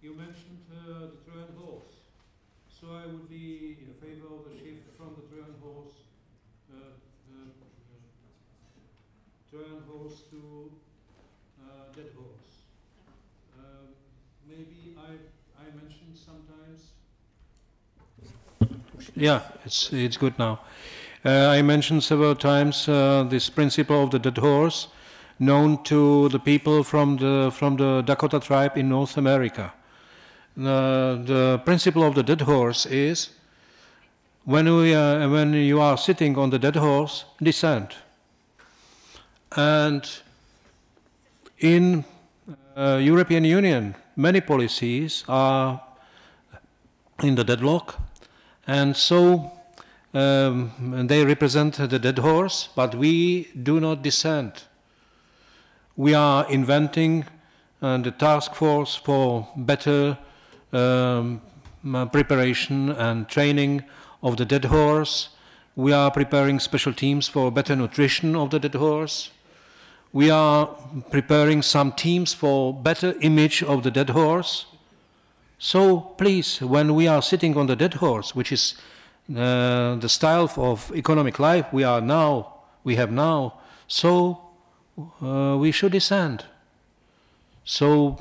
You mentioned the Trojan horse. So I would be in favor of the shift from the Trojan horse to dead horse. Maybe I mentioned sometimes. Yeah, it's good now. I mentioned several times this principle of the dead horse, known to the people from the Dakota tribe in North America. The principle of the dead horse is when you are sitting on the dead horse, descend. And in European Union, many policies are in the deadlock, and so they represent the dead horse, but we do not descend. We are inventing the task force for better preparation and training of the dead horse. We are preparing special teams for better nutrition of the dead horse. We are preparing some teams for better image of the dead horse. So please, when we are sitting on the dead horse, which is the style of economic life we have now, so we should descend. So,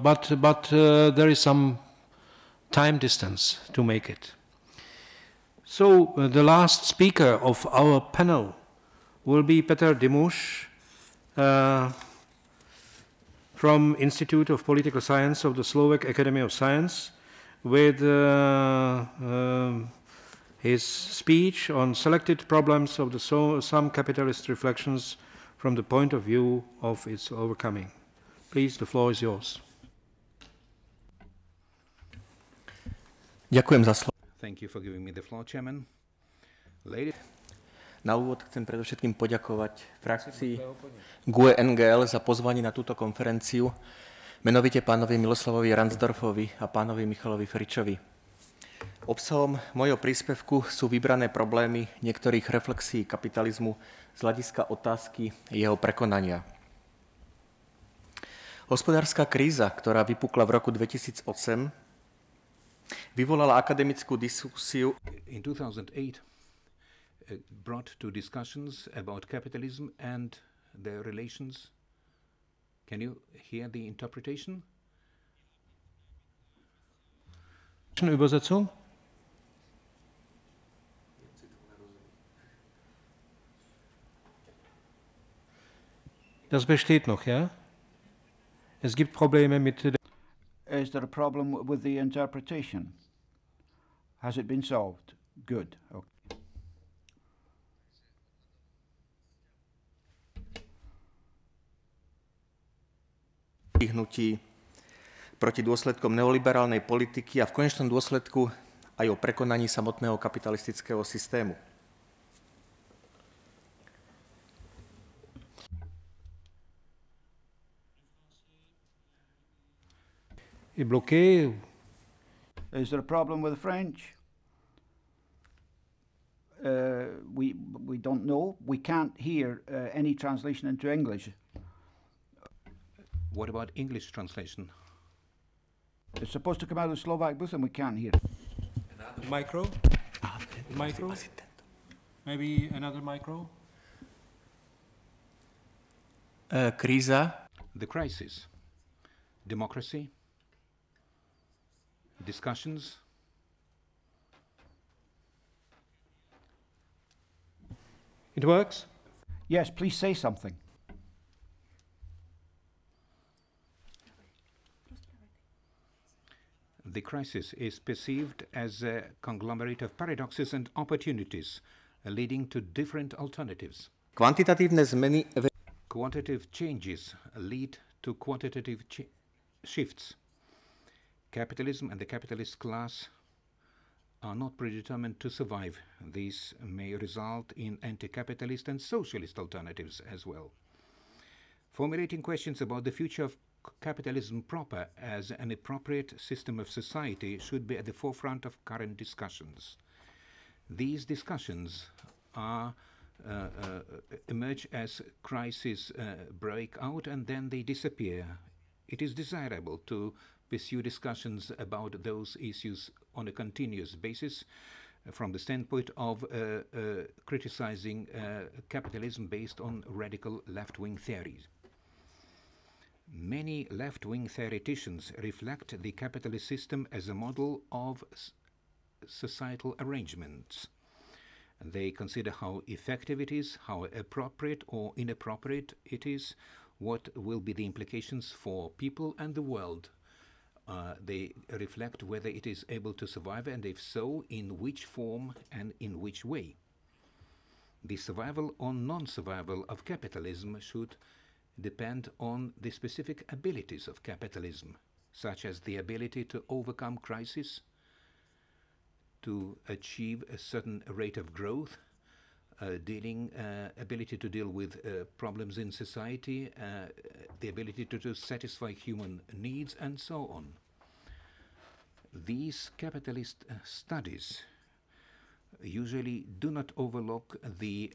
but there is some time distance to make it. So the last speaker of our panel will be Petr Dimuš from Institute of Political Science of the Slovak Academy of Science with his speech on selected problems of some capitalist reflections from the point of view of its overcoming. Please, the floor is yours. Ďakujem za slovo. Thank you for giving me the floor, Chairman. Ladies. Na úvod chcem predovšetkým poďakovať frakcii GUE NGL za pozvanie na túto konferenciu, menovite pánovi Miloslavovi Ransdorfovi a pánovi Michalovi Fričovi. Obsahom mojho príspevku sú vybrané problémy niektorých reflexií kapitalizmu z hľadiska otázky jeho prekonania. Hospodárska kríza, ktorá vypukla v roku 2008, vyvolala akademickú diskusiu. In 2008, brought to discussions about capitalism and their relations. Can you hear the interpretation? Übersetzung? Das besteht noch, ja? Es gibt Probleme mit der. Is there a problem with the interpretation? Has it been solved? Good. Okay. Hnutí proti dôsledkom neoliberálnej politiky a v konečnom dôsledku aj o prekonaní samotného kapitalistického systému. Is there a problem with the French? We don't know. We can't hear any translation into English. What about English translation? It's supposed to come out of Slovak booth and we can't hear. Micro? Micro? Maybe another micro? Kríza. The crisis. Democracy. Discussions. It works? Yes, please say something. The crisis is perceived as a conglomerate of paradoxes and opportunities, leading to different alternatives. Kvantitatívne zmeny. Quantitative changes lead to quantitative shifts. Capitalism and the capitalist class are not predetermined to survive. These may result in anti-capitalist and socialist alternatives as well. Formulating questions about the future of capitalism proper as an appropriate system of society should be at the forefront of current discussions. These discussions emerge as crises break out and then they disappear. It is desirable to pursue discussions about those issues on a continuous basis from the standpoint of criticizing capitalism based on radical left-wing theories. Many left-wing theoreticians reflect the capitalist system as a model of societal arrangements. They consider how effective it is, how appropriate or inappropriate it is, what will be the implications for people and the world. They reflect whether it is able to survive, and if so, in which form and in which way. The survival or non-survival of capitalism should depend on the specific abilities of capitalism, such as the ability to overcome crisis, to achieve a certain rate of growth, ability to deal with problems in society, the ability to satisfy human needs, and so on. These capitalist studies usually do not overlook the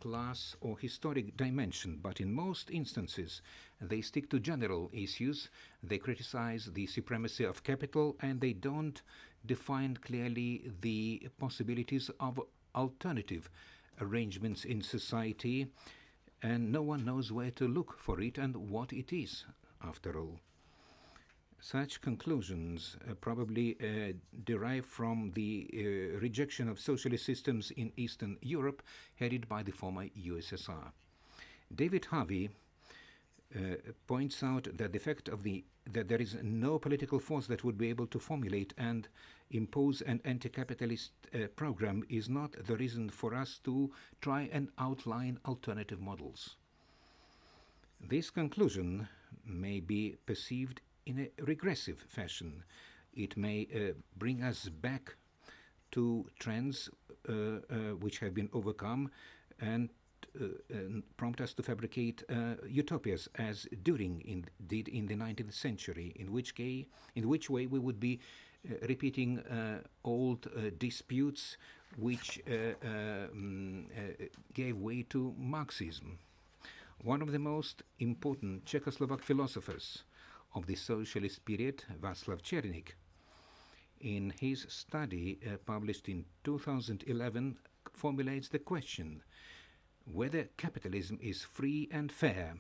class or historic dimension, but in most instances they stick to general issues. They criticize the supremacy of capital, and they don't define clearly the possibilities of alternative arrangements in society, and no one knows where to look for it and what it is, after all. Such conclusions probably derive from the rejection of socialist systems in Eastern Europe headed by the former USSR. David Harvey points out that the fact that there is no political force that would be able to formulate and impose an anti-capitalist program is not the reason for us to try and outline alternative models. This conclusion may be perceived in a regressive fashion. It may bring us back to trends which have been overcome and prompt us to fabricate utopias as Düring did in the 19th century, in which way we would be repeating old disputes which gave way to Marxism. One of the most important Czechoslovak philosophers of the socialist period, Václav Černík, in his study published in 2011, formulates the question whether capitalism is free and fair.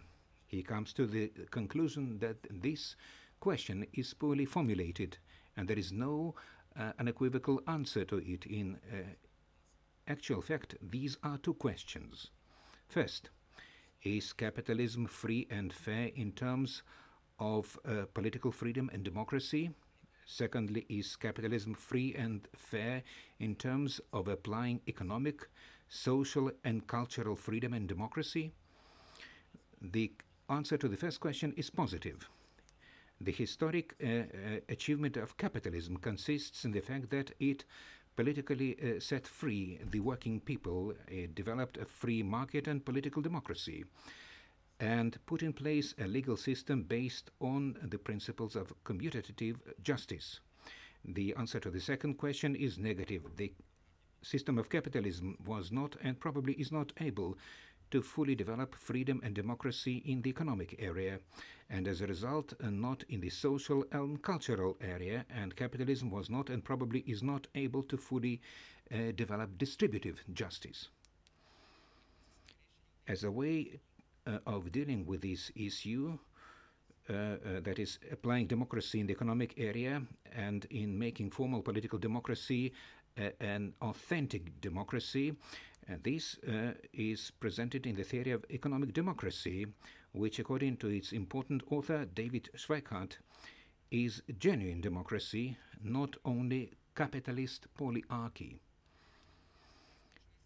He comes to the conclusion that this question is poorly formulated and there is no unequivocal answer to it. In actual fact, these are two questions. First, is capitalism free and fair in terms of political freedom and democracy? Secondly, is capitalism free and fair in terms of applying economic, social and cultural freedom and democracy? The answer to the first question is positive. The historic achievement of capitalism consists in the fact that it politically set free the working people, developed a free market and political democracy, and put in place a legal system based on the principles of commutative justice. The answer to the second question is negative. The system of capitalism was not and probably is not able to fully develop freedom and democracy in the economic area, and as a result not in the social and cultural area, and capitalism was not and probably is not able to fully develop distributive justice. As a way of dealing with this issue, that is applying democracy in the economic area and in making formal political democracy an authentic democracy, this is presented in the theory of economic democracy, which according to its important author David Schweikart is genuine democracy, not only capitalist polyarchy.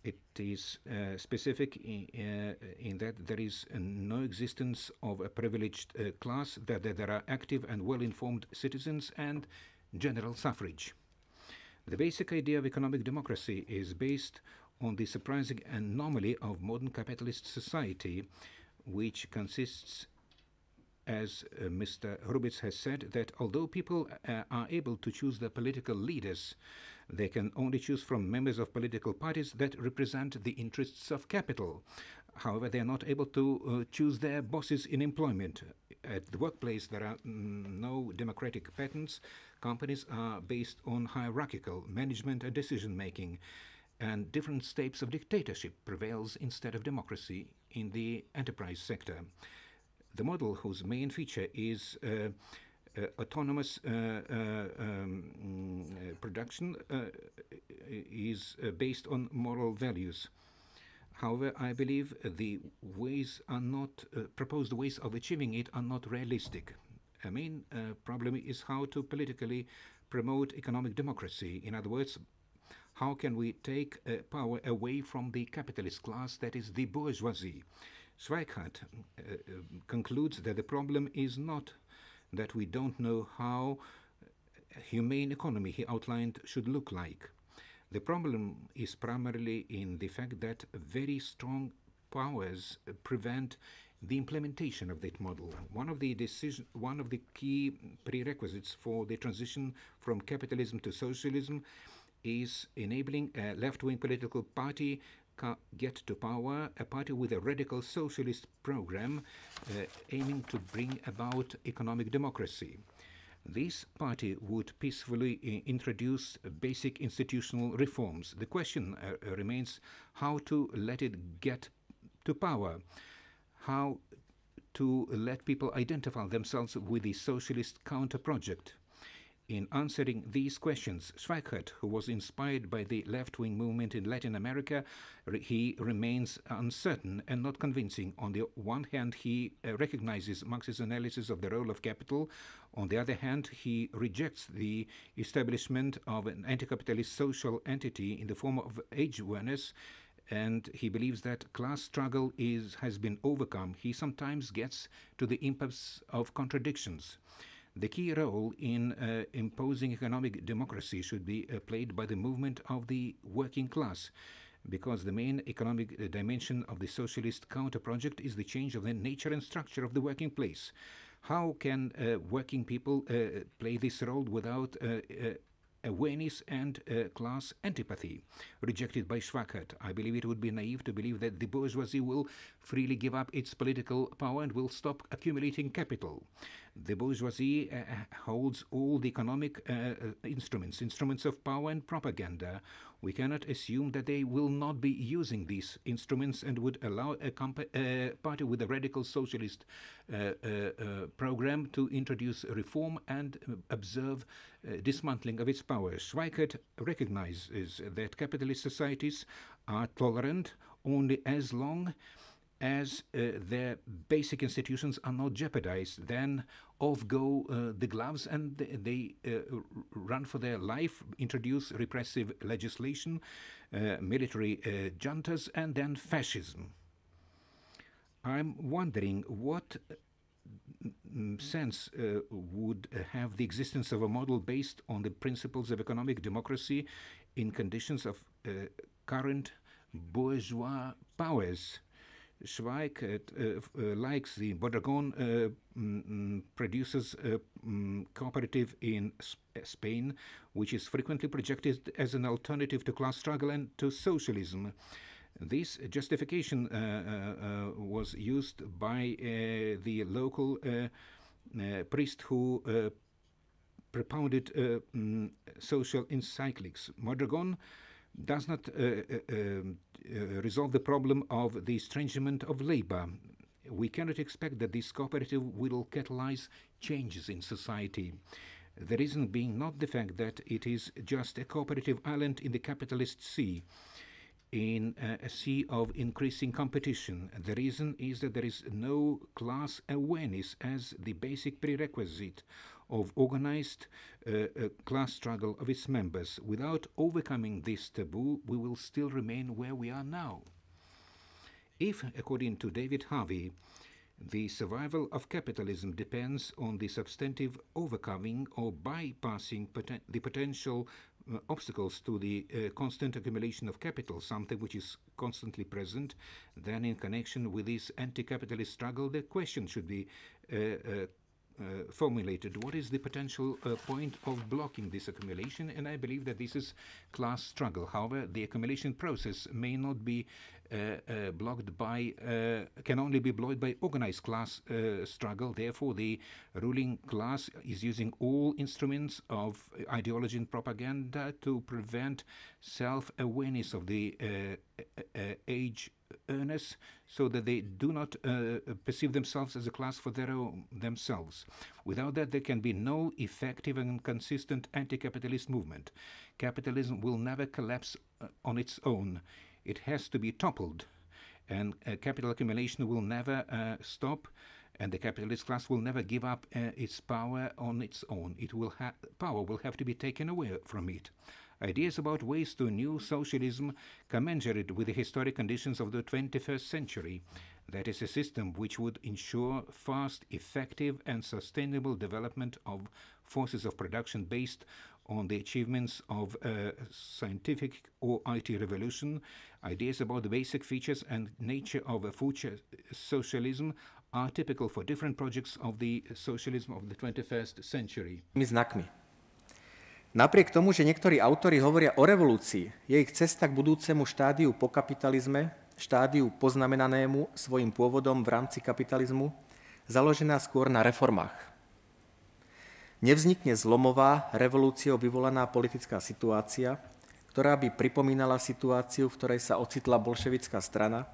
It is specific in that there is no existence of a privileged class, that there are active and well-informed citizens and general suffrage. The basic idea of economic democracy is based on the surprising anomaly of modern capitalist society, which consists, as Mr. Hrubitz has said, that although people are able to choose their political leaders, they can only choose from members of political parties that represent the interests of capital. However, they are not able to choose their bosses in employment. At the workplace, there are no democratic patterns. Companies are based on hierarchical management and decision-making, and different types of dictatorship prevails instead of democracy in the enterprise sector. The model, whose main feature is autonomous production, is based on moral values. However, I believe the ways are not proposed ways of achieving it are not realistic. A main problem is how to politically promote economic democracy. In other words, how can we take power away from the capitalist class, that is the bourgeoisie? Schweikart concludes that the problem is not that we don't know how a humane economy, he outlined, should look like. The problem is primarily in the fact that very strong powers prevent the implementation of that model. One of the key prerequisites for the transition from capitalism to socialism is enabling a left-wing political party get to power, a party with a radical socialist program aiming to bring about economic democracy. This party would peacefully introduce basic institutional reforms. The question remains how to let it get to power, how to let people identify themselves with the socialist counter-project. In answering these questions, Schweikert, who was inspired by the left-wing movement in Latin America, he remains uncertain and not convincing. On the one hand, he recognizes Marx's analysis of the role of capital. On the other hand, he rejects the establishment of an anti-capitalist social entity in the form of age awareness, and he believes that class struggle has been overcome. He sometimes gets to the impasse of contradictions. The key role in imposing economic democracy should be played by the movement of the working class, because the main economic dimension of the socialist counter-project is the change of the nature and structure of the working place. How can working people play this role without awareness and class antipathy, rejected by Schweikert? I believe it would be naive to believe that the bourgeoisie will freely give up its political power and will stop accumulating capital. The bourgeoisie holds all the economic instruments of power and propaganda. We cannot assume that they will not be using these instruments and would allow a party with a radical socialist program to introduce reform and observe dismantling of its power. Schweikert recognizes that capitalist societies are tolerant only as long as their basic institutions are not jeopardized. Then off go the gloves and they run for their life, introduce repressive legislation, military juntas, and then fascism. I'm wondering what sense would have the existence of a model based on the principles of economic democracy in conditions of current bourgeois powers. Schweikert likes the Bodegon produces cooperative in Spain, which is frequently projected as an alternative to class struggle and to socialism. This justification was used by the local priest who propounded social encyclics. Mondragon does not resolve the problem of the estrangement of labor. We cannot expect that this cooperative will catalyze changes in society. The reason being not the fact that it is just a cooperative island in the capitalist sea, in a sea of increasing competition. The reason is that there is no class awareness as the basic prerequisite of organized class struggle of its members. Without overcoming this taboo, we will still remain where we are now. If, according to David Harvey, the survival of capitalism depends on the substantive overcoming or bypassing the potential obstacles to the constant accumulation of capital, something which is constantly present, then in connection with this anti-capitalist struggle, the question should be formulated. What is the potential point of blocking this accumulation? And I believe that this is class struggle. However, the accumulation process may not be blocked by, can only be blocked by organized class struggle. Therefore, the ruling class is using all instruments of ideology and propaganda to prevent self-awareness of the age earners, so that they do not perceive themselves as a class for themselves. Without that, there can be no effective and consistent anti-capitalist movement. Capitalism will never collapse on its own. It has to be toppled, and capital accumulation will never stop, and the capitalist class will never give up its power on its own. Power will have to be taken away from it. Ideas about ways to new socialism commensurate with the historic conditions of the 21st century. That is a system which would ensure fast, effective, and sustainable development of forces of production based on the achievements of scientific or IT revolution. Ideas about the basic features and nature of a future socialism are typical for different projects of the socialism of the 21st century. Znakmi. Napriek tomu, že niektorí autori hovoria o revolúcii, je ich cesta k budúcemu štádiu po kapitalizme, štádiu poznamenanému svojim pôvodom v rámci kapitalizmu, založená skôr na reformách. Nevznikne zlomová, revolúciou vyvolaná politická situácia, ktorá by pripomínala situáciu, v ktorej sa ocitla bolševická strana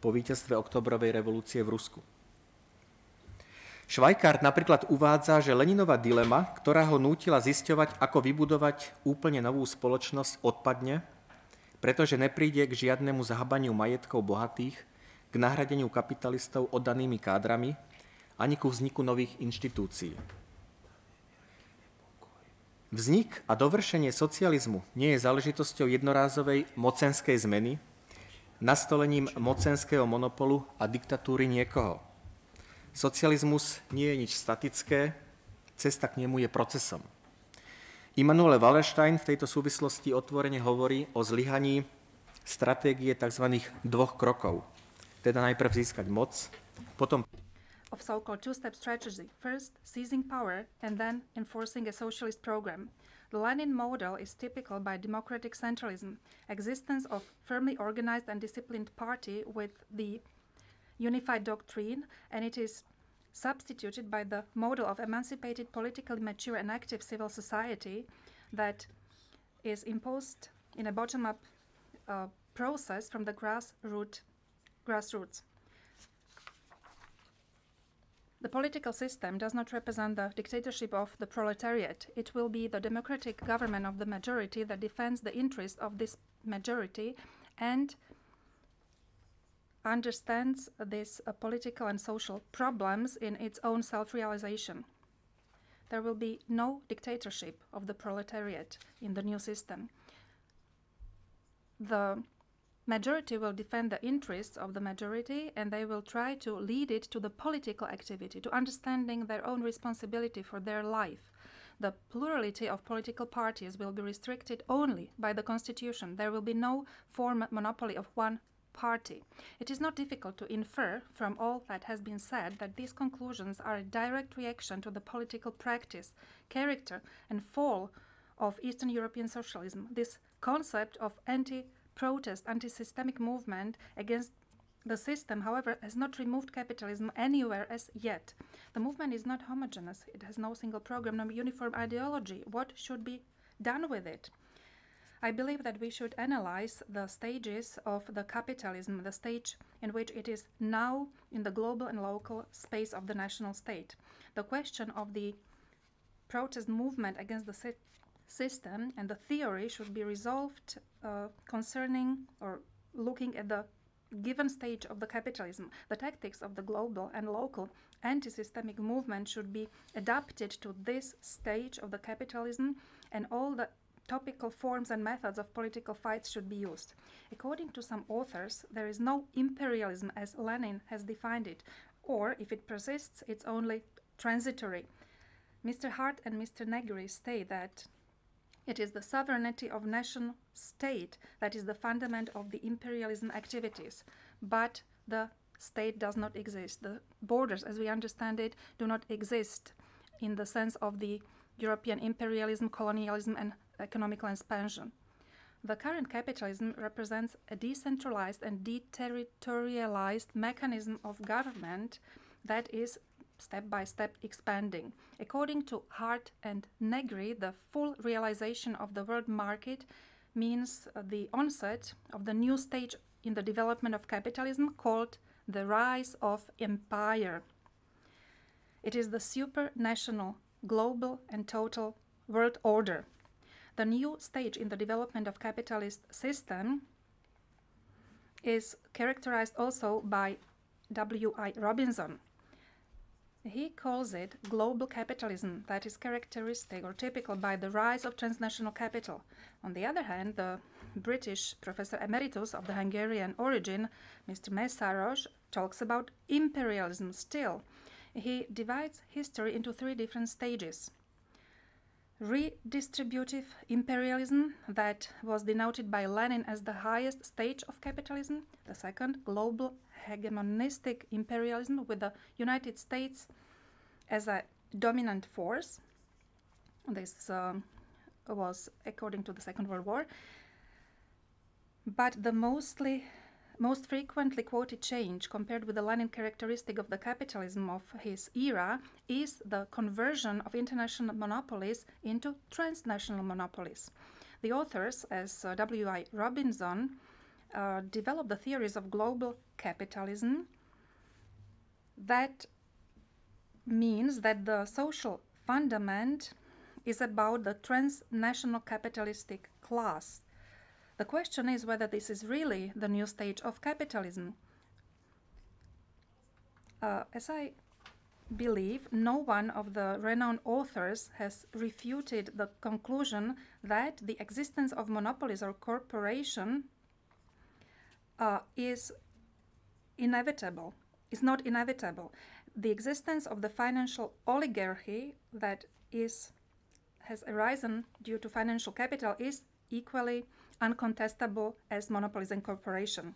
po víťazstve októbrovej revolúcie v Rusku. Švajkár napríklad uvádza, že Leninova dilema, ktorá ho nútila zisťovať, ako vybudovať úplne novú spoločnosť, odpadne, pretože nepríde k žiadnemu zahabaniu majetkov bohatých, k nahradeniu kapitalistov oddanými kádrami, ani ku vzniku nových inštitúcií. Vznik a dovršenie socializmu nie je záležitosťou jednorázovej mocenskej zmeny, nastolením mocenského monopolu a diktatúry niekoho. Socializmus nie je nič statické, cesta k nemu je procesom. Immanuel Wallerstein v tejto súvislosti otvorene hovorí o zlyhaní stratégie tzv. 2 krokov. Teda najprv získať moc, potom of so-called two-step strategy. First, seizing power and then enforcing a socialist program. The Lenin model is typical by democratic centralism, existence of firmly organized and disciplined party with the unified doctrine, and it is substituted by the model of emancipated, politically mature and active civil society that is imposed in a bottom-up process from the grassroots. The political system does not represent the dictatorship of the proletariat. It will be the democratic government of the majority that defends the interests of this majority and understands these political and social problems in its own self-realization. There will be no dictatorship of the proletariat in the new system. The majority will defend the interests of the majority and they will try to lead it to the political activity, to understanding their own responsibility for their life. The plurality of political parties will be restricted only by the constitution. There will be no formal monopoly of one party. It is not difficult to infer from all that has been said that these conclusions are a direct reaction to the political practice, character and fall of Eastern European socialism. This concept of anti-protest, anti-systemic movement against the system, however, has not removed capitalism anywhere as yet. The movement is not homogeneous. It has no single program, no uniform ideology. What should be done with it? I believe that we should analyze the stages of the capitalism, the stage in which it is now in the global and local space of the national state. The question of the protest movement against the system and the theory should be resolved concerning or looking at the given stage of the capitalism. The tactics of the global and local anti-systemic movement should be adapted to this stage of the capitalism, and all the topical forms and methods of political fights should be used. According to some authors, there is no imperialism as Lenin has defined it, or if it persists, it's only transitory. Mr. Hart and Mr. Negri state that it is the sovereignty of nation state that is the fundament of the imperialism activities, but the state does not exist. The borders, as we understand it, do not exist in the sense of the European imperialism, colonialism, and economical expansion. The current capitalism represents a decentralized and deterritorialized mechanism of government that is step by step expanding. According to Hart and Negri, the full realization of the world market means the onset of the new stage in the development of capitalism called the rise of empire. It is the supranational, global and total world order. The new stage in the development of capitalist system is characterized also by W.I. Robinson. He calls it global capitalism that is characteristic or typical by the rise of transnational capital. On the other hand, the British professor emeritus of the Hungarian origin, Mr. Mészáros, talks about imperialism still. He divides history into three different stages. Redistributive imperialism, that was denoted by Lenin as the highest stage of capitalism. The second, global hegemonistic imperialism, with the United States as a dominant force. This was according to the Second World War. But the most frequently quoted change compared with the Lenin characteristic of the capitalism of his era is the conversion of international monopolies into transnational monopolies. The authors, as W.I. Robinson, developed the theories of global capitalism. That means that the social fundament is about the transnational capitalistic class. The question is whether this is really the new stage of capitalism. As I believe, no one of the renowned authors has refuted the conclusion that the existence of monopolies or corporation is not inevitable. The existence of the financial oligarchy that has arisen due to financial capital is equally uncontestable as monopolies and corporation.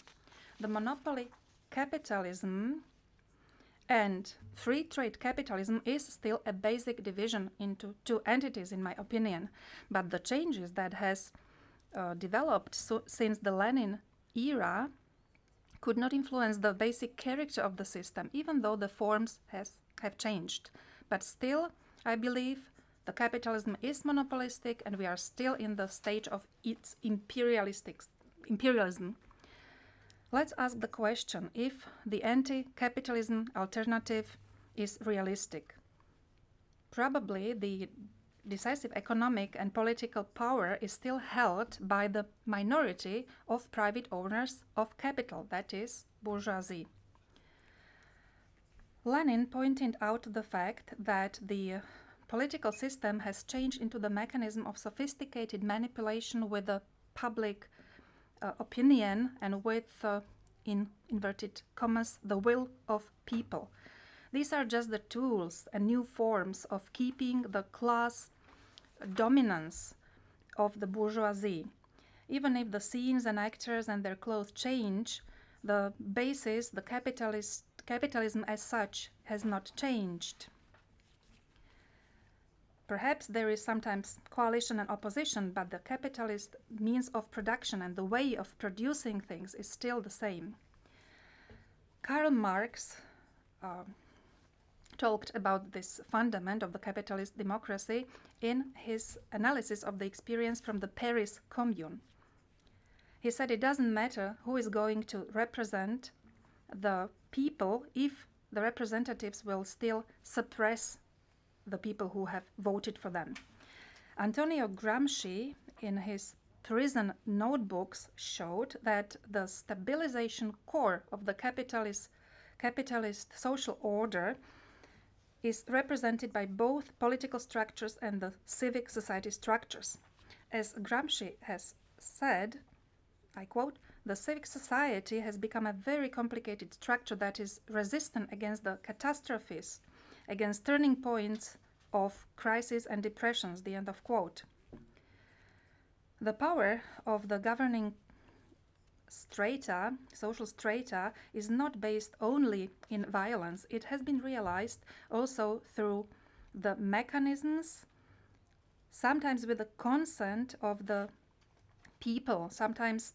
The monopoly capitalism and free trade capitalism is still a basic division into two entities, in my opinion. But the changes that has developed since the Lenin era could not influence the basic character of the system, even though the forms have changed. But still, I believe the capitalism is monopolistic and we are still in the stage of its imperialism. Let's ask the question if the anti-capitalism alternative is realistic. Probably the decisive economic and political power is still held by the minority of private owners of capital, that is, bourgeoisie. Lenin pointed out the fact that the political system has changed into the mechanism of sophisticated manipulation with the public opinion and with, in inverted commas, the will of people. These are just the tools and new forms of keeping the class dominance of the bourgeoisie. Even if the scenes and actors and their clothes change, the basis, the capitalism as such, has not changed. Perhaps there is sometimes coalition and opposition, but the capitalist means of production and the way of producing things is still the same. Karl Marx talked about this fundament of the capitalist democracy in his analysis of the experience from the Paris Commune. He said it doesn't matter who is going to represent the people if the representatives will still suppress the people who have voted for them. Antonio Gramsci, in his prison notebooks, showed that the stabilization core of the capitalist social order is represented by both political structures and the civic society structures. As Gramsci has said, I quote, "The civic society has become a very complicated structure that is resistant against the catastrophes, against turning points of crises and depressions," the end of quote. The power of the governing strata, social strata, is not based only in violence. It has been realized also through the mechanisms, sometimes with the consent of the people, sometimes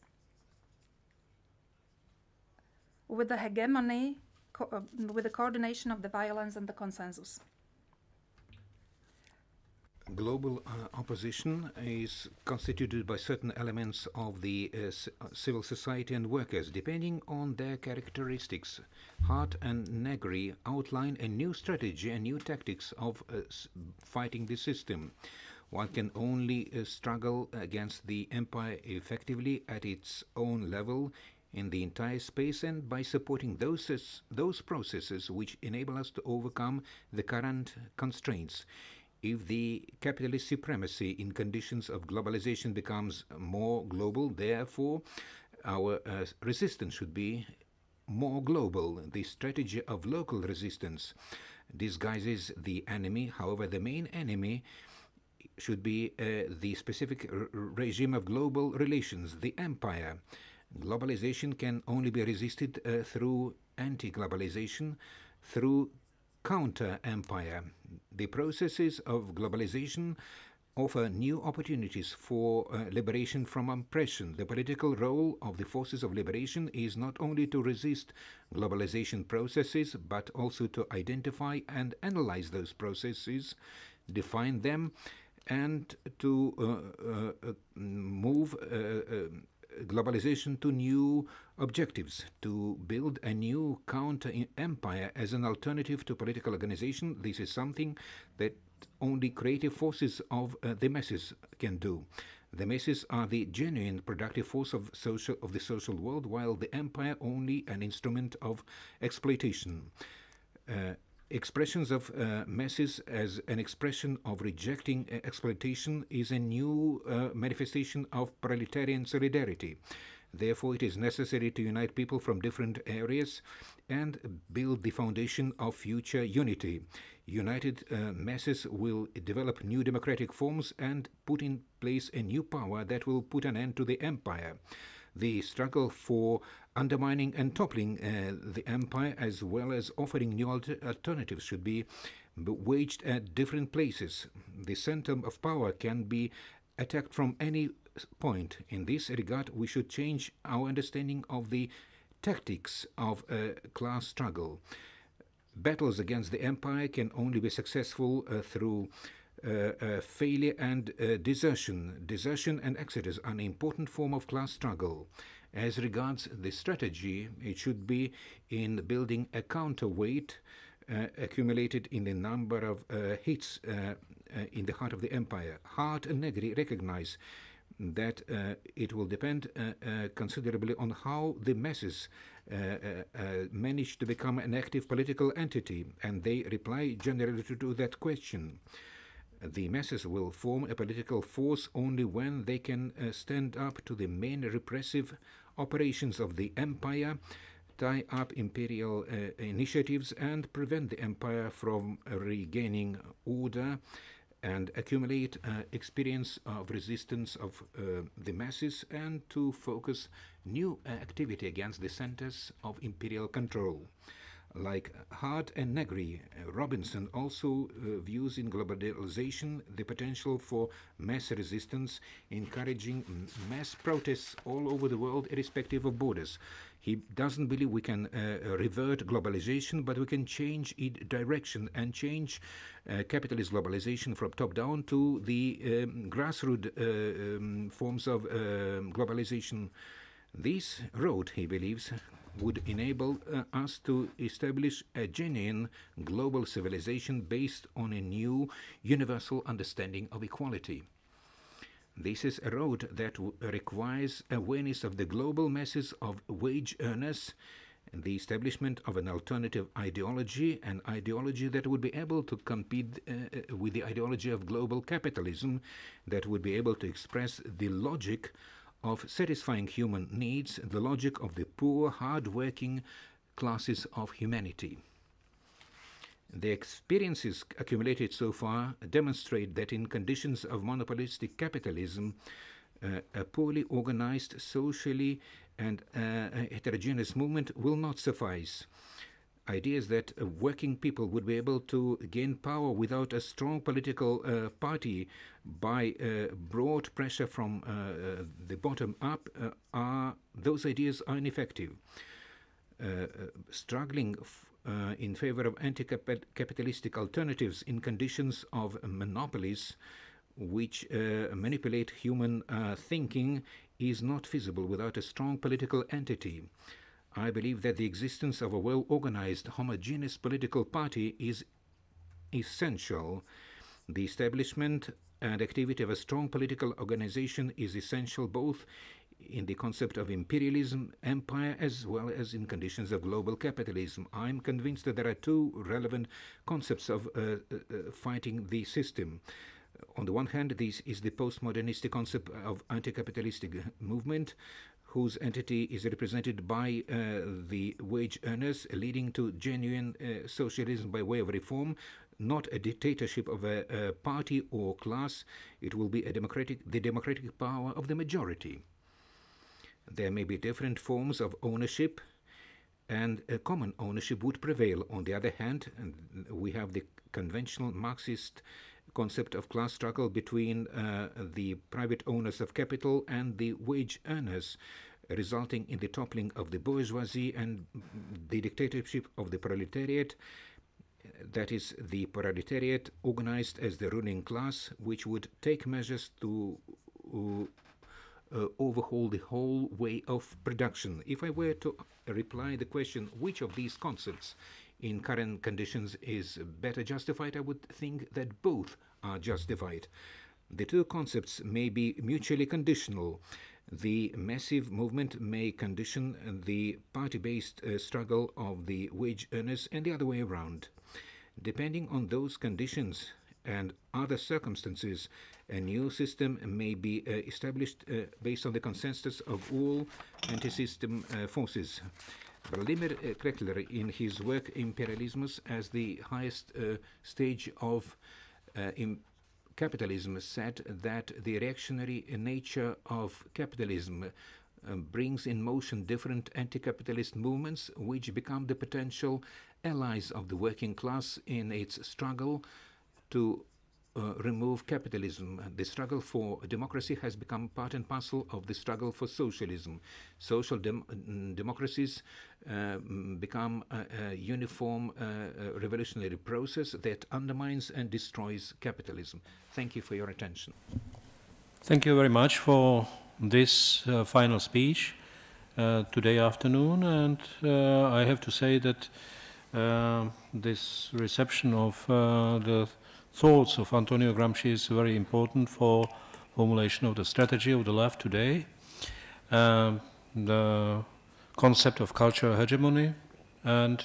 with the hegemony, with the coordination of the violence and the consensus. Global opposition is constituted by certain elements of the civil society and workers, depending on their characteristics. Hart and Negri outline a new strategy and new tactics of fighting the system. One can only struggle against the empire effectively at its own level in the entire space and by supporting those processes which enable us to overcome the current constraints. If the capitalist supremacy in conditions of globalization becomes more global, therefore, our resistance should be more global. The strategy of local resistance disguises the enemy. However, the main enemy should be the specific regime of global relations, the empire. Globalization can only be resisted through anti-globalization, through counter-empire. The processes of globalization offer new opportunities for liberation from oppression. The political role of the forces of liberation is not only to resist globalization processes, but also to identify and analyze those processes, define them, and to move globalization to new objectives, to build a new counter-empire as an alternative to political organization. This is something that only creative forces of the masses can do. The masses are the genuine productive force of the social world, while the empire only an instrument of exploitation. Expressions of masses as an expression of rejecting exploitation is a new manifestation of proletarian solidarity. Therefore, it is necessary to unite people from different areas and build the foundation of future unity. United masses will develop new democratic forms and put in place a new power that will put an end to the empire. The struggle for undermining and toppling the empire, as well as offering new alternatives, should be waged at different places. The center of power can be attacked from any point. In this regard, we should change our understanding of the tactics of class struggle. Battles against the empire can only be successful through failure and desertion. Desertion and exodus are an important form of class struggle. As regards the strategy, it should be in building a counterweight accumulated in the number of hits in the heart of the empire. Hart and Negri recognize that it will depend considerably on how the masses manage to become an active political entity, and they reply generally to that question. The masses will form a political force only when they can stand up to the main repressive operations of the empire, tie up imperial initiatives, and prevent the empire from regaining order, and accumulate experience of resistance of the masses, and to focus new activity against the centers of imperial control. Like Hart and Negri, Robinson also views in globalization the potential for mass resistance, encouraging mass protests all over the world, irrespective of borders. He doesn't believe we can revert globalization, but we can change its direction and change capitalist globalization from top down to the grassroots forms of globalization. This road, he believes, would enable us to establish a genuine global civilization based on a new universal understanding of equality. This is a road that requires awareness of the global masses of wage earners, and the establishment of an alternative ideology, an ideology that would be able to compete with the ideology of global capitalism, that would be able to express the logic of satisfying human needs, the logic of the poor, hard-working classes of humanity. The experiences accumulated so far demonstrate that in conditions of monopolistic capitalism, a poorly organized, socially and heterogeneous movement will not suffice. Ideas that working people would be able to gain power without a strong political party by broad pressure from the bottom up, those ideas are ineffective. Struggling in favor of anti-capitalistic alternatives in conditions of monopolies which manipulate human thinking is not feasible without a strong political entity. I believe that the existence of a well-organized, homogeneous political party is essential. The establishment and activity of a strong political organization is essential both in the concept of imperialism, empire, as well as in conditions of global capitalism. I'm convinced that there are two relevant concepts of fighting the system. On the one hand, this is the postmodernistic concept of anti-capitalistic movement, whose entity is represented by the wage earners, leading to genuine socialism by way of reform, not a dictatorship of a party or class. It will be the democratic power of the majority. There may be different forms of ownership, and a common ownership would prevail. On the other hand, we have the conventional Marxist concept of class struggle between the private owners of capital and the wage earners, resulting in the toppling of the bourgeoisie and the dictatorship of the proletariat. That is, the proletariat organized as the ruling class, which would take measures to overhaul the whole way of production. If I were to reply the question, which of these concepts in current conditions is better justified, I would think that both are justified. The two concepts may be mutually conditional. The massive movement may condition the party-based struggle of the wage earners and the other way around. Depending on those conditions and other circumstances, a new system may be established based on the consensus of all anti-system forces. Vladimir Krekler, in his work Imperialismus as the highest stage of capitalism, said that the reactionary nature of capitalism brings in motion different anti-capitalist movements which become the potential allies of the working class in its struggle to remove capitalism. The struggle for democracy has become part and parcel of the struggle for socialism. Social democracies become a uniform revolutionary process that undermines and destroys capitalism. Thank you for your attention. Thank you very much for this final speech today afternoon, and I have to say that this reception of the thoughts of Antonio Gramsci is very important for formulation of the strategy of the left today. The concept of cultural hegemony, and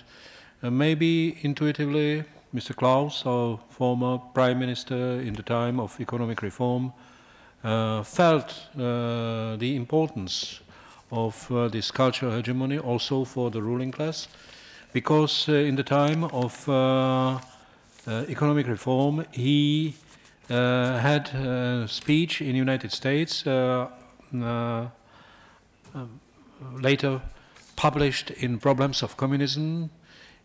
maybe intuitively Mr. Klaus, our former Prime Minister in the time of economic reform, felt the importance of this cultural hegemony also for the ruling class, because in the time of economic reform, he had a speech in the United States, later published in Problems of Communism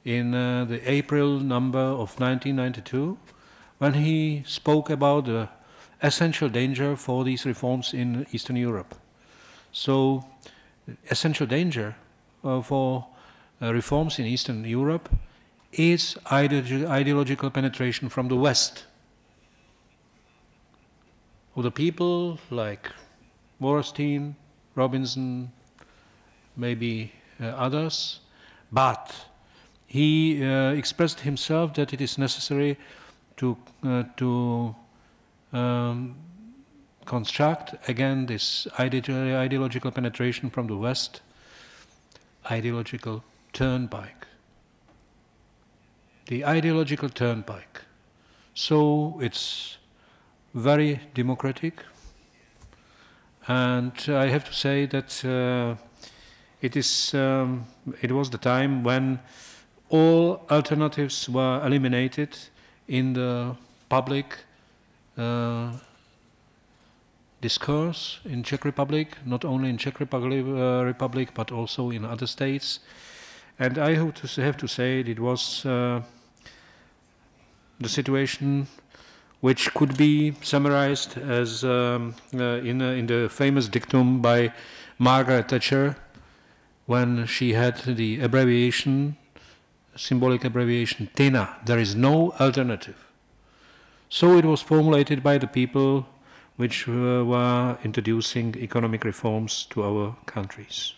in the April number of 1992, when he spoke about the essential danger for these reforms in Eastern Europe. So, essential danger for reforms in Eastern Europe is ideological penetration from the West. Of the people like Wallerstein, Robinson, maybe others, but he expressed himself that it is necessary to construct again this ideological penetration from the West, ideological turnpike. The ideological turnpike. So it's very democratic, and I have to say that it was the time when all alternatives were eliminated in the public discourse in Czech Republic, not only in Czech Republic but also in other states. And I have to say it was the situation which could be summarized as in the famous dictum by Margaret Thatcher, when she had the abbreviation, symbolic abbreviation, TINA, there is no alternative. So it was formulated by the people which were introducing economic reforms to our countries.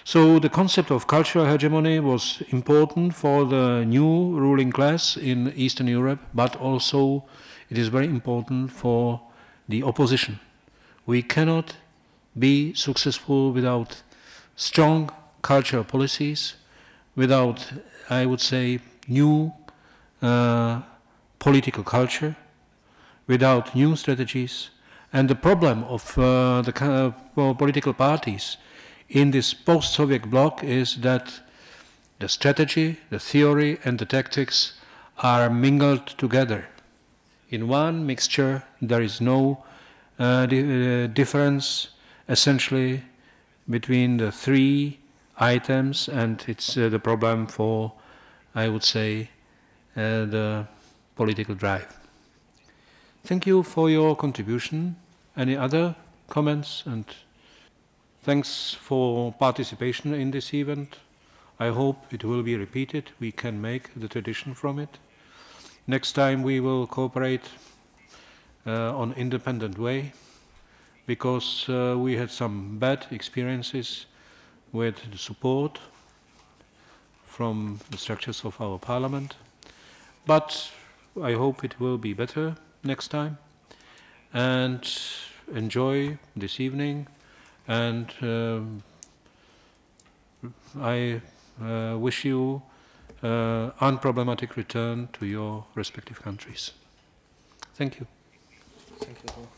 So the concept of cultural hegemony was important for the new ruling class in Eastern Europe, but also it is very important for the opposition. We cannot be successful without strong cultural policies, without, I would say, new political culture, without new strategies. And the problem of the political parties in this post-Soviet bloc is that the strategy, the theory and the tactics are mingled together. In one mixture there is no difference essentially between the three items, and it's the problem for, I would say, the political drive. Thank you for your contribution. Any other comments? And thanks for participation in this event. I hope it will be repeated. We can make the tradition from it. Next time we will cooperate on independent way, because we had some bad experiences with the support from the structures of our parliament. But I hope it will be better next time. And enjoy this evening. And I wish you unproblematic return to your respective countries. Thank you. Thank you.